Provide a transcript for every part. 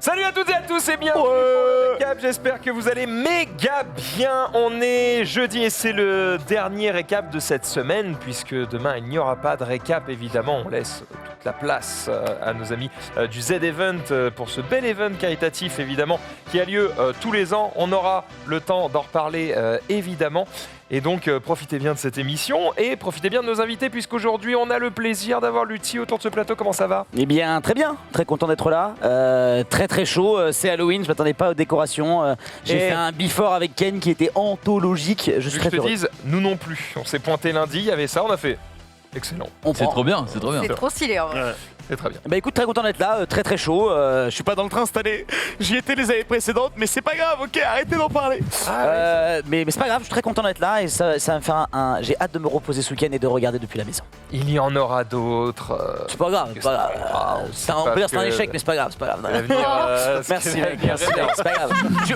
Salut à toutes et à tous et bienvenue pour le récap, j'espère que vous allez méga bien. On est jeudi et c'est le dernier récap de cette semaine puisque demain il n'y aura pas de récap évidemment. On laisse toute la place à nos amis du Z-Event pour ce bel event caritatif évidemment qui a lieu tous les ans. On aura le temps d'en reparler évidemment. Et donc, profitez bien de cette émission et profitez bien de nos invités puisqu'aujourd'hui, on a le plaisir d'avoir Lutti autour de ce plateau. Comment ça va ? Eh bien, très bien. Très content d'être là. Très chaud. C'est Halloween. Je m'attendais pas aux décorations. J'ai fait un before avec Ken qui était anthologique. Je suis très heureux. Nous non plus. On s'est pointé lundi, il y avait ça, on a fait excellent. C'est trop bien, c'est trop bien. C'est trop stylé en vrai. Ouais. C'est très bien. Bah écoute, très content d'être là, très chaud. Je suis pas dans le train cette année. J'y étais les années précédentes, mais c'est pas grave, ok, arrêtez d'en parler. Mais c'est pas grave, je suis très content d'être là et ça va me faire j'ai hâte de me reposer ce week-end et de regarder depuis la maison. Il y en aura d'autres. C'est pas grave, c'est pas grave. C'est un échec, mais c'est pas grave, c'est pas grave. Merci mec, merci, c'est pas grave.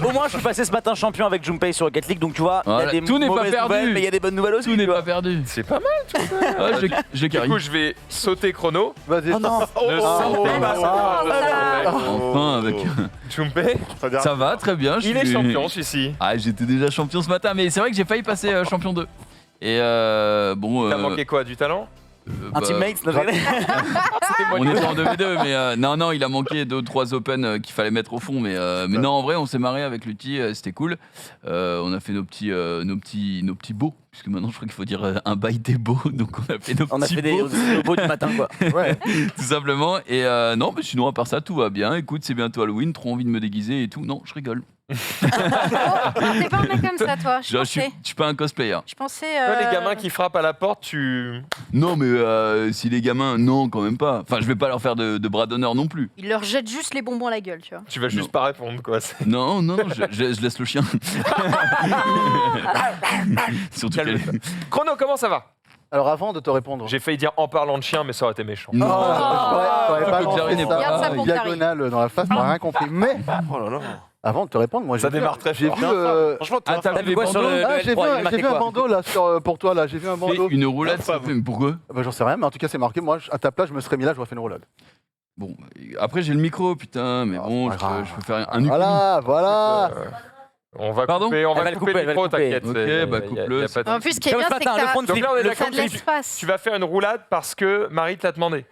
Au moins, je suis passé ce matin champion avec Junpei sur Rocket League, donc tu vois, il y a des tout n'est pas mauvaises perdu. nouvelles, mais il y a des bonnes nouvelles aussi. Tout n'est pas perdu. C'est pas mal. Ouais, j'ai Du coup, je vais sauter chrono. Vas-y. Oh non. Enfin avec. Junpei, Ça va très bien. il est champion celui-ci. Ah, j'étais déjà champion ce matin, mais c'est vrai que j'ai failli passer champion 2. Et bon. T'as manqué quoi, du talent ? Un teammate, non, On était en 2v2, mais non, il a manqué 2-3 open qu'il fallait mettre au fond. Mais non, en vrai, on s'est marré avec Lutti, c'était cool. On a fait nos petits beaux, puisque maintenant je crois qu'il faut dire un bail des beaux. Donc on a fait nos on a petits fait beaux. des beaux du matin quoi. Ouais. Tout simplement. Et non, mais sinon, à part ça, tout va bien. Écoute, c'est bientôt Halloween, trop envie de me déguiser et tout. Non, je rigole. T'es pas un mec comme ça, toi. Je suis pas un cosplayer. Je pensais. Toi, les gamins qui frappent à la porte, tu. Non, mais si les gamins, non, quand même pas. Enfin, je vais pas leur faire de bras d'honneur non plus. Il leur jette juste les bonbons à la gueule, tu vois. Tu vas juste pas répondre, quoi. Non, je laisse le chien. Surtout qu'elle Chrono, comment ça va ? Alors avant de te répondre, J'ai failli dire en parlant de chien, mais ça aurait été méchant. Non, t'aurais pas Jerry n'est lancé pas Garde ça ça pour diagonale dans la face, t'as rien compris. Mais avant de te répondre, moi Ça j'ai vu, démarre très j'ai fort. vu, Franchement, Ah, t'as vu quoi les sur bandeaux le- ah, j'ai vu, L3, il j'ai marquait vu un quoi bandeau là pour toi là, j'ai vu un Fais bandeau. une roulade, ça fait. Pourquoi Bah, j'en sais rien, mais en tout cas c'est marqué. Moi, à ta place, je me serais mis là, j'aurais fait une roulade. Bon, après j'ai le micro, putain, mais bon, c'est pas grave. je peux faire un Voilà. On va Pardon couper, on va Elle va le couper couper, le micro, elle va le t'inquiète. couper. Ok, bah, coupe-le. En plus, ce qui est Comme bien, ce c'est que matin, le front t'as de Donc là, on est le d'accord t'as de que l'espace. tu vas faire une roulade parce que Marie te l'a demandé.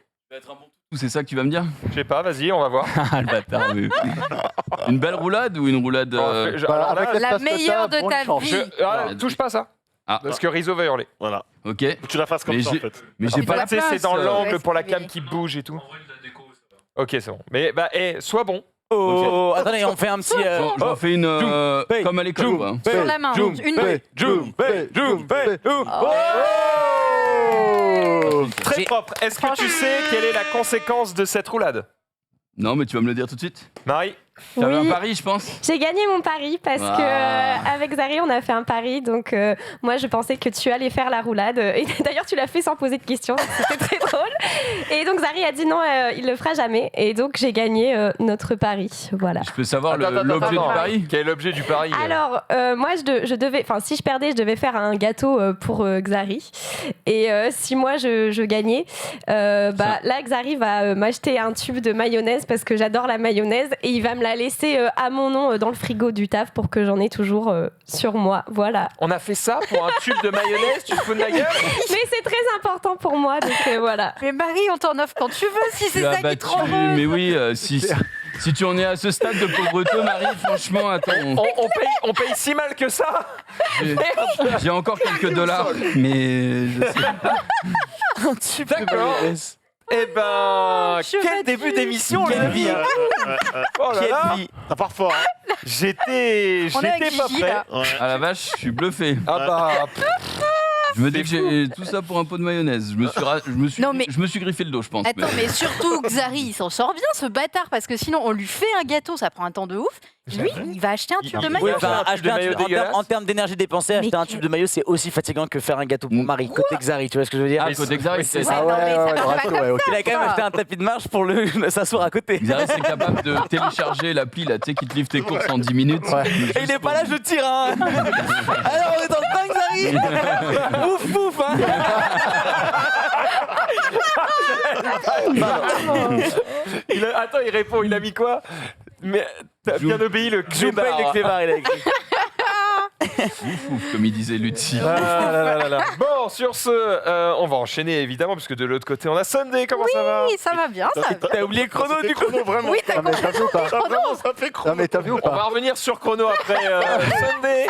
C'est ça que tu vas me dire? Je sais pas, vas-y, on va voir. Ah, le bâtard, oui. Une belle roulade ou une roulade Alors là, avec la l'espace que meilleure t'as, de bonne ta chance. vie. touche pas ça, Ah, parce que Rizzo va hurler. Voilà. ok. Faut que tu la fasses comme Mais ça en j'ai- fait. Mais j'ai Il pas faut la la Tu sais, c'est place, dans ouais, l'angle pour la c'est cam qui bouge et tout. Ok, c'est bon. Mais bah, sois bon. Oh, attendez, on fait un petit. J'en fais une Junpei, comme à l'école, quoi. Sur la main. Une. Très propre. Est-ce que tu sais quelle est la conséquence de cette roulade? Non, mais tu vas me le dire tout de suite. Marie? Tu avais un Oui. pari, je pense. J'ai gagné mon pari parce Ah. que avec Zari on a fait un pari, donc moi je pensais que tu allais faire la roulade et d'ailleurs tu l'as fait sans poser de questions, donc c'était très drôle. Et donc Zari a dit non, il le fera jamais et donc j'ai gagné notre pari, voilà. Je peux savoir Attends, l'objet du attends. pari? Quel est l'objet du pari? Alors moi je devais, enfin si je perdais je devais faire un gâteau pour Xari et si moi je gagnais, bah là Xari va m'acheter un tube de mayonnaise parce que j'adore la mayonnaise et il va me la laisser à mon nom dans le frigo du taf pour que j'en ai toujours sur moi, voilà. On a fait ça pour un tube de mayonnaise, tu te fous de ma gueule? Mais c'est très important pour moi, donc voilà. Mais Marie, on t'en offre quand tu veux, si c'est Tu as ça qui te battu, rend heureuse. mais oui, si tu en es à ce stade de pauvreté, Marie, franchement, attends, On paye si mal que ça? j'ai encore quelques dollars, mais je sais. D'accord. Eh ben, Je quel vais début tuer. d'émission, Quelle les vie, amis. hein. Oh là là. Quelle vie. Ça part fort. Hein. J'étais On est avec pas Gigi, prêt. là. Ouais. Ah la vache, je suis bluffé. Ah bah, Je me dis que j'ai tout ça pour un pot de mayonnaise. Non, mais- Je me suis griffé le dos, je pense. Attends, mais surtout Xari, il s'en sort bien ce bâtard parce que sinon on lui fait un gâteau, ça prend un temps de ouf. Lui, il va acheter un tube de Oui, maillot. enfin, un tube de maillot dégueulasse. En termes d'énergie dépensée, acheter un tube de maillot, c'est aussi fatigant que faire un gâteau pour Marie, côté Xari, tu vois ce que je veux dire? Ah, côté Xari, c'est Ouais, non, mais ça marche pas comme ok. Il a quand même acheté un tapis de marche pour s'asseoir à côté. Xari, c'est capable de télécharger l'appli là, tu sais, qui te livre tes courses en 10 minutes. Et il est pas là, je tire, hein. Alors on est dans le train, Xari. Ouf, ouf, hein. Attends, il répond, il a mis quoi? Mais t'as bien obéi le Je vous paye clébard. le clébard, il a écrit. Ouf, comme il disait Lutti. Ah là là là. Bon, sur ce, on va enchaîner évidemment, parce que de l'autre côté, on a Sunday. Comment ça va? Oui, ça va bien. Ça va bien. T'as oublié le chrono du coup. vraiment. Oui, t'as Non, mais t'as vu ou pas chrono. Ça fait chrono. Non, mais t'as vu ou On va pas revenir sur chrono après Sunday.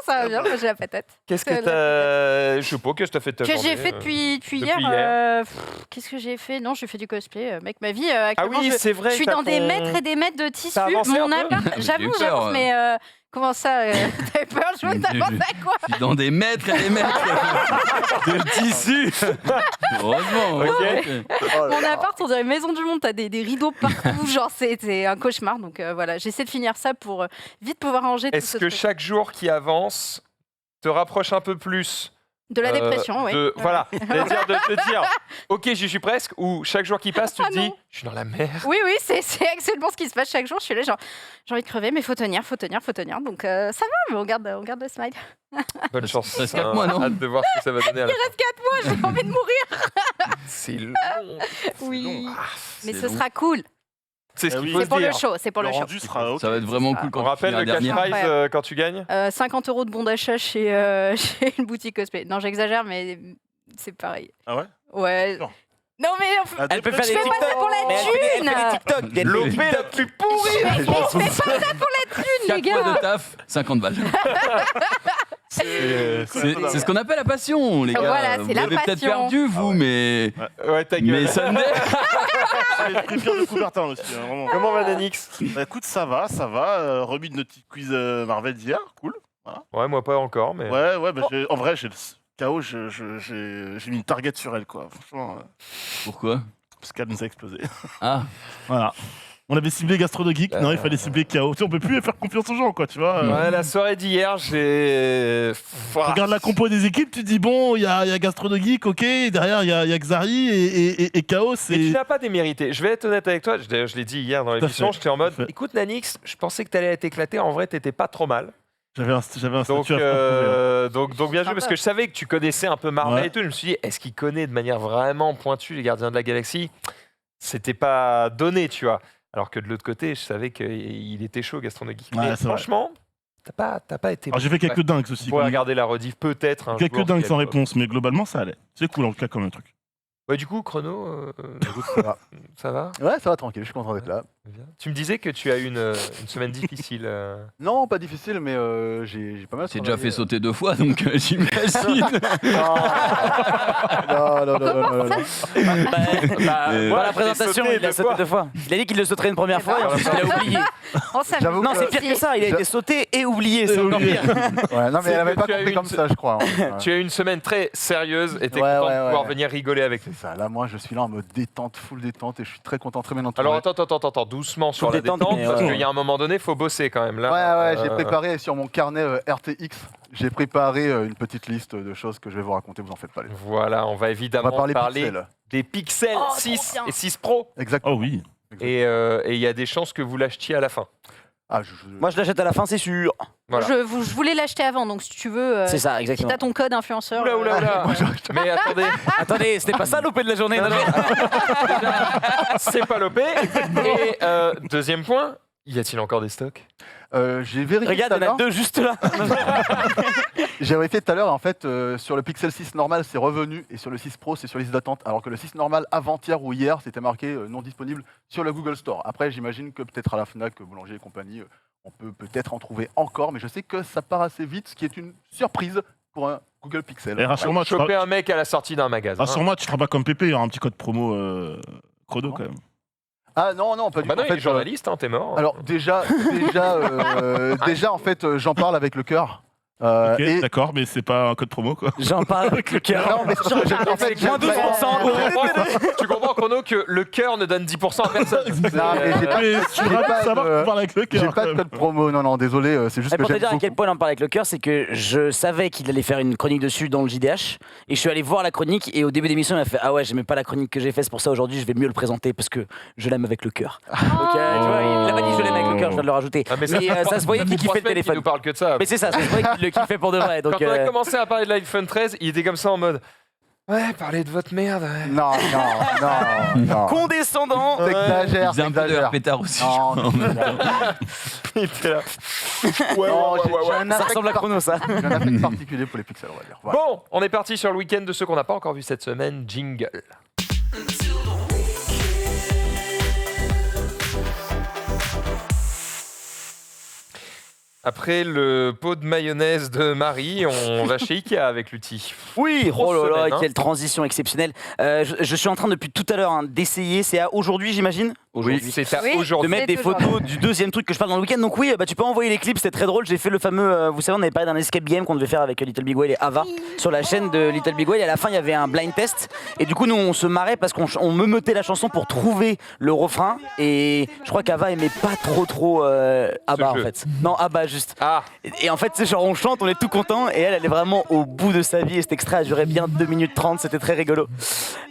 Ça va bien. Moi, j'ai la patate. Qu'est-ce que t'as. Je sais pas, qu'est-ce que t'as fait de ta Que journée, j'ai fait depuis hier. hier. Qu'est-ce que j'ai fait? Non, j'ai fait du cosplay. Mec, ma vie. Ah Actuellement, oui, c'est vrai. je suis t'as dans des ton- mètres et des mètres de tissu. T'as avancé Mon un peu appart, J'ai eu j'avoue, peur, mais comment ça T'avais peur, Jaune? T'as pensé à quoi? Je suis dans des mètres et des mètres de tissu. Heureusement. Ok. ouais. Mon appart, on dirait une maison du monde. T'as des rideaux partout. Genre, c'est un cauchemar. Donc voilà, j'essaie de finir ça pour vite pouvoir ranger tout Est-ce ce que truc. chaque jour qui avance te rapproche un peu plus De la dépression, oui. Voilà, c'est-à-dire de te dire, ok, j'y suis presque, ou chaque jour qui passe, tu te Ah dis, non. je suis dans la mer. Oui, c'est actuellement ce qui se passe chaque jour. Je suis là, genre, j'ai envie de crever, mais faut tenir. Donc ça va, mais on garde le smile. Bonne chance. Ça reste 4 mois, non? Hâte de voir ce que ça va donner à la fin. Reste 4 mois, j'ai envie de mourir. C'est long. Oui, long. Ah, mais c'est ce long. sera cool. C'est ce Ah qu'il oui. faut C'est se pour le dire. show, c'est pour Le le show. rendu sera ok. Ça va être vraiment cool quand On tu rappelle finis le la cash dernière. prize quand tu gagnes 50 € de bon d'achat chez une boutique cosplay. Non, j'exagère, mais c'est pareil. Ah ouais? Ouais. Non. Non, mais Elle peut faire je des fais pas ça pour la Mais elle fait des thune. TikTok. Elle fait des L'OP TikTok. la plus pourrie. Mais je fais pas ça pour la thune, les 4 mois gars. de taf, 50 balles. C'est ce qu'on appelle la passion, les gars. Voilà, c'est vous la l'avez peut-être passion. perdu, vous, mais. Ouais, ta gueule. Mais Sunday. J'ai pris pire de Coubertin aussi, hein, vraiment. Comment va Danix? Bah écoute, ça va. Remis de notre petit quiz Marvel d'hier, cool. Ouais, moi pas encore, mais. Ouais, bah, en vrai, j'ai le KO, j'ai mis une target sur elle, quoi. Franchement, Pourquoi? parce qu'elle nous a explosé. Ah, Voilà. On avait ciblé Gastro de Geek, non, il fallait cibler KO. Tu sais, on peut plus faire confiance aux gens, quoi, tu vois. Ouais, la soirée d'hier, j'ai. Regarde la compo des équipes, tu te dis, bon, il y a Gastro de Geek, ok, derrière, il y a Xari et KO, Mais tu c'est. n'as pas démérité. Je vais être honnête avec toi. D'ailleurs, je l'ai dit hier dans l'émission. fait, J'étais en mode, tout à fait. écoute, Nanix, je pensais que t'allais être éclaté. En vrai, t'étais pas trop mal. J'avais un Donc, statut à faire donc bien joué, parce que je savais que tu connaissais un peu Marvel Ouais. et tout. Je me suis dit, est-ce qu'il connaît de manière vraiment pointue les Gardiens de la Galaxie? C'était pas donné, tu vois. Alors que de l'autre côté, je savais qu'il était chaud, Gaston de Geek. Ouais, Mais c'est vrai. franchement, t'as pas été. Alors j'ai fait quelques dingues aussi. On pourrait comme- regarder la rediff peut-être. un Quelques jour, dingues si sans elle- réponse, mais globalement ça allait. C'est cool en tout cas comme un truc. Ouais, du coup, Chrono, Écoute, ça va. ça va? Ouais, ça va tranquille, je suis content d'être là. Bien. Tu me disais que tu as eu une semaine difficile. Non, pas difficile, mais j'ai pas mal c'est déjà fait travaillé. sauter 2 fois, donc j'imagine. Non, non, non, non, non, non, non. Dans Voilà, la présentation, sauté il a deux sauté fois. 2 fois. Il a dit qu'il le sauterait une première fois et ensuite il a oublié. On s'amuse. J'avoue Non, que- c'est pire que ça, il a été sauté et oublié, c'est encore pire. Ouais, non, mais C'est elle avait que pas tu as compris une comme se- ça, je crois. hein. Ouais. Tu as eu une semaine très sérieuse et t'es Ouais, content ouais, de pouvoir ouais. venir rigoler avec nous. C'est ça, là, moi, je suis là en mode détente, full détente, et je suis très content, très bien entouré. Alors attends, doucement sur Faut la détendre, détente, mais parce ouais. qu'il y a un moment donné, faut bosser quand même. Là, Ouais, j'ai préparé sur mon carnet RTX, j'ai préparé une petite liste de choses que je vais vous raconter, vous en faites pas. Les... Voilà, on va On évidemment va parler parler pixels. des Pixel Oh, trop 6 bien. et 6 Pro. Exactement. Oh oui. Et il y a des chances que vous l'achetiez à la fin. Ah, Moi je l'achète à la fin, c'est sûr. Voilà. Je voulais l'acheter avant, donc si tu veux, C'est ça, si exactement. t'as ton code influenceur. Oula. Mais attendez, Attendez, c'était pas ça l'OP de la journée. Non, non, c'est pas l'OP. Et deuxième point, y a-t-il encore des stocks? J'ai vérifié Regarde, tout à il y en a l'heure. 2 juste là. J'ai vérifié tout à l'heure, en fait, sur le Pixel 6 normal, c'est revenu, et sur le 6 Pro, c'est sur liste d'attente, alors que le 6 normal, avant-hier ou hier, c'était marqué non disponible sur le Google Store. Après, j'imagine que peut-être à la FNAC, Boulanger et compagnie, on peut peut-être en trouver encore, mais je sais que ça part assez vite, ce qui est une surprise pour un Google Pixel. Et rassure-moi, tu Choper feras un mec à la sortie d'un magasin. tu feras pas comme Pépé, il y aura un petit code promo chrono Non. quand même. Ah non, non, pas du Bah tout. non, En il est fait, journaliste, hein, t'es mort. alors déjà, en fait, j'en parle avec le cœur. Ok, Et d'accord, mais c'est pas un code promo quoi. J'en parle avec le cœur. non, mais en fait, Moins 12%. Tu comprends, Chrono, que le cœur ne donne 10% à personne. Non, mais j'ai pas- Mais je suis j'ai ravi pas de savoir de- que tu parles avec le j'ai cœur. pas quand de même. code promo, non, désolé, c'est juste Et que pour te j'aime dire à quel beaucoup. point on en parle avec le cœur, c'est que je savais qu'il allait faire une chronique dessus dans le JDH. Et je suis allé voir la chronique et au début d'émission, il m'a fait: ah ouais, j'aimais pas la chronique que j'ai faite, c'est pour ça aujourd'hui je vais mieux le présenter parce que je l'aime avec le cœur. Donc tu vois, il a pas dit je l'aime avec le cœur, je viens de le rajouter. Ah, mais ça, ça se voyait qu'il kiffait le Il téléphone. nous parle que de ça. Mais c'est ça, ça se voyait qu'il le kiffait pour de vrai. Donc, Quand on a commencé à parler de l'iPhone 13, il était comme ça en mode Ouais, parlez de votre merde. Ouais. Non. Condescendant. T'exagères, Il faisait un peu de t'exagères. pétard aussi. Non, je crois. Il était là. Non, j'ai un Ça affect ressemble à Chrono, ça. j'ai un affect particulier pour les pixels, on va dire. Voilà. Bon, on est parti sur le week-end de ceux qu'on n'a pas encore vu cette semaine. Jingle. Après le pot de mayonnaise de Marie, on va chez Ikea avec l'outil. Oui, Grosse oh là là, semaine, hein. quelle transition exceptionnelle. Je suis en train depuis tout à l'heure d'essayer, c'est à aujourd'hui j'imagine. Oui, c'est à Oui. De aujourd'hui. mettre des C'est photos du deuxième truc que je parle dans le week-end. Donc oui, tu peux envoyer les clips, c'était très drôle. J'ai fait le fameux, vous savez, on avait parlé d'un escape game qu'on devait faire avec Little Big Whale et Ava sur la chaîne de Little Big Whale. Et à la fin, il y avait un blind test. Et du coup, nous, on se marrait parce qu'on me meutait la chanson pour trouver le refrain. Et je crois qu'Ava aimait pas trop Abba en jeu. fait. Non, Abba juste. Ah, Et en fait, c'est genre on chante, on est tout content. Et elle est vraiment au bout de sa vie. Et cet extrait a duré bien 2 minutes 30. C'était très rigolo.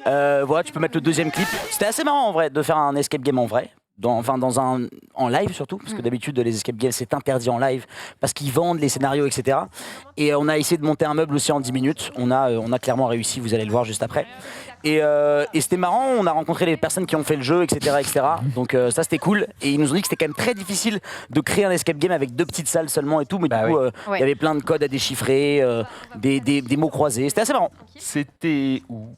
Voilà, tu peux mettre le deuxième clip. C'était assez marrant en vrai de faire un escape game en vrai. En live surtout, parce que d'habitude les escape games c'est interdit en live parce qu'ils vendent les scénarios, etc. Et on a essayé de monter un meuble aussi en 10 minutes. On a clairement réussi, vous allez le voir juste après. Et c'était marrant, on a rencontré les personnes qui ont fait le jeu, etc. Donc ça c'était cool. Et ils nous ont dit que c'était quand même très difficile de créer un escape game avec 2 petites salles seulement et tout. Mais Bah du coup, oui. il y avait plein de codes à déchiffrer, des mots croisés. C'était assez marrant. c'était où?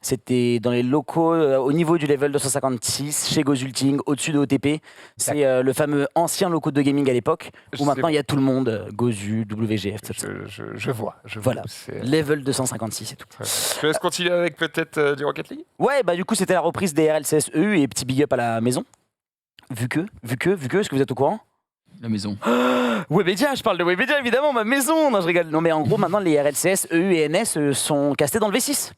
C'était dans les locaux au niveau du level 256 chez Gozulting, au-dessus de OTP. C'est le fameux ancien loco de gaming à l'époque Je où maintenant sais. il y a tout le monde, Gozu, WGF, etc. Je vois. Voilà. C'est- Level 256 et tout. Je te laisse continuer avec peut-être du Rocket League. Ouais, bah du coup c'était la reprise des RLCS EU et petit big up à la maison. Vu que, est-ce que vous êtes au courant? La maison. Webedia, je parle de Webedia évidemment, ma maison. Non, je rigole. Non mais en gros maintenant les RLCS EU et NS sont castés dans le V6.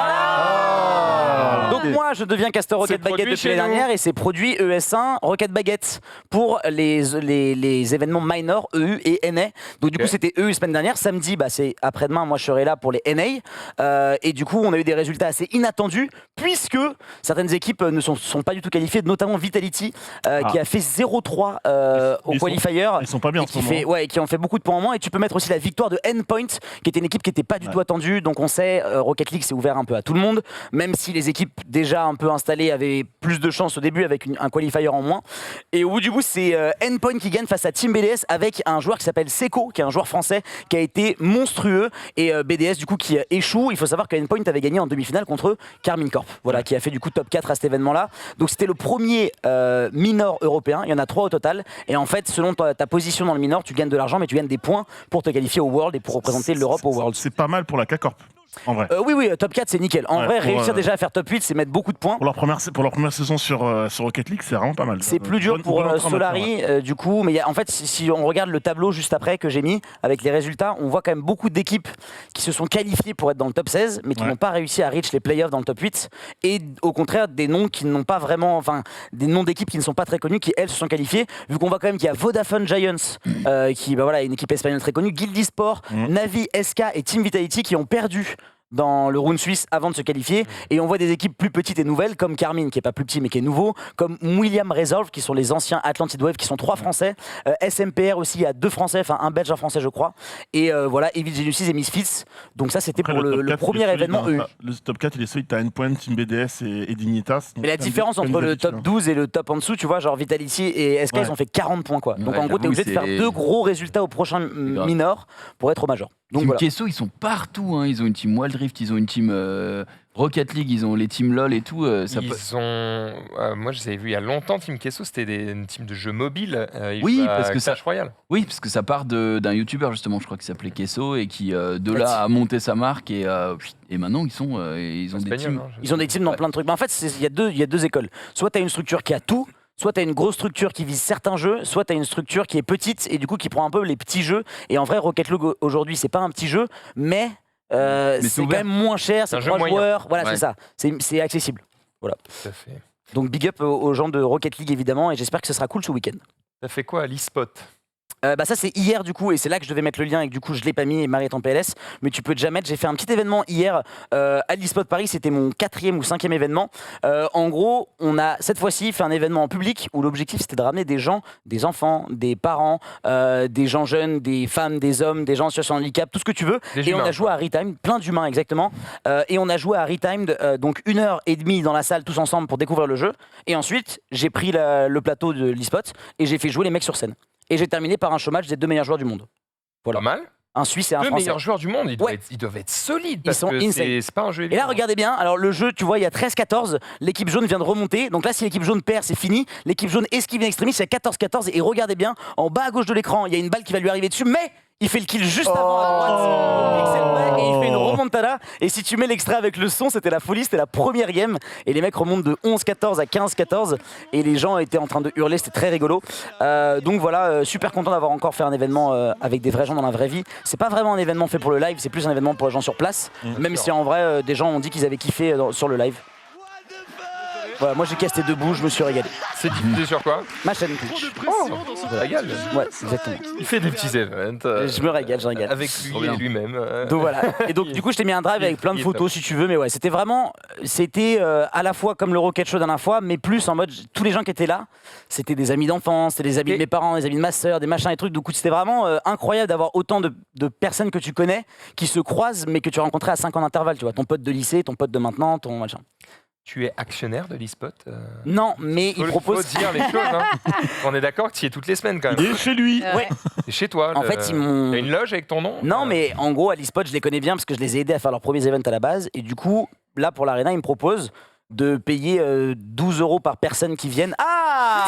Ah, Donc moi je deviens Castor Rocket C'est produit Baguette depuis chez l'année nous. dernière et c'est produit ES1 Rocket Baguette pour les événements minor EU et NA. Donc du Ok. coup c'était EU semaine dernière, samedi c'est après-demain, moi je serai là pour les NA et du coup on a eu des résultats assez inattendus puisque certaines équipes ne sont pas du tout qualifiées, notamment Vitality qui a fait 0-3 au Ils sont- qualifier. Ils sont pas bien en Et ce moment. qui ont fait beaucoup de points en moins. Et tu peux mettre aussi la victoire de Endpoint, qui était une équipe qui n'était pas du tout attendue. Donc on sait, Rocket League s'est ouvert un peu à tout le monde, même si les équipes déjà un peu installées avaient plus de chance au début avec un qualifier en moins. Et au bout du bout, c'est Endpoint qui gagne face à Team BDS avec un joueur qui s'appelle Seco, qui est un joueur français qui a été monstrueux. Et BDS du coup qui échoue. Il faut savoir que Endpoint avait gagné en demi-finale contre Carmine Corp, voilà, qui a fait du coup top 4 à cet événement-là. Donc c'était le premier minor européen. Il y en a 3 au total. Et en fait, selon ta position dans le minor, tu gagnes de l'argent, mais tu gagnes des points pour te qualifier au World et pour représenter l'Europe au World. C'est pas mal pour la K-Corp, en vrai. Oui, top 4 c'est nickel. En Ouais, vrai, pour, réussir déjà à faire top 8, c'est mettre beaucoup de points. Pour leur première saison sur Rocket League, c'est vraiment pas mal. C'est plus dur pour Solari, du coup, mais en fait, si on regarde le tableau juste après que j'ai mis avec les résultats, on voit quand même beaucoup d'équipes qui se sont qualifiées pour être dans le top 16, mais qui n'ont pas réussi à reach les playoffs dans le top 8, et au contraire des noms qui n'ont pas vraiment, enfin des noms d'équipes qui ne sont pas très connues, qui elles se sont qualifiées, vu qu'on voit quand même qu'il y a Vodafone Giants, qui voilà, une équipe espagnole très connue, Guildy Sport, Navi, SK et Team Vitality qui ont perdu dans le round suisse avant de se qualifier, et on voit des équipes plus petites et nouvelles comme Carmine qui est pas plus petit mais qui est nouveau, comme William Resolve qui sont les anciens Atlantid Wave qui sont 3 français, SMPR aussi il y a 2 français, enfin un belge, un français je crois, et voilà Evil Genesis et Misfits. Donc ça c'était pour le premier événement EU. Le top 4 il est solide, t'as Endpoint, Team BDS et Dignitas. Mais la différence entre le top 12 et le top en dessous, tu vois, genre Vitality et SK, ils ont fait 40 points quoi. Donc Ouais, en gros t'es j'avoue, obligé de faire c'est- 2 gros résultats au prochain grave. minor pour être au major. Donc Team voilà. Kesso, ils sont partout. Hein. Ils ont une team Wild Rift, ils ont une team Rocket League, ils ont les teams LoL et tout. Ils ont. Moi, je les avais vus il y a longtemps, Team Kesso, c'était une team de jeux mobiles. Ils Oui, jouaient à parce que Clash Royale. Oui, parce que ça part d'un youtubeur justement, je crois, qui s'appelait Kesso et qui de là a monté sa marque et maintenant ils ont des Espagnol, teams. hein, Ils ont des teams dans Ouais. plein de trucs. Mais en fait, il y a deux écoles. Soit tu as une structure qui a tout, soit tu as une grosse structure qui vise certains jeux, soit tu as une structure qui est petite et du coup qui prend un peu les petits jeux. Et en vrai, Rocket League aujourd'hui, c'est pas un petit jeu, mais c'est c'est quand ouvert. même moins cher, C'est un c'est jeu 3 moyen. joueurs. Voilà, Ouais. c'est ça. C'est accessible. Tout à fait. Donc big up aux gens de Rocket League évidemment, et j'espère que ce sera cool ce week-end. Ça fait quoi à l'e-spot? Bah ça c'est hier du coup et c'est là que je devais mettre le lien et que du coup je l'ai pas mis et Marie est en PLS, mais tu peux déjà mettre. J'ai fait un petit événement hier à l'eSpot Paris, c'était mon 4e ou 5e événement. En gros, on a cette fois-ci fait un événement en public où l'objectif c'était de ramener des gens, des enfants, des parents, des gens jeunes, des femmes, des hommes, des gens en situation de handicap, tout ce que tu veux. Des Et humains, on a joué à Retime, plein d'humains exactement. Et on a joué à Retime, donc 1h30 dans la salle tous ensemble pour découvrir le jeu. Et ensuite, j'ai pris le plateau de l'eSpot et j'ai fait jouer les mecs sur scène. Et j'ai terminé par un showmatch des 2 meilleurs joueurs du monde. Voilà. Pas mal. Un Suisse et un Deux Français. meilleurs joueurs du monde, Ouais. ils doivent être solides. Ils Parce sont que insane. c'est pas un jeu Et évident. là, regardez bien, alors le jeu, tu vois, il y a 13-14, l'équipe jaune vient de remonter, donc là, si l'équipe jaune perd, c'est fini, l'équipe jaune esquive in extremis, c'est 14-14, et regardez bien, en bas à gauche de l'écran, il y a une balle qui va lui arriver dessus, mais il fait le kill juste avant à droite, pixel près, et il fait une remontada, et si tu mets l'extrait avec le son, c'était la folie, c'était la première game, et les mecs remontent de 11-14 à 15-14, et les gens étaient en train de hurler, c'était très rigolo. Donc voilà, super content d'avoir encore fait un événement avec des vrais gens dans la vraie vie. C'est pas vraiment un événement fait pour le live, c'est plus un événement pour les gens sur place, même si en vrai, des gens ont dit qu'ils avaient kiffé sur le live. Voilà, moi j'ai casté debout, je me suis régalé. C'est diffusé sur quoi? Ma chaîne Twitch. Oh, ça régale. Ouais, exactement. Il fait des petits events. Je me régale, je régale. Avec lui et lui-même. Donc voilà. Et donc du coup, je t'ai mis un drive avec plein de photos si tu veux, mais ouais, c'était vraiment, à la fois comme le Rocket Show dernière fois, mais plus en mode tous les gens qui étaient là, c'était des amis d'enfance, c'était des amis de mes parents, des amis de ma sœur, des machins et trucs. Donc c'était vraiment incroyable d'avoir autant de personnes que tu connais qui se croisent, mais que tu as rencontrées à 5 ans d'intervalle. Tu vois, ton pote de lycée, ton pote de maintenant, ton machin. Tu es actionnaire de l'eSpot Non, mais il propose. Faut dire les choses. Hein. On est d'accord que tu y es toutes les semaines quand Il même. est chez lui. Ouais. C'est chez toi. En fait, ils m'ont. T'as une loge avec ton nom Non, mais en gros, à l'eSpot, je les connais bien parce que je les ai aidés à faire leurs premiers events à la base. Et du coup, là, pour l'Arena, ils me proposent de payer 12 € par personne qui viennent. Ah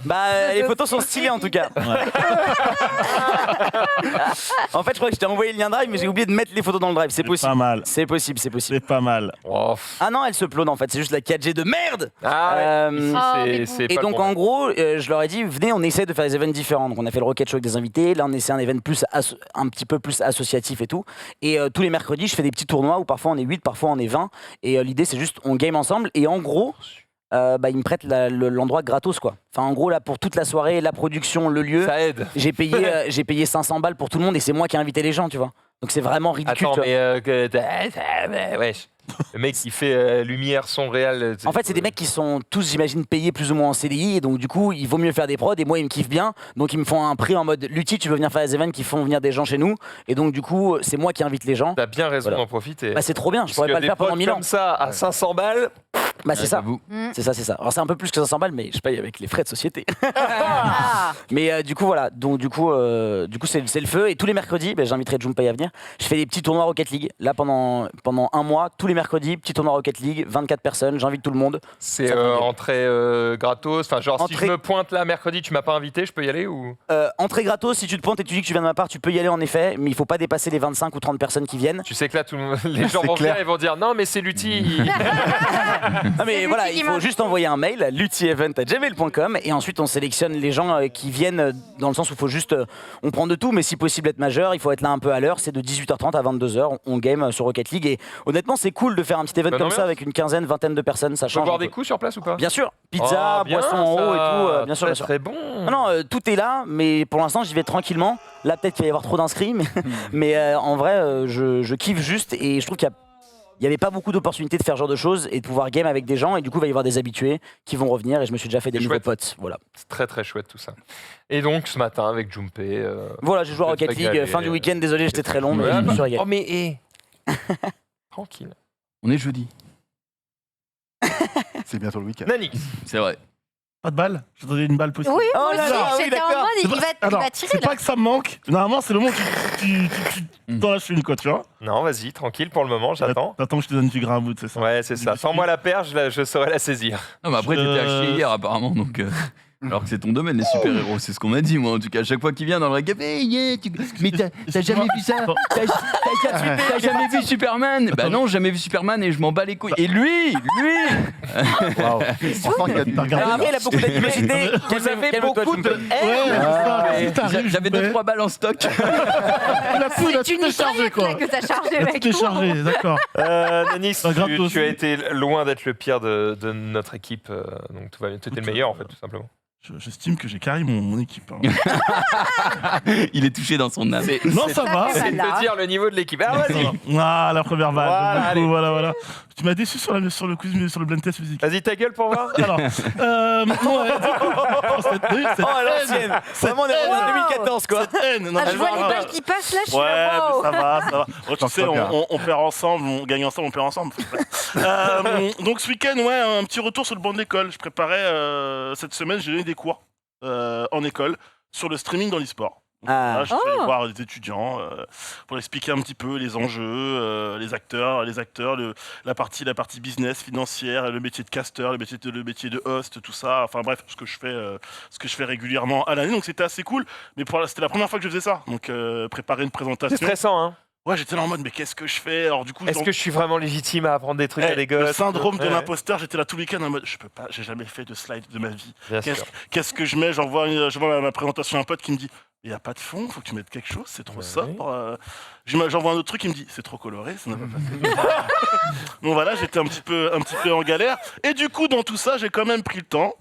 Bah, les photos sont stylées en tout cas. En fait, je crois que je t'ai envoyé le lien drive, mais j'ai oublié de mettre les photos dans le drive. C'est possible. Pas mal. C'est possible, c'est possible. C'est pas mal. Oh, Ah non, elle se plone en fait, c'est juste la 4G de merde. Ah ouais. Ici, mais c'est Et pas donc le bon. en gros, je leur ai dit, venez, on essaie de faire des events différents. Donc on a fait le Rocket Show avec des invités, là on essaie un event plus un petit peu plus associatif et tout. Et tous les mercredis, je fais des petits tournois où parfois on est 8, parfois on est 20. Et l'idée c'est juste, on game ensemble. Et en gros, ils me prêtent l'endroit gratos quoi. Enfin en gros là pour toute la soirée, la production, le lieu, Ça aide. j'ai payé 500 balles pour tout le monde et c'est moi qui ai invité les gens, tu vois. Donc c'est vraiment ridicule. Attends, tu vois. mais wesh. Le mec qui fait lumière, son réel. En fait, c'est des mecs qui sont tous, j'imagine, payés plus ou moins en CDI. Et donc, du coup, il vaut mieux faire des prods. Et moi, ils me kiffent bien. Donc, ils me font un prix en mode Lutti, tu veux venir faire des events qui font venir des gens chez nous. Et donc, du coup, c'est moi qui invite les gens. T'as bien raison Voilà. d'en profiter. Bah, c'est trop bien. Je Parce pourrais que pas le des faire pendant potes 1000 ans. comme ça, à 500 balles. Bah, c'est ça. J'avoue. C'est ça, c'est ça. Alors, c'est un peu plus que 500 balles, mais je paye avec les frais de société. Mais du coup, voilà. Donc, du coup, c'est le feu. Et tous les mercredis, j'inviterai Junpei à venir. Je fais des petits tournois Rocket League. Là, pendant un mois, tous les mercredis, petit tournoi Rocket League, 24 personnes. J'invite tout le monde. C'est Ça fait bien. entrée gratos. Enfin, genre, si Entrée- je me pointe là mercredi, tu m'as pas invité, je peux y aller ou Entrée gratos, si tu te pointes et tu dis que tu viens de ma part, tu peux y aller en effet. Mais il faut pas dépasser les 25 ou 30 personnes qui viennent. Tu sais que là, les gens C'est vont clair. venir et vont dire non, mais c'est Lutti. Ah mais C'est voilà, Lutti il qui faut manque. juste envoyer un mail à luttievent@gmail.com et ensuite on sélectionne les gens qui viennent dans le sens où il faut juste on prend de tout mais si possible être majeur, il faut être là un peu à l'heure, c'est de 18h30 à 22h, on game sur Rocket League et honnêtement c'est cool de faire un petit event Bonne comme ça ambiance. avec une quinzaine, vingtaine de personnes, ça Tu peux change. boire un des peu. coups sur place ou pas Bien sûr, pizza, Oh, bien, boisson en haut et ça. tout, bien sûr, bien sûr. Très bon. Non, tout est là, mais pour l'instant j'y vais tranquillement. Là peut-être qu'il va y avoir trop d'inscrits, mais en vrai je kiffe juste et je trouve qu'il y avait pas beaucoup d'opportunités de faire ce genre de choses et de pouvoir game avec des gens et du coup il va y avoir des habitués qui vont revenir et je me suis déjà fait des C'est nouveaux chouette. potes. Voilà. C'est très très chouette tout ça. Et donc ce matin avec Junpei. Voilà, j'ai joué à Je vais Rocket te League, régaler. fin du week-end, désolé j'étais très long mais je me suis régalé. Oh mais tranquille. On est jeudi. C'est bientôt le week-end. Nanix. C'est vrai. Pas de balle? Je te donnais une balle possible. Oui, Oh moi là aussi, là, oui, j'étais en d'accord. mode, il C'est va, pas- il alors, va tirer c'est là. pas que ça me manque. Normalement, c'est le moment où tu t'en lâches une, quoi, tu vois. Non, vas-y, tranquille pour le moment, j'attends. T'attends que je te donne du grain à bout, c'est ça. Ouais, c'est ça. Sans-moi la perche, je saurais la saisir. Non, mais après, t'étais à chier hier, apparemment, donc. Alors que c'est ton domaine, les super-héros, c'est ce qu'on m'a dit, moi, en tout cas. À chaque fois qu'il vient dans le récap, hey, yeah, mais t'as jamais vu ça? T'as jamais vu Superman? Bah non, jamais vu Superman et je m'en bats les couilles. Et lui Waouh. Franchement, il y a du- T'as regardé Alors après il a beaucoup d'animosité. Vous avez beaucoup de Ouais, haine. c'est ça. T'arrives, J'avais je 2-3 balles en stock. Il a tout, il a C'est tout une déchargé, quoi. que t'as chargé, Il a tout mec. déchargé, d'accord. Nanix, Pas grave, toi tu aussi. as été loin d'être le pire de notre équipe. Donc tout va bien. Tu étais le meilleur, en fait, tout simplement. J'estime que j'ai carré mon équipe. Hein. Il est touché dans son âme. Non, ça va. fait C'est de mal, te dire le niveau de l'équipe. Ah, vas-y. Ah, la première balle. Voilà, Beaucoup, allez. voilà. Tu m'as déçu sur le quiz, sur le blind test musique. Vas-y, ta gueule pour voir. Alors, ouais, cette Oh, à l'ancienne. Vraiment, on est revenu en 2014, quoi. haine. Non, Ah, mais je vois les voilà. balles qui passent là, je suis Ouais, là, wow. mais ça va. Oh, tu T'en sais, sors bien. on perd ensemble, on gagne ensemble, on perd ensemble. Donc ce week-end, un petit retour sur le banc de l'école. Je préparais cette semaine, j'ai donné des cours en école sur le streaming dans l'e-sport. Donc, Ah. voilà, je suis allé voir des étudiants pour expliquer un petit peu les enjeux, les acteurs, la partie business, financière, le métier de caster, le métier de host, tout ça. Enfin bref, ce que je fais régulièrement à l'année. Donc c'était assez cool. Mais c'était la première fois que je faisais ça. Donc préparer une présentation. C'est stressant, hein. Ouais, j'étais là en mode, mais qu'est-ce que je fais? Alors du coup, Est-ce que je suis vraiment légitime à apprendre des trucs à des le gosses? syndrome de Ouais. l'imposteur, j'étais là tout le week-end en mode, je peux pas, j'ai jamais fait de slide de ma vie. Bien sûr. Qu'est-ce que je mets? J'envoie ma présentation à un pote qui me dit, il n'y a pas de fond, faut que tu mettes quelque chose, c'est trop Ouais, sobre. J'envoie un autre truc qui me dit, c'est trop coloré, ça n'a pas passé. Donc voilà, j'étais un petit peu en galère. Et du coup, dans tout ça, j'ai quand même pris le temps,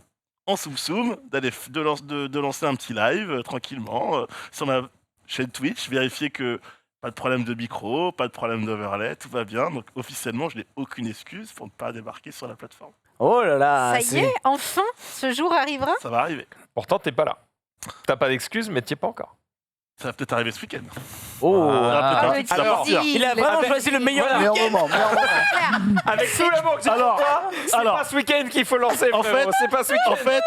en soum-soum, de lancer un petit live tranquillement sur ma chaîne Twitch, vérifier que pas de problème de micro, pas de problème d'overlay, tout va bien. Donc officiellement, je n'ai aucune excuse pour ne pas débarquer sur la plateforme. Oh là là. Ça y est, enfin, ce jour arrivera. Ça va arriver. Pourtant, t'es pas là. T'as pas d'excuses, mais t'y es pas encore. Ça va peut-être arriver ce week-end. Oh. Ah, Ah, peut-être le ça va partir. teasing. Il a vraiment Avec- choisi le meilleur Voilà. Meilleur week-end. moment. Avec tout l'amour que j'ai Alors, pour toi, c'est alors. pas ce week-end qu'il faut lancer, En frérot. fait- C'est pas ce week-end. En fait,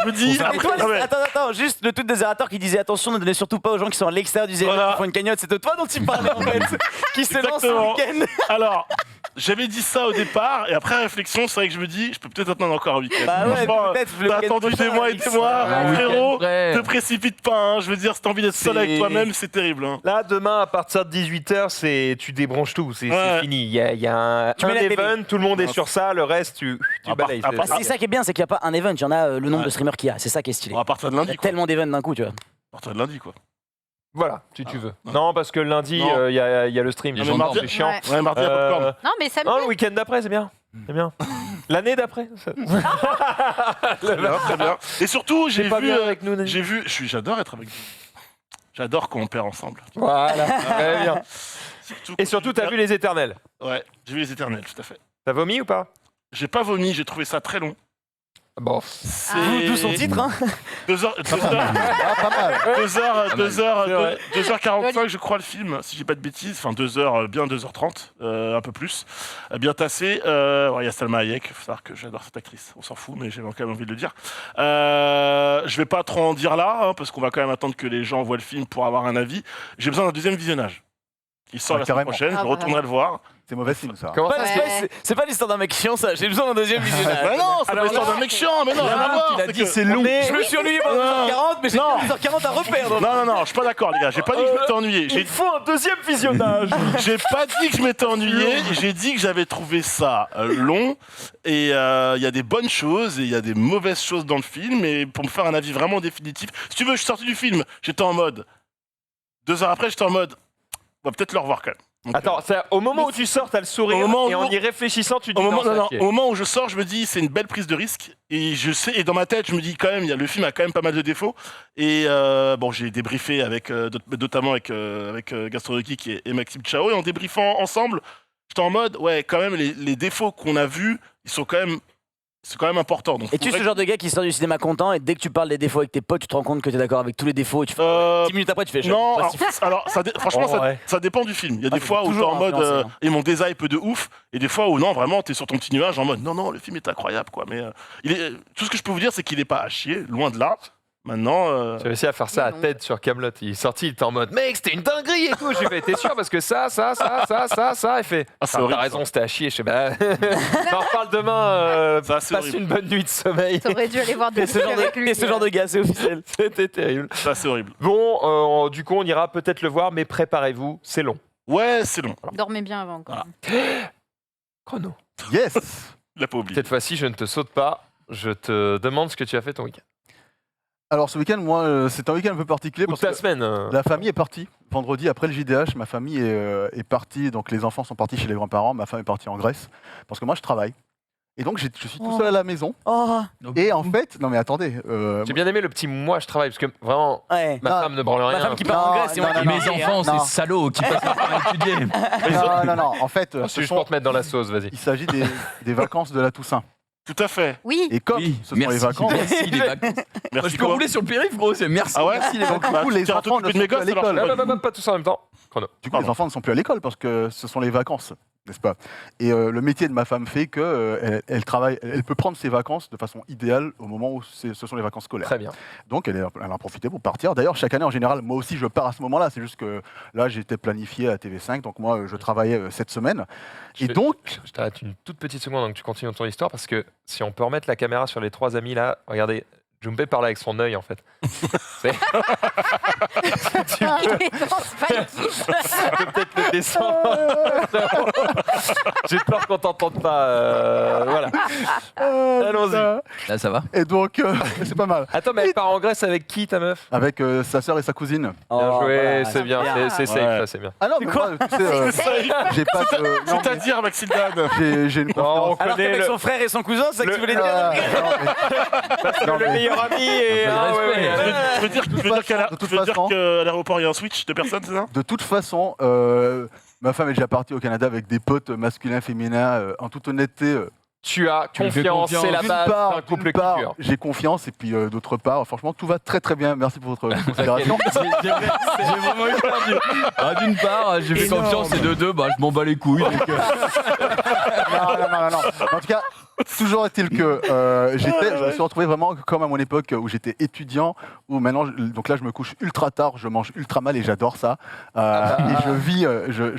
je me dis. Et toi, Ah ouais. attends, juste le tweet des zérateurs qui disait attention, ne donnez surtout pas aux gens qui sont à l'extérieur du zéro Voilà. qui font une cagnotte. C'est de toi dont il parlait en fait, qui se lance ce Exactement. week-end. Alors, j'avais dit ça au départ, et après réflexion, c'est vrai que je me dis, je peux peut-être attendre encore un week-end. Bah ouais, Franchement, peut-être le t'as week-end attendu des prochain, mois et Alix. des mois, Ouais, frérot. ouais. Te précipite pas, hein. Je veux dire, si t'as envie d'être seul avec C'est- toi-même, c'est terrible. Hein. Là, demain, à partir de 18h, tu débranches tout. C'est Ouais. fini. Il y a un Tu mets la télé. event, tout le monde est Ouais. sur ça. Le reste, tu À part- balayes. à part- Bah, c'est ça qui est bien, c'est qu'il n'y a pas un event, il y en a le nombre Ouais. de streamers qu'il y a. C'est ça qui est stylé. Bon, à partir de Il y lundi, a quoi. tellement d'events d'un coup, tu vois. À partir de lundi, quoi. Voilà, si tu veux. Ouais. Non, parce que lundi, Non. il y a le stream. Les Les gens gens dorment. c'est chiant. Ouais. Ouais, mardi à Euh, Popcorn. Non, mais ça me Non, le week-end d'après, c'est bien. C'est bien. L'année d'après. Très bien, très bien. Et surtout, j'ai pas vu. bien avec nous, Nani. J'adore être avec vous. J'adore qu'on perd ensemble. Voilà, très bien. Et surtout, t'as vu les éternels. Ouais, j'ai vu les éternels, tout à fait. T'as vomi ou pas? J'ai pas vomi, j'ai trouvé ça très long. Bon. C'est D'où son titre, hein. 2h45, je crois, le film, si j'ai pas de bêtises. Enfin, 2h, bien 2h30, un peu plus. Bien tassé. Il y a Salma Hayek, il faut savoir que j'adore cette actrice. On s'en fout, mais j'ai quand même envie de le dire. Je vais pas trop en dire là, hein, parce qu'on va quand même attendre que les gens voient le film pour avoir un avis. J'ai besoin d'un deuxième visionnage. Il sort Ouais, la semaine carrément. prochaine, Ah, je retournerai le voir. C'est mauvais signe, ça. Comment ça Pas- se c'est fait pas- C'est pas l'histoire d'un mec chiant, ça. J'ai besoin d'un deuxième visionnage. Mais non, c'est pas Alors l'histoire là, d'un mec chiant, mais non, rien à voir. Il a c'est dit que- c'est long. Je me suis ennuyé pendant Non. 2h40, mais j'ai Non. 2h40 à reperdre. Non, je suis pas d'accord, les gars. J'ai pas dit que je m'étais ennuyé. Il faut un deuxième visionnage. J'ai pas dit que je m'étais ennuyé, j'ai dit que j'avais trouvé ça long et il y a des bonnes choses et il y a des mauvaises choses dans le film et pour me faire un avis vraiment définitif, si tu veux, je suis sorti du film, j'étais en mode 2 heures après, j'étais en mode on va peut-être le revoir quand même. Donc, Attends, au moment où tu sors, t'as le sourire. Au moment Et où- en y réfléchissant, tu dis au moment, non, non, ça, non, au moment où je sors, je me dis c'est une belle prise de risque et je sais et dans ma tête je me dis quand même le film a quand même pas mal de défauts et bon j'ai débriefé avec notamment avec Gastronogeek et Maxime Chao et en débriefant ensemble j'étais en mode ouais quand même les défauts qu'on a vus ils sont quand même c'est quand même important donc Et tu es ce genre de gars qui sort du cinéma content et dès que tu parles des défauts avec tes potes, tu te rends compte que t'es d'accord avec tous les défauts et tu fais 10 minutes après tu fais non, Bah, alors franchement, Oh, ouais. ça dépend du film. Il y a Ah, des c'est fois où t'es toujours en mode influencé, hein. ils m'ont déshype de ouf, et des fois où non, vraiment, t'es sur ton petit nuage en mode non, le film est incroyable quoi. Mais tout ce que je peux vous dire, c'est qu'il est pas à chier, loin de là. Maintenant, J'ai réussi à faire ça à Non. tête sur Camelot. Il est sorti, il était en mode mec, c'était une dinguerie et tout. J'ai fait, t'es sûr parce que ça. Il fait, Ah, c'est t'as horrible, raison, c'était à chier. Je sais, bah, on en reparle demain. ça, c'est Passe horrible. une bonne nuit de sommeil. T'aurais dû aller voir des Et ce genre avec lui. de, et ce genre de gars, c'est officiel. C'était terrible. Ça, c'est horrible. Bon, du coup, on ira peut-être le voir, mais préparez-vous, c'est long. Ouais, c'est long. Dormez bien avant. Quoi. Chrono. Yes. Il l'a pas oublié. Cette fois-ci, je ne te saute pas. Je te demande ce que tu as fait ton week-end. Alors ce week-end, moi, c'est un week-end un peu particulier Ou parce ta que semaine. la famille est partie. Vendredi, après le JDH, ma famille est partie. Donc les enfants sont partis chez les grands-parents. Ma femme est partie en Grèce. Parce que moi, je travaille. Et donc, je suis tout seul à la maison. Oh. Et en fait, non mais attendez. J'ai bien aimé le petit moi je travaille parce que vraiment Ouais. ma Non, femme ne branle rien. Ma femme qui part en Non, Grèce et non, on non, dit Mes non, enfants, non. ces salauds qui passent leur temps à étudier. non, en fait, Si je peux te mettre dans la sauce, vas-y. il s'agit des vacances de la Toussaint. Tout à fait. Oui. Et comme Oui, ce sont les merci. vacances, Merci les vacances. Moi, Merci je peux quoi rouler sur le périph', gros, c'est merci. Ah ouais Merci les donc vacances. du coup, les tu vas enfants ne t'occuper sont de mes plus à gosses, alors, l'école. Pas tous en même temps. Chrono. Du coup, les enfants ne sont plus à l'école parce que ce sont les vacances, n'est-ce pas? Et le métier de ma femme fait que elle travaille, elle peut prendre ses vacances de façon idéale au moment où ce sont les vacances scolaires. Très bien. Donc elle en a profité pour partir. D'ailleurs, chaque année en général, moi aussi je pars à ce moment-là. C'est juste que là, j'étais planifié à TV5, donc moi je travaillais cette semaine. Et donc, Je t'arrête une toute petite seconde avant que tu continues ton histoire parce que si on peut remettre la caméra sur les 3 amis là, regardez, Jumpé parle avec son œil en fait. C'est- tu Non, c'est pas une quiche. peux peut-être le descendre. J'ai peur qu'on t'entende pas. Voilà. Allons-y. Là, ça va. et donc c'est pas mal. Attends, mais elle part en Grèce avec qui ta meuf? Avec sa sœur et sa cousine. Bien Oh, joué, voilà, c'est bien, c'est safe, Ouais. ça c'est bien. Ah non, mais moi, tu sais, j'ai pas de. non, mais C'est-à-dire, Maxime Dan. j'ai une Non, confiance. Alors connaît qu'avec le- son frère et son cousin, c'est ça que le- tu voulais dire Non, le mais- meilleur ami et. Un peu de Ah, ouais, respect. ouais. Tu veux dire de toute façon- qu'à l'aéroport, il y a un switch de personnes, c'est ça? De toute façon, ma femme est déjà partie au Canada avec des potes masculins, féminins. En toute honnêteté, Tu as Tu lui fais confiance, c'est la confiance. base d'un couple d'une part, culture. j'ai confiance et puis d'autre part, franchement, tout va très très bien. Merci pour votre considération. J'ai vraiment eu peur. D'une part, j'ai fait confiance et de deux, bah, je m'en bats les couilles. Donc, non. En tout cas, toujours est-il que je me suis retrouvé vraiment comme à mon époque où j'étais étudiant, où maintenant, donc là, je me couche ultra tard, je mange ultra mal et j'adore ça. Et je vis.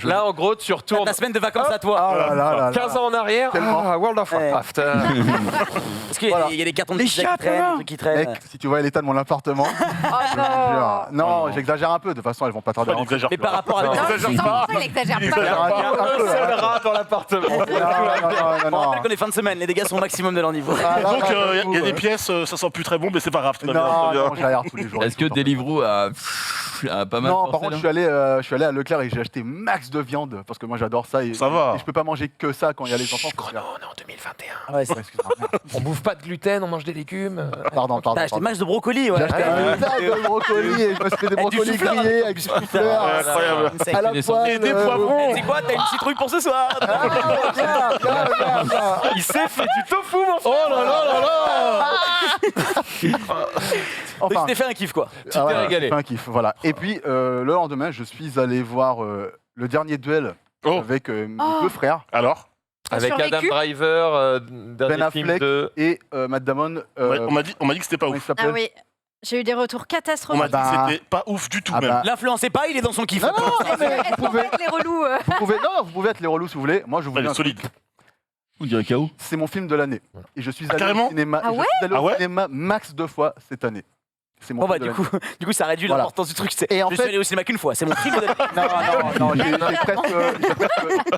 Là, en gros, tu retournes Ta semaine de vacances à toi. Ah là là là là. 15 ans en arrière. Tellement. Ah, World of Warcraft. Parce qu'il y, Voilà. il y a des cartons de Les pizza chats, qui traînent, là. des trucs qui traînent. Mec, si tu vois l'état de mon appartement, Oh non. non, j'exagère un peu. De toute façon, elles vont pas tarder. à Pas rentrer. d'exagère Mais par rapport à Non. Non, Exagère non, pas. il exagère Il pas. exagère Un pas. peu, seul rat dans l'appartement. Non. On rappelle qu'on est fin de semaine, les dégâts sont au maximum de leur niveau. Ah, là, Donc, là, il y a des pièces, ça sent plus très bon, mais c'est pas grave. Tout va Non, bien, tout va bien. non, j'aère tous les jours. Est-ce que Deliveroo a pas mal Non, forcé, par contre, là je suis allé à Leclerc et j'ai acheté max de viande parce que moi j'adore ça. Et, Ça va. Et je peux pas manger que ça quand il y a les enfants. Chrono, on est en 2021. Ah ouais, c'est- Ouais, excuse-moi. On bouffe pas de gluten, on mange des légumes. Pardon. T'as acheté max de brocoli, ouais. J'ai acheté un tas de brocolis et je me suis fait des du brocolis chou-fleur grillés avec avec du du chou-fleur. chou-fleur. Ouais, incroyable. À la des poêle. Et des poivrons. C'est quoi, t'as une citrouille pour ce soir Viens. Il s'est fait du tofu, mon frère. Oh là là là là. Donc Enfin, tu t'es fait un kiff, quoi. Tu t'es régalé. j'ai fait un kiff, voilà. Et puis le lendemain, je suis allé voir le dernier duel Oh. avec mes Oh. deux frères Alors, Avec Survécu. Adam Driver, dernier Ben film Affleck de. et Matt Damon. on m'a dit que c'était pas comment il ouf. s'appelait Ah oui, j'ai eu des retours On m'a catastrophiques. dit bah. que c'était pas ouf du tout, Ah même. bah. L'influencez pas, il est dans son kiff. Non, non, Est-ce mais est-ce qu'on peut être les relous vous pouvez être les relous si vous voulez. Moi, je vous Elle dis est un truc. solide. On dirait KO. C'est mon film de l'année. Et je suis allé carrément au cinéma. Ah et je ouais suis allé Ah au ouais cinéma max 2 fois cette année. C'est mon Bon bah film de du coup ça réduit Voilà. l'importance du truc. Et en Je fait- suis allé au cinéma qu'une fois, c'est mon film. l'année. Non,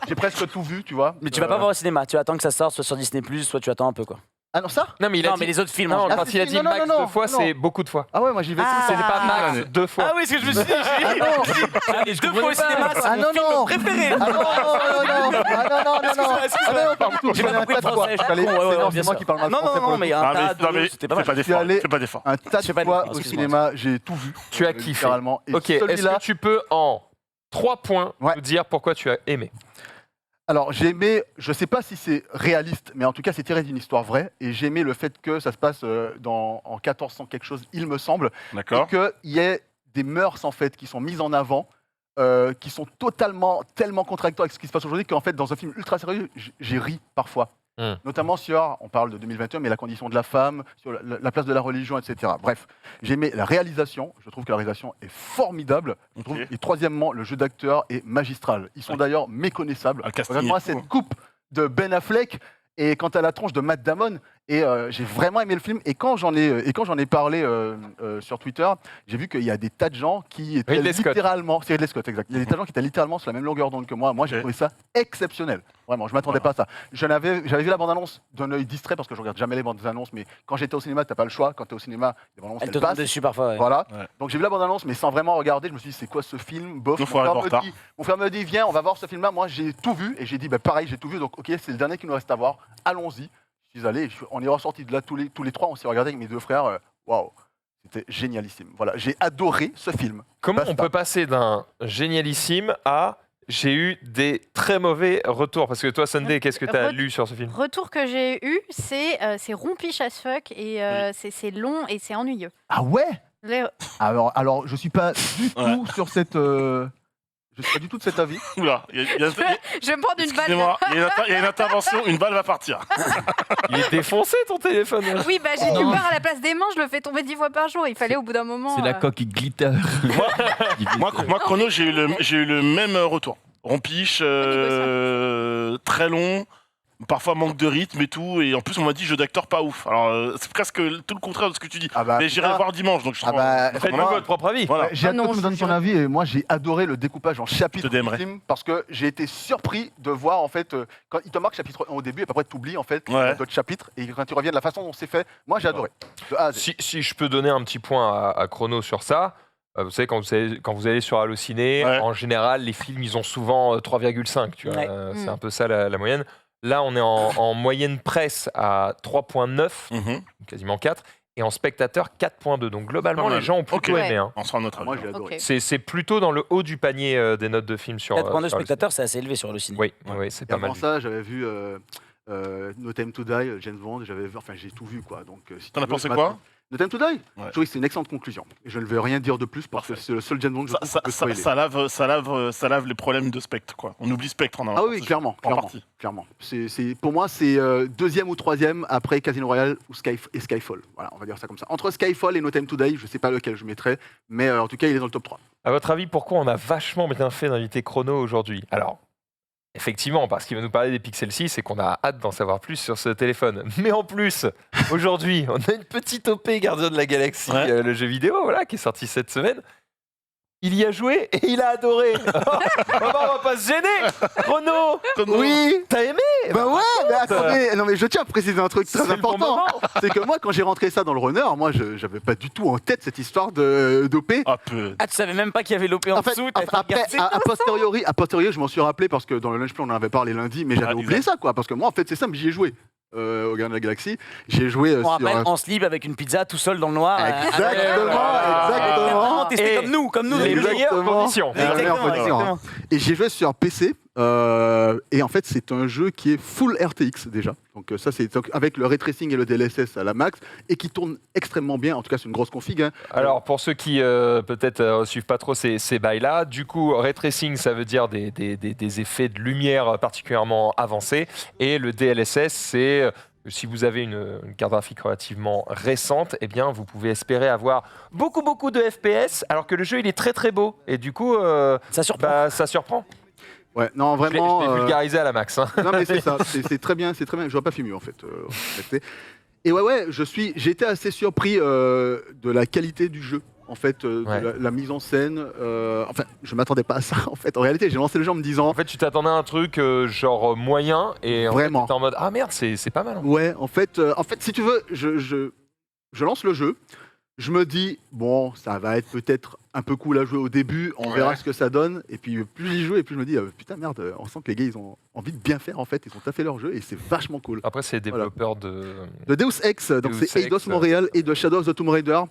j'ai presque tout vu, tu vois. Mais tu vas pas voir au cinéma, tu attends que ça sorte soit sur Disney+, soit tu attends un peu quoi. Ah non, ça Non, mais il a Non dit. mais les autres films. Non, en général. quand il a si, dit non, non, max non, 2 fois, non. c'est beaucoup de fois. Ah ouais, moi j'y vais. Ah. tous. C'était pas max 2 fois. Ah oui, c'est ce que je me suis dit. Ah non. Deux fois au cinéma, c'est Ah mon non, film non. préféré. Ah non, non. Excuse-moi, Ah non, pas du tout. J'ai pas compris le français, je suis con, ouais, ouais, C'est bien moi sûr. qui parle mal Non, français non, pour non, le mais coup. un Ah, tas mais, non, mais de... C'était pas mal. fais pas Je suis d'effort. allé- Fais pas d'effort. Un tas Je de fais pas fois d'effort, au excuse-moi. cinéma, j'ai tout vu. Tu as kiffé. Littéralement. Et Ok, est-ce celui-là, que tu peux en 3 points Ouais. nous dire pourquoi tu as aimé? alors j'ai aimé, je sais pas si c'est réaliste, mais en tout cas c'est tiré d'une histoire vraie. Et j'ai aimé le fait que ça se passe en 1400 quelque chose, il me semble. D'accord. Et qu'il y ait des mœurs en fait qui sont mises en avant, qui sont tellement contradictoires avec ce qui se passe aujourd'hui qu'en fait dans un film ultra sérieux, j'ai ri parfois. Notamment sur, on parle de 2021, mais la condition de la femme, sur la place de la religion, etc. Bref, j'ai aimé la réalisation, je trouve que la réalisation est formidable. Je trouve, Ok. et troisièmement, le jeu d'acteur est magistral. Ils sont d'ailleurs méconnaissables. Ah, le casting Regarde-moi est fou, cette hein. coupe de Ben Affleck et quant à la tronche de Matt Damon. Et j'ai vraiment aimé le film. Et quand j'en ai parlé sur Twitter, j'ai vu qu'il y a des tas de gens qui étaient Ridley Scott. littéralement... C'est Ridley Scott, exact. Il y a des tas de gens qui étaient littéralement sur la même longueur d'onde que moi. Moi, j'ai Ok. trouvé ça exceptionnel. Vraiment, je m'attendais pas à ça. J'avais vu la bande-annonce d'un œil distrait parce que je regarde jamais les bandes-annonces. Mais quand j'étais au cinéma, t'as pas le choix. Quand t'es au cinéma, les bandes-annonces, Elle te elles tombe passent. dessus parfois. ouais. Voilà. Ouais. Donc j'ai vu la bande-annonce, mais sans vraiment regarder. Je me suis dit, c'est quoi ce film Bof. Non, faut arriver en retard. Mon frère me dit, viens, on va voir ce film-là. Moi, j'ai tout vu. Et j'ai dit, bah, pareil, j'ai tout vu. Donc, ok, c'est le dernier qui nous reste à voir. Allons-y. Je suis allé, on est ressortis de là tous les trois, on s'est regardé avec mes deux frères. Waouh, c'était génialissime. Voilà, j'ai adoré ce film. Comment Basta. on peut passer d'un génialissime à j'ai eu des très mauvais retours? Parce que toi, Sunday, qu'est-ce que tu as lu sur ce film? Retour que j'ai eu, c'est rompiche as fuck et c'est long et c'est ennuyeux. Ah ouais. Les- Alors, je suis pas du tout sur cette. Je suis pas du tout de cet avis. Oula, il y a- Je vais me prendre une balle. excusez-moi, il y a une intervention, une balle va partir. Il est défoncé ton téléphone. Oui, bah j'ai du beurre à la place des mains, je le fais tomber 10 fois par jour. Il fallait au bout d'un moment. C'est la coque qui glitter. Moi, Chrono, j'ai eu le même retour. Rompiche, très long, parfois manque de rythme et tout. Et en plus, on m'a dit jeu d'acteur pas ouf. Alors, c'est presque tout le contraire de ce que tu dis. Ah bah, Mais j'irai putain. voir dimanche. Donc je Ah bah, Faites-vous moi- votre propre avis. Voilà. J'ai hâte non, que tu me donnes je ton dirais- avis et moi j'ai adoré le découpage en chapitres Je t'aimerais. du film parce que j'ai été surpris de voir en fait quand il te marque chapitre 1 au début et puis après tu oublies en fait Ouais. d'autres chapitres et quand tu reviens de la façon dont c'est fait, moi j'ai adoré. De A à Z. Si je peux donner un petit point à Chrono sur ça, vous savez, quand vous allez sur Allociné, Ouais. en général, les films, ils ont souvent 3,5. Tu vois, Ouais. c'est un peu ça la moyenne. Là, on est en moyenne presse à 3,9, Mhm. quasiment 4, et en spectateur 4,2. Donc globalement, Pas mal. les gens ont plutôt Ok. aimé. Hein. On sera à notre avis. Moi j'ai adoré. Ok. C'est plutôt dans le haut du panier des notes de films sur 4.2 sur spectateurs, c'est assez élevé sur le ciné. Oui, oui, c'est Et pas mal. avant ça, j'avais vu No Time to Die, James Bond, j'ai tout vu quoi. Donc si T'en tu as veux, pensé ce quoi matin- No Time to Die. Ouais. Je trouvais que c'est une excellente conclusion. Et je ne vais rien dire de plus parce que Parfait. c'est le seul James Bond que je trouve qui peut spoiler. Ça lave les problèmes de Spectre, quoi. On oublie Spectre en Ah oui, clairement, en partie. clairement. Pour moi, c'est deuxième ou troisième après Casino Royale ou et Skyfall. Voilà, on va dire ça comme ça. Entre Skyfall et No Time to Die, je sais pas lequel je mettrais, mais en tout cas, il est dans le top 3. À votre avis, pourquoi on a vachement bien fait d'inviter Chrono aujourd'hui? Alors, effectivement, parce qu'il va nous parler des Pixel 6 et qu'on a hâte d'en savoir plus sur ce téléphone. Mais en plus, aujourd'hui, on a une petite OP Gardien de la Galaxie, Ouais. le jeu vidéo, voilà, qui est sorti cette semaine. Il y a joué et il a adoré. On va pas se gêner. Chrono, Oui. t'as aimé? Bah ouais, mais attendez, non mais je tiens à préciser un truc très C'est le bon important. moment. C'est que moi, quand j'ai rentré ça dans le runner, moi, j'avais pas du tout en tête cette histoire d'OP. Ah, peu. Ah, tu savais même pas qu'il y avait l'OP en En fait, dessous, t'avais pas après, regardé. a posteriori, je m'en suis rappelé parce que dans le lunch plan, on en avait parlé lundi, mais j'avais Ah, oublié ça, quoi. Parce que moi, en fait, c'est simple, j'y ai joué au Gardien de la Galaxie. J'ai joué On sur. rappelle en slip avec une pizza tout seul dans le noir. Exactement. Testé Et comme nous, Les nous. meilleures conditions. Les meilleures Exactement, conditions, exactement. Et j'ai joué sur PC. Et en fait, c'est un jeu qui est full RTX déjà. Donc ça, c'est avec le ray tracing et le DLSS à la max et qui tourne extrêmement bien. En tout cas, c'est une grosse config. Hein. Alors, pour ceux qui peut-être suivent pas trop ces bails-là, du coup, ray tracing, ça veut dire des effets de lumière particulièrement avancés. Et le DLSS, c'est si vous avez une carte graphique relativement récente, eh bien, vous pouvez espérer avoir beaucoup de FPS, alors que le jeu, il est très très beau. Et du coup, Ça surprend. bah, ça surprend. Ouais, non, Je l'ai vraiment. vulgarisé à la max. Hein. Non, mais c'est ça. C'est très bien. J'aurais pas fait mieux en fait. En réalité. Et ouais, j'ai été assez surpris de la qualité du jeu. En fait, Ouais. de la mise en scène. Enfin, je m'attendais pas à ça. En fait, en réalité, j'ai lancé le jeu en me disant. En fait, tu t'attendais à un truc genre moyen, et en Vraiment. fait, t'étais en mode ah merde, c'est pas mal. Hein. Ouais, en fait, si tu veux, je lance le jeu. Je me dis, bon, ça va être peut-être un peu cool à jouer au début, on verra ce que ça donne. Et puis, plus j'y joue, et plus je me dis, putain, merde, on sent que les gars, ils ont envie de bien faire, en fait. Ils ont taffé leur jeu, et c'est vachement cool. Après, c'est les développeurs de. De Deus Ex, donc Deus c'est Eidos Ex. Montréal et de Shadow of the Tomb Raider.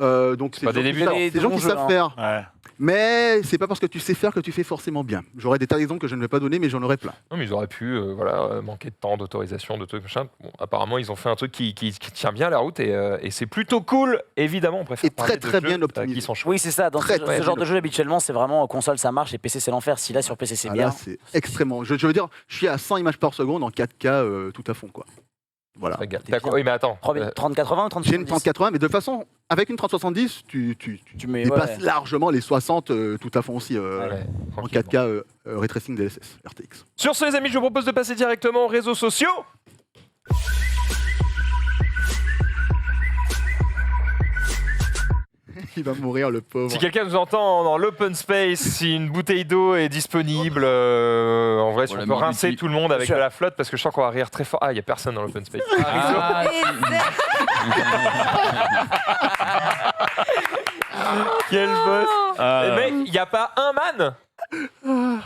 Donc pas des débutants. c'est des gens qui Jeux, savent hein. faire. Ouais. Mais c'est pas parce que tu sais faire que tu fais forcément bien. J'aurais des tas d'exemples que je ne vais pas donner, mais j'en aurais plein. Non, mais ils auraient pu manquer de temps, d'autorisation, de trucs machin. Bon, apparemment, ils ont fait un truc qui tient bien la route et c'est plutôt cool. Évidemment, on préfère Et parler très, de bien jeux, optimisé. qui sont chouettes. Oui, c'est ça. Dans Très, ce très genre bien. de jeu, habituellement, c'est vraiment console, ça marche et PC, c'est l'enfer. Si là, sur PC, c'est Ah, bien. là, c'est extrêmement. Je veux dire, je suis à 100 images par seconde en 4K tout à fond, quoi. Voilà. Regarde. T'es T'as bien. quoi Oui, mais attends. 3080 ou 3070 J'ai une 3080, mais de toute façon, avec une 3070, tu mets, dépasses ouais. largement les 60 tout à fond aussi Ouais, en tranquillement. 4K ray tracing DLSS RTX. Sur ce, les amis, je vous propose de passer directement aux réseaux sociaux. Il va mourir, le pauvre. Si quelqu'un nous entend dans l'open space, si une bouteille d'eau est disponible, en vrai, si Voilà, on peut Mort rincer Duty. tout le monde avec Bien de sûr. la flotte, parce que je sens qu'on va rire très fort. Ah, il n'y a personne dans l'open space. Ah, Quel boss. Ah. Eh, mec, il n'y a pas un man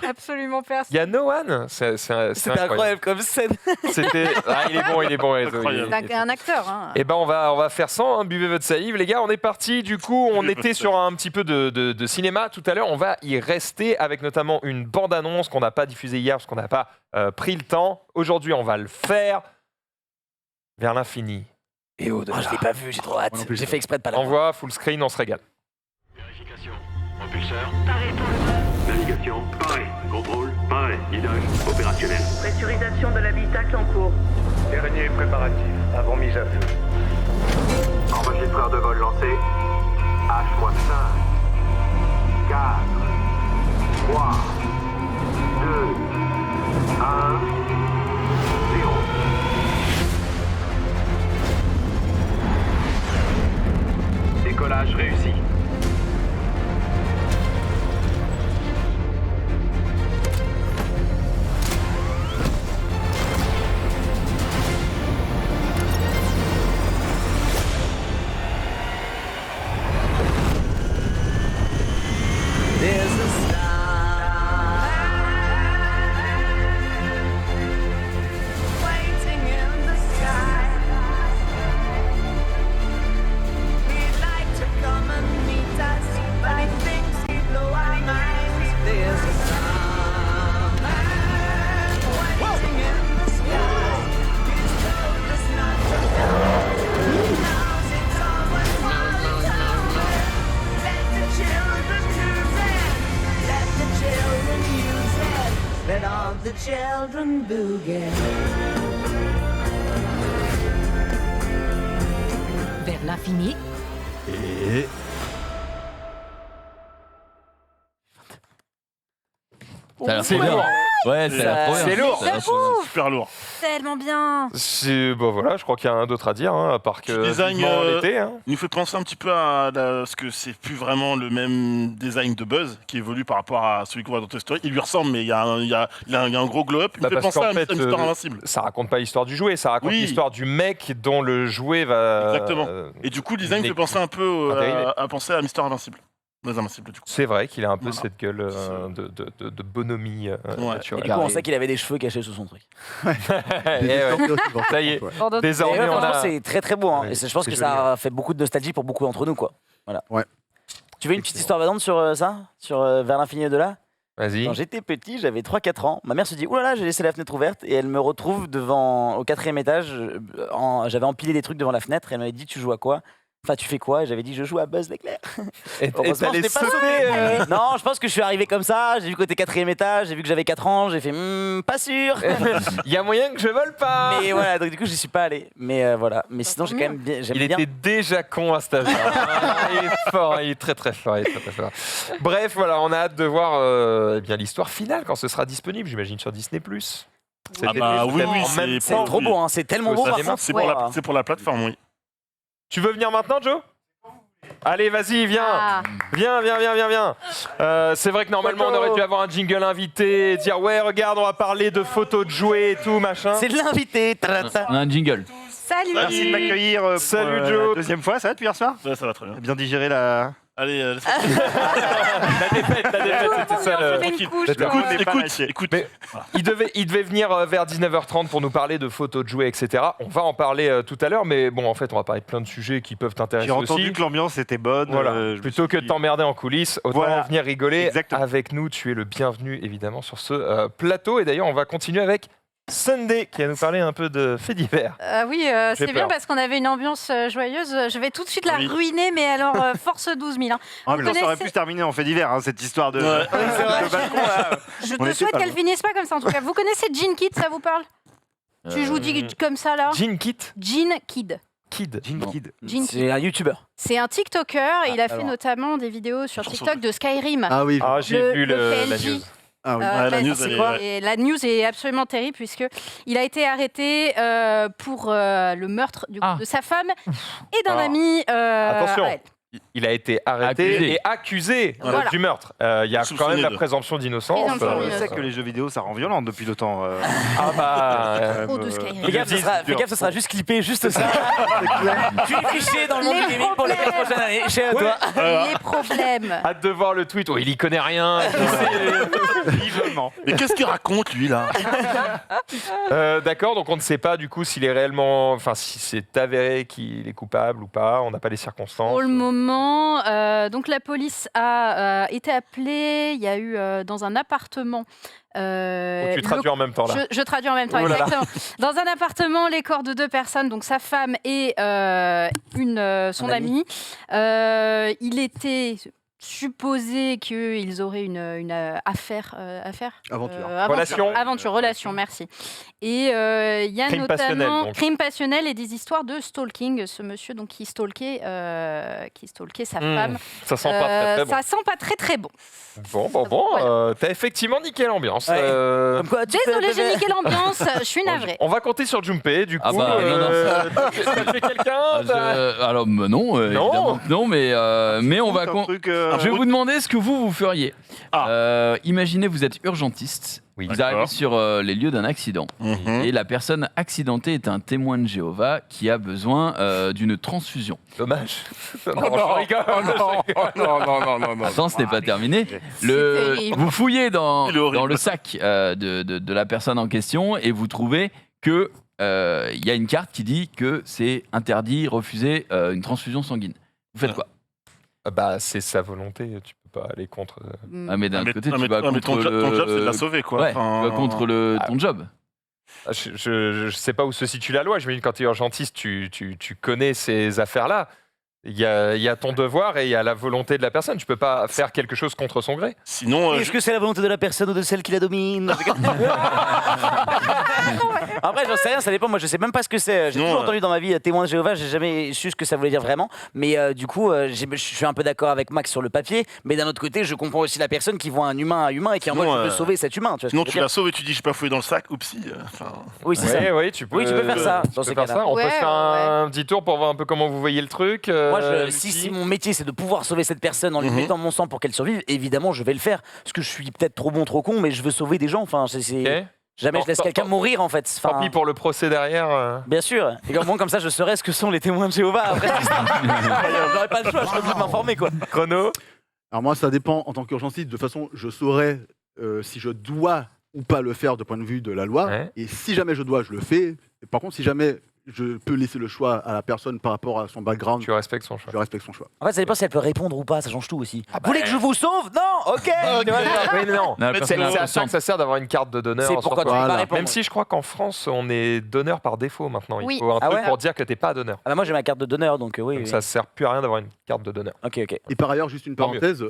Absolument Il personne. y a No One. C'est C'était incroyable comme scène. C'était. Ah, il est bon. Enzo, Incroyable. C'est un acteur. Hein. Eh ben on va faire sans, hein, buvez votre salive les gars, on est parti, du coup on était sur un petit peu de cinéma tout à l'heure, on va y rester avec notamment une bande-annonce qu'on n'a pas diffusée hier parce qu'on n'a pas pris le temps. Aujourd'hui on va le faire vers l'infini et au-delà. Je l'ai pas vu, j'ai trop hâte. Moi non plus, J'ai fait exprès de pas la voir. Envoie, full screen, on se régale. Vérification. Propulseur. Navigation. Pareil. Contrôle. Pareil. Guidage. Opérationnel. Pressurisation de l'habitacle en cours. Dernier préparatif, avant mise à feu. Enregistreur de vol lancé. H-5. 4. 3. 2. 1. 0. Décollage réussi. Vers l'infini. Et Ça a l'air C'est trop bien. lourd. Ouais, ça a l'air trop bien. C'est lourd. Ça a l'air trop bien. Super lourd. Tellement bien. Bon voilà, je crois qu'il y a rien d'autre à dire, hein, à part que Ce design, vivement l'été, hein. Il nous fait penser un petit peu à ce que c'est plus vraiment le même design de Buzz qui évolue par rapport à celui qu'on voit dans Toy Story. Il lui ressemble, mais il y a un gros glow-up. Il Bah, me fait parce penser qu'en à fait, Mister Invincible. Ça raconte pas l'histoire du jouet, ça raconte Oui. l'histoire du mec dont le jouet va. Exactement. Et du coup, le design mais- fait penser un peu Un dérivé. à penser à Mister Invincible. Les Invincibles, du coup. C'est vrai qu'il a un peu Voilà. cette gueule de bonhomie Ouais. Et naturelle. du coup, on sait qu'il avait des cheveux cachés sous son truc. Eh ouais. Ça y est. Pardon. Et Désormais, ouais, on franchement, a. c'est très très beau. Hein. Ouais, Et je pense c'est que joli, ça a fait beaucoup de nostalgie pour beaucoup d'entre nous, quoi. Voilà. Ouais. Tu veux une petite histoire vadante sur ça, sur Vers l'infini et au-delà? Vas-y. Quand j'étais petit, j'avais 3-4 ans. Ma mère se dit ouh là là, j'ai laissé la fenêtre ouverte et elle me retrouve devant au 4e étage. J'avais empilé des trucs devant la fenêtre et elle m'avait dit tu joues à quoi? Enfin, tu fais quoi? Et j'avais dit je joue à Buzz l'éclair. Et Heureusement, t'allais je n'ai pas sauter. sauté. Non, je pense que je suis arrivé comme ça. J'ai vu côté 4e étage, j'ai vu que j'avais 4 ans, j'ai fait pas sûr. Il y a moyen que je vole pas. Mais voilà, donc du coup, j'y suis pas allé. Mais voilà. Mais sinon, j'ai quand même bien. J'aime Il bien. était déjà con à cet âge. Il est fort, il est très très fort. Il est très, très fort. Bref, voilà, on a hâte de voir eh bien l'histoire finale quand ce sera disponible, j'imagine sur Disney+. Ah bah oui, oui, en même C'est temps. trop beau, hein. C'est tellement beau. Ça par démarre, contre. C'est pour la plateforme, oui. Tu veux venir maintenant, Joe? Allez, vas-y, viens. Ah. Viens. C'est vrai que normalement, on aurait dû avoir un jingle invité, dire ouais, regarde, on va parler de photos de jouets et tout, machin. C'est l'invité. On a un jingle. Salut. Merci de m'accueillir pour Salut, Joe. la deuxième fois. Ça va depuis hier soir? Ouais, ça va très bien. Bien digéré la... Allez, La défaite, c'était ça. On fait tranquille. une couche. D'accord. quoi. On n'est pas écoute, lâché. écoute. Mais il devait venir vers 19h30 pour nous parler de photos de jouets, etc. On va en parler tout à l'heure, mais bon, en fait, on va parler de plein de sujets qui peuvent t'intéresser J'ai entendu aussi. que l'ambiance était bonne. Voilà. je me Plutôt suis que de dit- t'emmerder en coulisses, autant Voilà. venir rigoler Exactement. avec nous. Tu es le bienvenu, évidemment, sur ce plateau. Et d'ailleurs, on va continuer avec Sunday, qui va nous parler un peu de faits divers. Oui, c'est J'ai bien peur. parce qu'on avait une ambiance joyeuse. Je vais tout de suite la Oui. ruiner, mais alors force 12 000. hein. Ah, mais Vous ça aurait connaissez- pu se terminer en fait divers, hein, cette histoire de, Ouais. de balcon là. Je On te était souhaite pas qu'elle loin. finisse pas comme ça en tout cas. Vous connaissez Gene Kid, ça vous parle? Tu joues comme ça là? Jean Kit Gene Kid. Kid. Gene Kid. Gene Kid. C'est un youtubeur. C'est un TikToker et il a fait alors. notamment des vidéos sur Chanson. TikTok de Skyrim. Ah oui. Ah, j'ai vu le la PNJ. news. Ah oui. Ouais, la news, c'est elle est- quoi ouais. Et la news est absolument terrible puisque il a été arrêté pour le meurtre de sa femme et d'un Ah. ami. Attention. à elle. Il a été arrêté Accusé. et accusé Voilà. du meurtre. Il y a quand Soupçonné même la de. présomption d'innocence. Présomption On d'innocence. sait que les jeux vidéo, ça rend violent depuis le temps. Ah bah... Trop de Skyrim. Fais gaffe, fais gaffe, ça sera juste clippé, juste ça. Tu es fiché dans le monde Les du gaming pour les 4 problèmes. prochaines années. Chez toi. Les problèmes. Hâte de voir le tweet. Oh, il y connaît rien. Vivement. Mais qu'est-ce qu'il raconte, lui, là? D'accord, donc on ne sait pas du coup s'il est réellement, enfin si c'est avéré qu'il est coupable ou pas. On n'a pas les circonstances. Pour le moment, donc la police a été appelée. Il y a eu dans un appartement. Oh, tu traduis en même temps là. Je traduis en même temps, Oh là là. exactement. Dans un appartement, les corps de 2 personnes, donc sa femme et son amie. Il était supposé qu'ils auraient une affaire. Aventure. Relation, merci. Et il y a Crime passionnel, notamment donc. crime passionnel et des histoires de stalking. Ce monsieur donc qui stalkait sa femme. Ça sent pas très très bon. Ça sent pas très très bon. Bon, t'as effectivement niqué l'ambiance. Ouais. Comme quoi, tu Désolée, peux- j'ai niqué l'ambiance. Je suis navrée. On va compter sur Junpei, du coup. Ah bah, t'as tué quelqu'un Alors non, évidemment que non, mais on va... Un truc, Je vais vous demander ce que vous feriez. Ah. Imaginez, vous êtes urgentiste. Oui. Vous D'accord. arrivez sur les lieux d'un accident. Et la personne accidentée est un témoin de Jéhovah qui a besoin d'une transfusion. Dommage. Oh non, non. Attends, ce n'est pas terminé. C'est terrible. Vous fouillez dans Il est horrible. le sac de la personne en question et vous trouvez que il y a une carte qui dit que c'est interdit, refusé une transfusion sanguine. Vous faites quoi? Bah, c'est sa volonté. Tu peux pas aller contre. Ah, mais d'un côté, tu vas mais ton contre job, c'est de le... la sauver, quoi. Ouais, tu vas contre ton job. Je sais pas où se situe la loi. Je me dis, quand tu es urgentiste, tu connais ces affaires-là. Il y a ton devoir et il y a la volonté de la personne. Tu peux pas faire quelque chose contre son gré. Sinon, Est-ce que c'est la volonté de la personne ou de celle qui la domine? Après, j'en sais rien, ça dépend. Moi, je sais même pas ce que c'est. J'ai Non, toujours entendu dans ma vie témoin de Jéhovah, j'ai jamais su ce que ça voulait dire vraiment. Mais du coup, je suis un peu d'accord avec Max sur le papier. Mais d'un autre côté, je comprends aussi la personne qui voit un humain et qui est en mode Sinon, je veux sauver cet humain. Tu vois ce sinon que je tu veux la dire? sauves et tu dis j'ai pas fouillé dans le sac, oupsie. Oui, c'est ça. Oui, tu peux. Oui, tu peux faire ça, tu dans peux ces faire cas-là. ça. On peut Ouais, faire un petit tour pour voir un peu comment vous voyez le truc. Moi, Lucie. si mon métier c'est de pouvoir sauver cette personne en lui mettant mon sang pour qu'elle survive, évidemment, je vais le faire. Parce que je suis peut-être trop bon, trop con, mais je veux sauver des gens. Enfin, Ok. jamais je laisse quelqu'un mourir en fait. Enfin, Tant pis pour le procès derrière. Bien sûr. Et au moins comme ça, je saurais ce que sont les témoins de Jéhovah. Après, j'aurais pas le choix. Je serais obligé de m'informer quoi. Chrono. Alors moi, ça dépend en tant qu'urgentiste. De toute façon, je saurais si je dois ou pas le faire de point de vue de la loi. Ouais. Et si jamais je dois, je le fais. Et par contre, si jamais je peux laisser le choix à la personne par rapport à son background, Tu respectes son choix. je respecte son choix. En fait, ça dépend si elle peut répondre ou pas. Ça change tout aussi. bah, Vous voulez que je vous sauve? Non. Ok. Tu vois, Oui, non. La C'est personne est à ça inconsciente. que ça sert d'avoir une carte de donneur. C'est sur pourquoi tu toi. peux pas Voilà. répondre. Même si je crois qu'en France, on est donneur par défaut maintenant. Il Oui. faut un Ah truc ouais pour dire que t'es pas donneur. Ah bah moi j'ai ma carte de donneur donc oui. Donc oui. ça sert plus à rien d'avoir une carte de donneur. Ok. Et par ailleurs, juste une Tant mieux. parenthèse,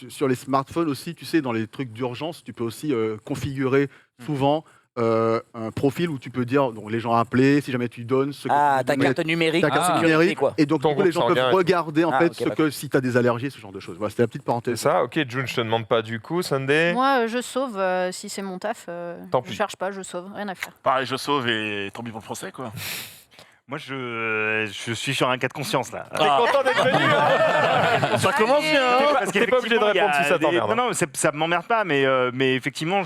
sur les smartphones aussi, tu sais, dans les trucs d'urgence, tu peux aussi configurer souvent un profil où tu peux dire donc, les gens appelés, si jamais tu donnes ce que Ah, tu ta veux donner, carte numérique. ta carte sécurité, numérique, quoi. et donc Ton du coup, les groupe gens peuvent sanguin et tout. regarder en Ah, fait ok, ce d'accord. que si tu as des allergies, ce genre de choses. Voilà, c'était la petite C'est parenthèse. ça, ok, June, je te demande pas du coup, Sunday. Moi, je sauve si c'est mon taf. Tant Je pis. cherche pas, je sauve, rien à faire. Pareil, je sauve et tant pis pour le procès, quoi. Moi, je suis sur un cas de conscience là. T'es content d'être venu hein Ça commence bien, hein. Parce T'es pas obligé de qu'effectivement, il y a répondre si ça des- t'emmerde. Non, ça m'emmerde pas, mais effectivement,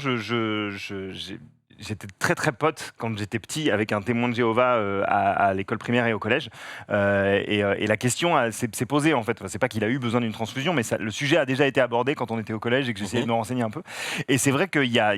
j'étais très très pote quand j'étais petit avec un témoin de Jéhovah à l'école primaire et au collège. Et la question s'est posée en fait. Enfin, c'est pas qu'il a eu besoin d'une transfusion, mais le sujet a déjà été abordé quand on était au collège et que j'essayais de me renseigner un peu. Et c'est vrai qu'il y a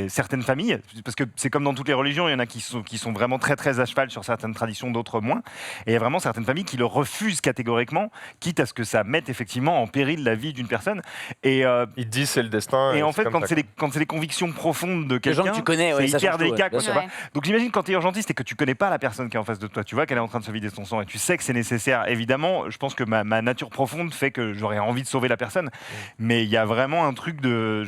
certaines familles, parce que c'est comme dans toutes les religions, il y en a qui sont vraiment très très à cheval sur certaines traditions, d'autres moins. Et il y a vraiment certaines familles qui le refusent catégoriquement, quitte à ce que ça mette effectivement en péril la vie d'une personne. Et Ils te disent c'est le destin. en fait, comme quand ça. c'est les convictions profondes de Les gens quelqu'un, que tu connais, ouais, ça c'est hyper change tout, délicat. ouais, quoi, bien tu sûr. vois. Donc j'imagine quand tu es urgentiste et que tu connais pas la personne qui est en face de toi, tu vois qu'elle est en train de se vider son sang et tu sais que c'est nécessaire. Évidemment, je pense que ma nature profonde fait que j'aurais envie de sauver la personne. Mais il y a vraiment un truc de...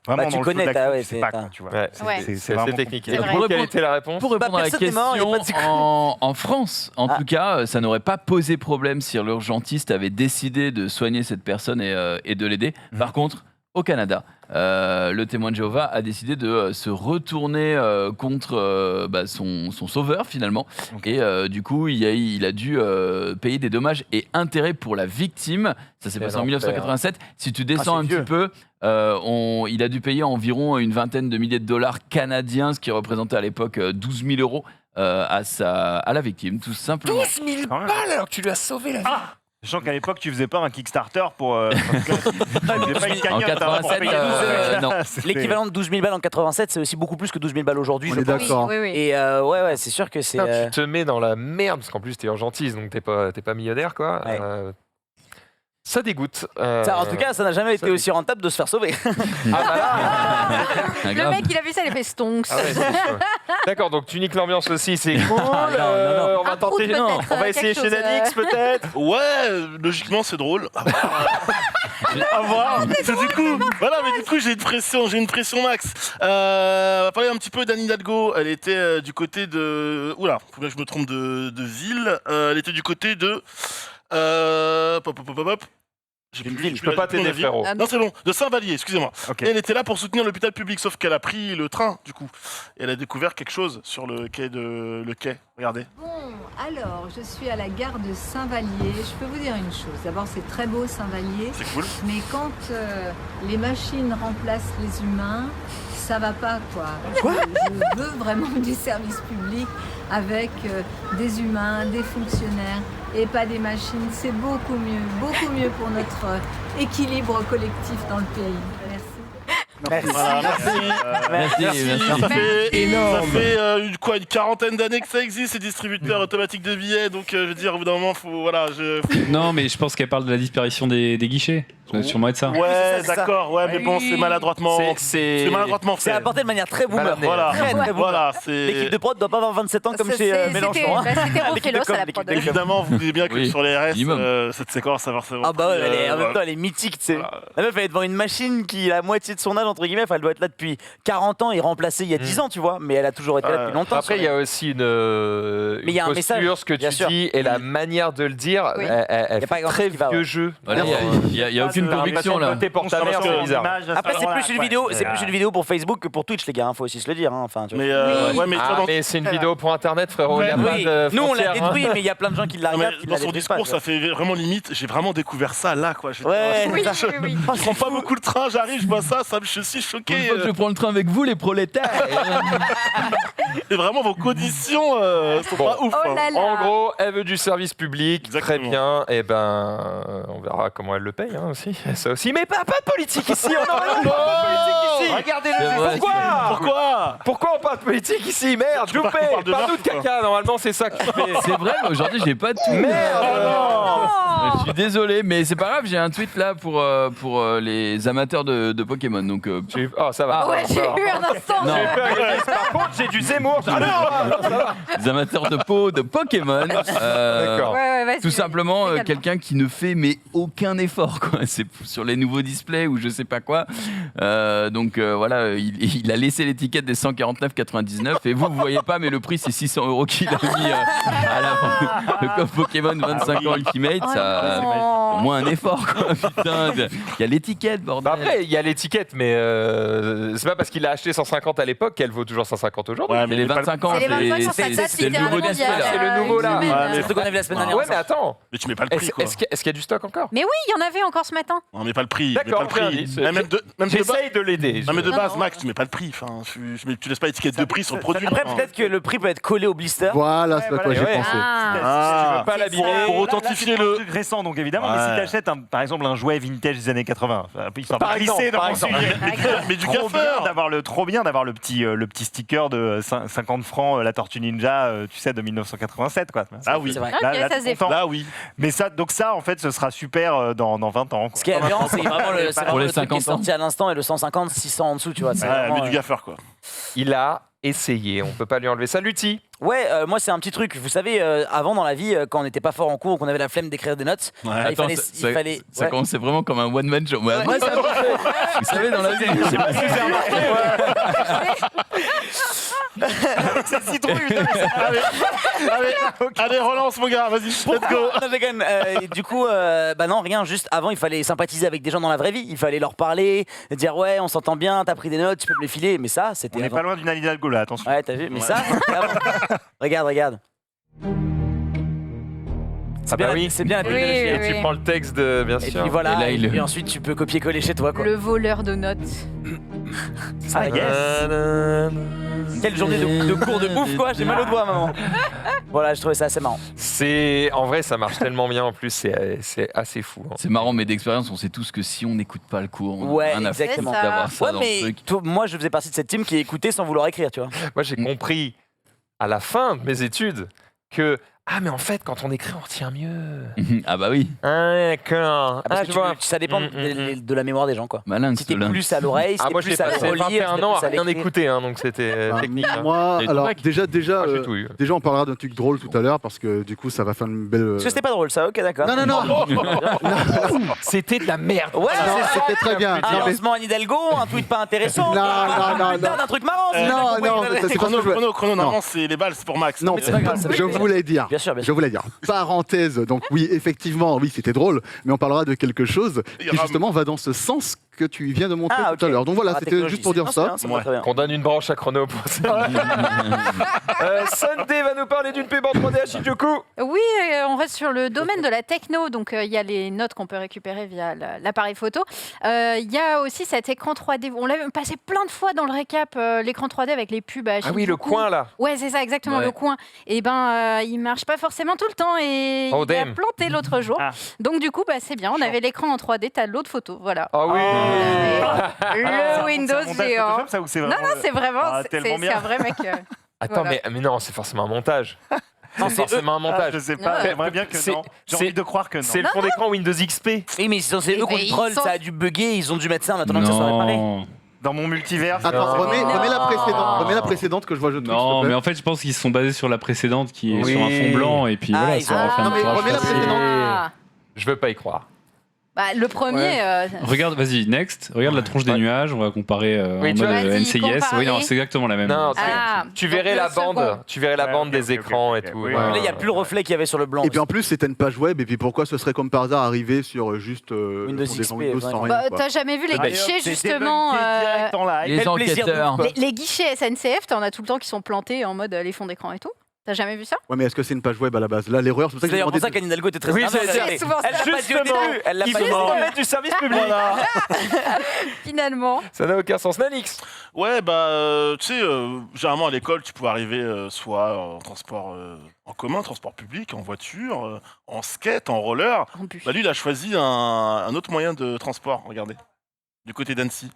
Vraiment Bah, tu dans le feu de connais, l'action, t'as- ouais, tu sais c'est- pas, t'as- quoi, tu vois. Ouais, Ouais. c'est vraiment assez technique. C'est Et vrai. du coup, quelle était la réponse Pour répondre à la personne n'est mort, y a question, pas de secret. en France, en Ah. tout cas, ça n'aurait pas posé problème si l'urgentiste avait décidé de soigner cette personne et de l'aider. Par contre, au Canada. Le témoin de Jéhovah a décidé de se retourner contre son sauveur finalement. Et du coup, il a dû payer des dommages et intérêts pour la victime. Ça s'est passé en 1987. Si tu descends un petit peu, il a dû payer environ une vingtaine de milliers de dollars canadiens, ce qui représentait à l'époque 12 000 euros à la victime, tout simplement. 12 000 balles alors que tu lui as sauvé la vie. Sachant qu'à l'époque, tu faisais pas un Kickstarter pour. En 87, non. L'équivalent de 12 000 balles en 87, c'est aussi beaucoup plus que 12 000 balles aujourd'hui. On est d'accord. Oui. Et ouais, c'est sûr que c'est. Putain, tu te mets dans la merde, parce qu'en plus t'es urgentiste, donc t'es pas millionnaire, quoi. Ouais. Ça dégoûte. En tout cas, ça n'a jamais été aussi rentable de se faire sauver. Ah, Le grave. mec, il a vu ça, il a fait stonks. Ah ouais, c'est sûr. D'accord, donc tu niques l'ambiance aussi, c'est cool. non. On va Un prout, tenter. peut-être, On va essayer quelque chez chose, Nanix peut-être. Ouais, logiquement c'est drôle. À voir. Du coup, j'ai une pression max. On va parler un petit peu d'Anne Hidalgo. Elle était du côté de. Oula, faut que je me trompe de ville. Elle était du côté de. Je peux pas t'aider, frérot. Non, c'est bon, de Saint-Vallier, excusez-moi. Ok. Et elle était là pour soutenir l'hôpital public, sauf qu'elle a pris le train, du coup. Et elle a découvert quelque chose sur le quai regardez. Bon, alors, je suis à la gare de Saint-Vallier. Je peux vous dire une chose. D'abord, c'est très beau, Saint-Vallier. C'est cool. Mais quand les machines remplacent les humains, ça va pas, quoi. Je veux vraiment du service public avec des humains, des fonctionnaires et pas des machines. C'est beaucoup mieux pour notre équilibre collectif dans le pays. Merci. Voilà, merci. Ça fait une quarantaine d'années que ça existe, ces distributeurs automatiques de billets. Donc, je veux dire, au bout d'un moment, Non, mais je pense qu'elle parle de la disparition des guichets. Ça doit sûrement être ça. Ouais, d'accord, ouais, mais bon, c'est maladroitement. C'est maladroitement fait. C'est apporté de manière très boomer. Voilà, Très boomer. voilà, c'est. L'équipe de prod doit pas avoir 27 ans comme chez Mélenchon. hein. C'était L'équipe de Rofelos com, à la l'équipe prod. de com. Évidemment, vous voyez bien que Oui, sur les RS, minimum. cette séquence, ça va recevoir. Ah bah ouais, en même temps, elle est mythique, tu sais. La meuf, elle est devant une machine qui a la moitié de son âge, entre guillemets. Enfin, elle doit être là depuis 40 ans et remplacée il y a 10 ans, tu vois. Mais elle a toujours été là depuis longtemps. Après, il y a aussi une il y a un posture, message, ce que tu bien sûr. dis, et la manière de le dire, Oui. elle Y a pas fait grand-chose très qui va, vieux ouais. jeu. Voilà, il y a aucune conviction là. Côté porte-à-mer, Parce que c'est bizarre. Après, c'est plus une vidéo, c'est plus une vidéo pour Facebook que pour Twitch, les gars. Faut aussi se le dire. hein. Enfin, tu vois. Mais, ouais, mais, Ah, mais c'est une vidéo pour internet, frérot. Il y a Oui. pas de Nous, on l'a frontières, détruit, hein. mais il y a plein de gens qui la non, mais regardent, qui dans la son détruisent discours, pas, ça fait vraiment limite. J'ai vraiment découvert ça là, quoi. Ouais, Oui, c'est ça. oui. Je prends pas beaucoup le train, j'arrive, je vois ça, je suis choqué. Une fois que je prends le train avec vous, les prolétaires. Et vraiment, vos conditions sont pas ouf. Oh hein. là là. En gros, elle veut du service public, très Exactement. bien. Et ben, on verra comment elle le paye aussi. Ça aussi, mais pas de politique ici. On en parle pas de politique ici. Regardez-le. C'est vrai. Pourquoi on parle de politique ici? Merde, Tu veux pas qu'on parle de parle-nous de meurtre, caca. Normalement, c'est ça qui fait. C'est vrai, mais aujourd'hui, j'ai pas tout. Merde. Je suis désolé, mais c'est pas grave, j'ai un tweet là pour les amateurs de Pokémon. Donc, Oh, ça va. Ouais, j'ai eu un instant. Non. J'ai peur, ils disent, par contre, j'ai du Zemmour. Ah non, ça va. les amateurs de peau de Pokémon. D'accord. Ouais, vas-y, Tout simplement, régale-moi. quelqu'un qui ne fait mais aucun effort, quoi. C'est sur les nouveaux displays ou je sais pas quoi. Donc voilà, il a laissé l'étiquette des 149,99 et vous voyez pas, mais le prix c'est 600 € qu'il a mis à l'avant. Le coffre Pokémon 25 ans Ultimate, ça, non. au moins un effort, quoi. Putain, il y a l'étiquette, bordel. Bah après, il y a l'étiquette, mais c'est pas parce qu'il a acheté 150 à l'époque qu'elle vaut toujours 150 aujourd'hui. Ouais, mais les 25 ans, C'est les 25 ans, c'est le nouveau littéralement, display il y a- là. C'est le nouveau, là. une semaine, Ouais, mais C'est ce qu'on a vu la semaine dernière. Ouais, mais attends. Mais tu mets pas le prix, quoi. Est-ce qu'il y a du stock encore? Mais oui, il y en avait encore ce matin. Non, mais pas le prix. D'accord, mais pas le prix. préavis, Même de base. J'essaye de l'aider. Non, mais de Non, base, non. Max, tu mets pas le prix. Enfin, tu laisses pas l'étiquette de prix sur le produit. Après, Enfin, peut-être que le prix peut être collé au blister. Voilà, c'est à quoi j'ai ouais. pensé. Ah, pas l'abîmer. pour authentifier le le. truc récent, donc évidemment. Ouais. Mais si t'achètes par exemple un jouet vintage des années 80, il va Par pas glisser exemple, dans par mon exemple. sujet. Mais du Trop bien gaffeur. trop bien d'avoir le petit sticker de 50 francs, la Tortue Ninja, tu sais, de 1987, quoi. Ah oui. C'est vrai. Ok, ça se t'es content. Là, oui. Mais ça, donc ça, en fait, ce sera super dans 20 ans. quoi. Ce qui est aberrant, c'est vraiment le, c'est Pour vraiment les le truc qui est 50 ans. sorti à l'instant et le 150, 600 en dessous, tu vois. c'est Ouais, vraiment, mais du gaffeur, quoi. Il a essayé, on peut pas lui enlever ça. Lutti. Ouais, moi c'est un petit truc. Vous savez, avant dans la vie, quand on n'était pas fort en cours, qu'on avait la flemme d'écrire des notes, Ouais. il Attends, fallait. ça ouais. commençait vraiment comme un one-man show. Ouais, moi, ça me fait. Vous savez, dans la vie, C'est citrouille, putain. Allez, relance mon gars, vas-y, let's go. Non, je déconne. Du coup, bah non, rien. Juste avant, il fallait sympathiser avec des gens dans la vraie vie. Il fallait leur parler, dire ouais, on s'entend bien, t'as pris des notes, tu peux me les filer. Mais ça, c'était. On n'est avant. pas loin d'une Anne Hidalgo là, attention. Ouais, t'as vu. Mais ça, c'était avant. Regarde. Ah bah oui, c'est bien la Oui, technologie. Et oui. tu prends le texte de. Bien Et sûr. puis voilà, Et là, il- et ensuite tu peux copier-coller chez toi quoi. Le voleur de notes. Ah yes. Quelle journée de cours de ouf quoi, j'ai mal au doigt maman. Voilà, je trouvais ça assez marrant. En vrai, ça marche tellement bien en plus, c'est assez fou. hein. C'est marrant, mais d'expérience, on sait tous que si on n'écoute pas le cours, on Ouais, a rien à foutre exactement. d'avoir ça Ouais, dans mais le truc. toi, moi je faisais partie de cette team qui écoutait sans vouloir écrire, tu vois. Moi, j'ai compris à la fin de mes études que mais en fait, quand on écrit, on retient mieux. Ah bah oui, Ah, d'accord. Parce que je vois. ça dépend de la mémoire des gens quoi. malin Si que t'es cela. plus à l'oreille, si t'es Moi, je l'ai plus à passé relire, 21 ans à si t'es plus rien l'écrire. écouter, hein, donc c'était technique. hein. Moi, Et alors mec déjà, j'ai tout eu. déjà, on parlera d'un truc drôle tout à l'heure parce que du coup, ça va faire une belle. Parce que c'était pas drôle ça, ok d'accord. Non. C'était de la merde. Ouais, Non, c'est ça. c'était très bien. Un Non, mais- lancement Anne Hidalgo, un tweet pas intéressant. Non, Putain, un truc marrant. c'est Non, pas compris. non, c'est pas ça que je veux- Chrono, normalement, c'est les balles, c'est pour Max. Non, mais c'est pas grave, ça je fait voulais dire. Bien sûr, bien Je sûr. voulais dire. Parenthèse, donc oui, effectivement, oui, c'était drôle, mais on parlera de quelque chose qui justement va dans ce sens que tu viens de montrer Ah, tout à ok. l'heure. Donc voilà, Ah, c'était technologie, juste pour dire c'est ça. bien, va très bien. Qu'on donne une branche à Chrono pour ça. Sunday va nous parler d'une pub en 3D à Shinjuku. Oui, on reste sur le domaine de la techno. Donc, il y a les notes qu'on peut récupérer via l'appareil photo. Il y a aussi cet écran 3D. On l'a passé plein de fois dans le récap, l'écran 3D avec les pubs à Ah oui, le Shinjuku. coin là. Ouais, c'est ça, exactement, Ouais. le coin. Et ben, il marche pas forcément tout le temps et Oh, il a damn. planté l'autre jour. Ah. Donc, du coup, c'est bien. On avait l'écran en 3D, t'as l'autre photo. Voilà. Ah oui. Le Windows C'est un montage géant. Photoshop, ça, ou c'est Non, vraiment, non, c'est vraiment, Ah, c'est tellement bien. un vrai mec. Attends, Voilà. mais non, c'est forcément un montage. Non, C'est c'est forcément un montage. Je sais pas, Ouais. j'aimerais bien que C'est- non. J'ai c'est- envie de croire que non. C'est le fond d'écran Windows XP. Oui, mais c'est eux Mais qu'on ils troll, sont- ça a dû bugger, ils ont dû mettre ça en attendant que ça soit réparé. Non, Dans mon multivers. Attends, Non. remets la précédente que je vois je trouve, s'il te non, plaît. mais en fait, je pense qu'ils se sont basés sur la précédente qui est Oui. sur un fond blanc et puis Ah, voilà, ils ça ont- aura fait un non, mais tirage remets la facile. précédente. Ah. Je veux pas y croire. Bah, le premier. Regarde, vas-y, next. Regarde la tronche des Ouais. nuages. On va comparer Oui, en tu mode vois, vas-y, NCIS. comparer. Oui, non, c'est exactement la même. Non, Ah, tu donc verrais le la second. bande. Tu verrais la Ouais, bande ok, des ok, écrans ok, et tout. oui. ouais. Là, il n'y a plus le reflet qu'il y avait sur le blanc. Et puis en plus, c'était une page web, et puis pourquoi ce serait comme par hasard arrivé sur juste Windows sur des XP, Windows sans ouais. rien, Bah, quoi. t'as jamais vu les Allez, hop, guichets c'est justement débunké direct en live. Les Quel plaisir de enquêteurs. les guichets SNCF, t'en as tout le temps qui sont plantés en mode les fonds d'écran et tout. T'as jamais vu ça? Ouais, mais est-ce que c'est une page web à la base? Là, l'erreur, c'est pour ça C'est que j'ai d'ailleurs pour demandé. ça qu'Anne Hidalgo était très Oui, énervée. c'est Elle souvent l'a pas dit au Justement, début. Elle l'a il pas faut dit. se remettre du service public. Finalement. Ça n'a aucun sens, Nanix. Ouais, tu sais, généralement à l'école, tu pouvais arriver soit en transport en commun, transport public, en voiture, en skate, en roller. En bus. Bah lui, il a choisi un autre moyen de transport, regardez. Du côté d'Annecy.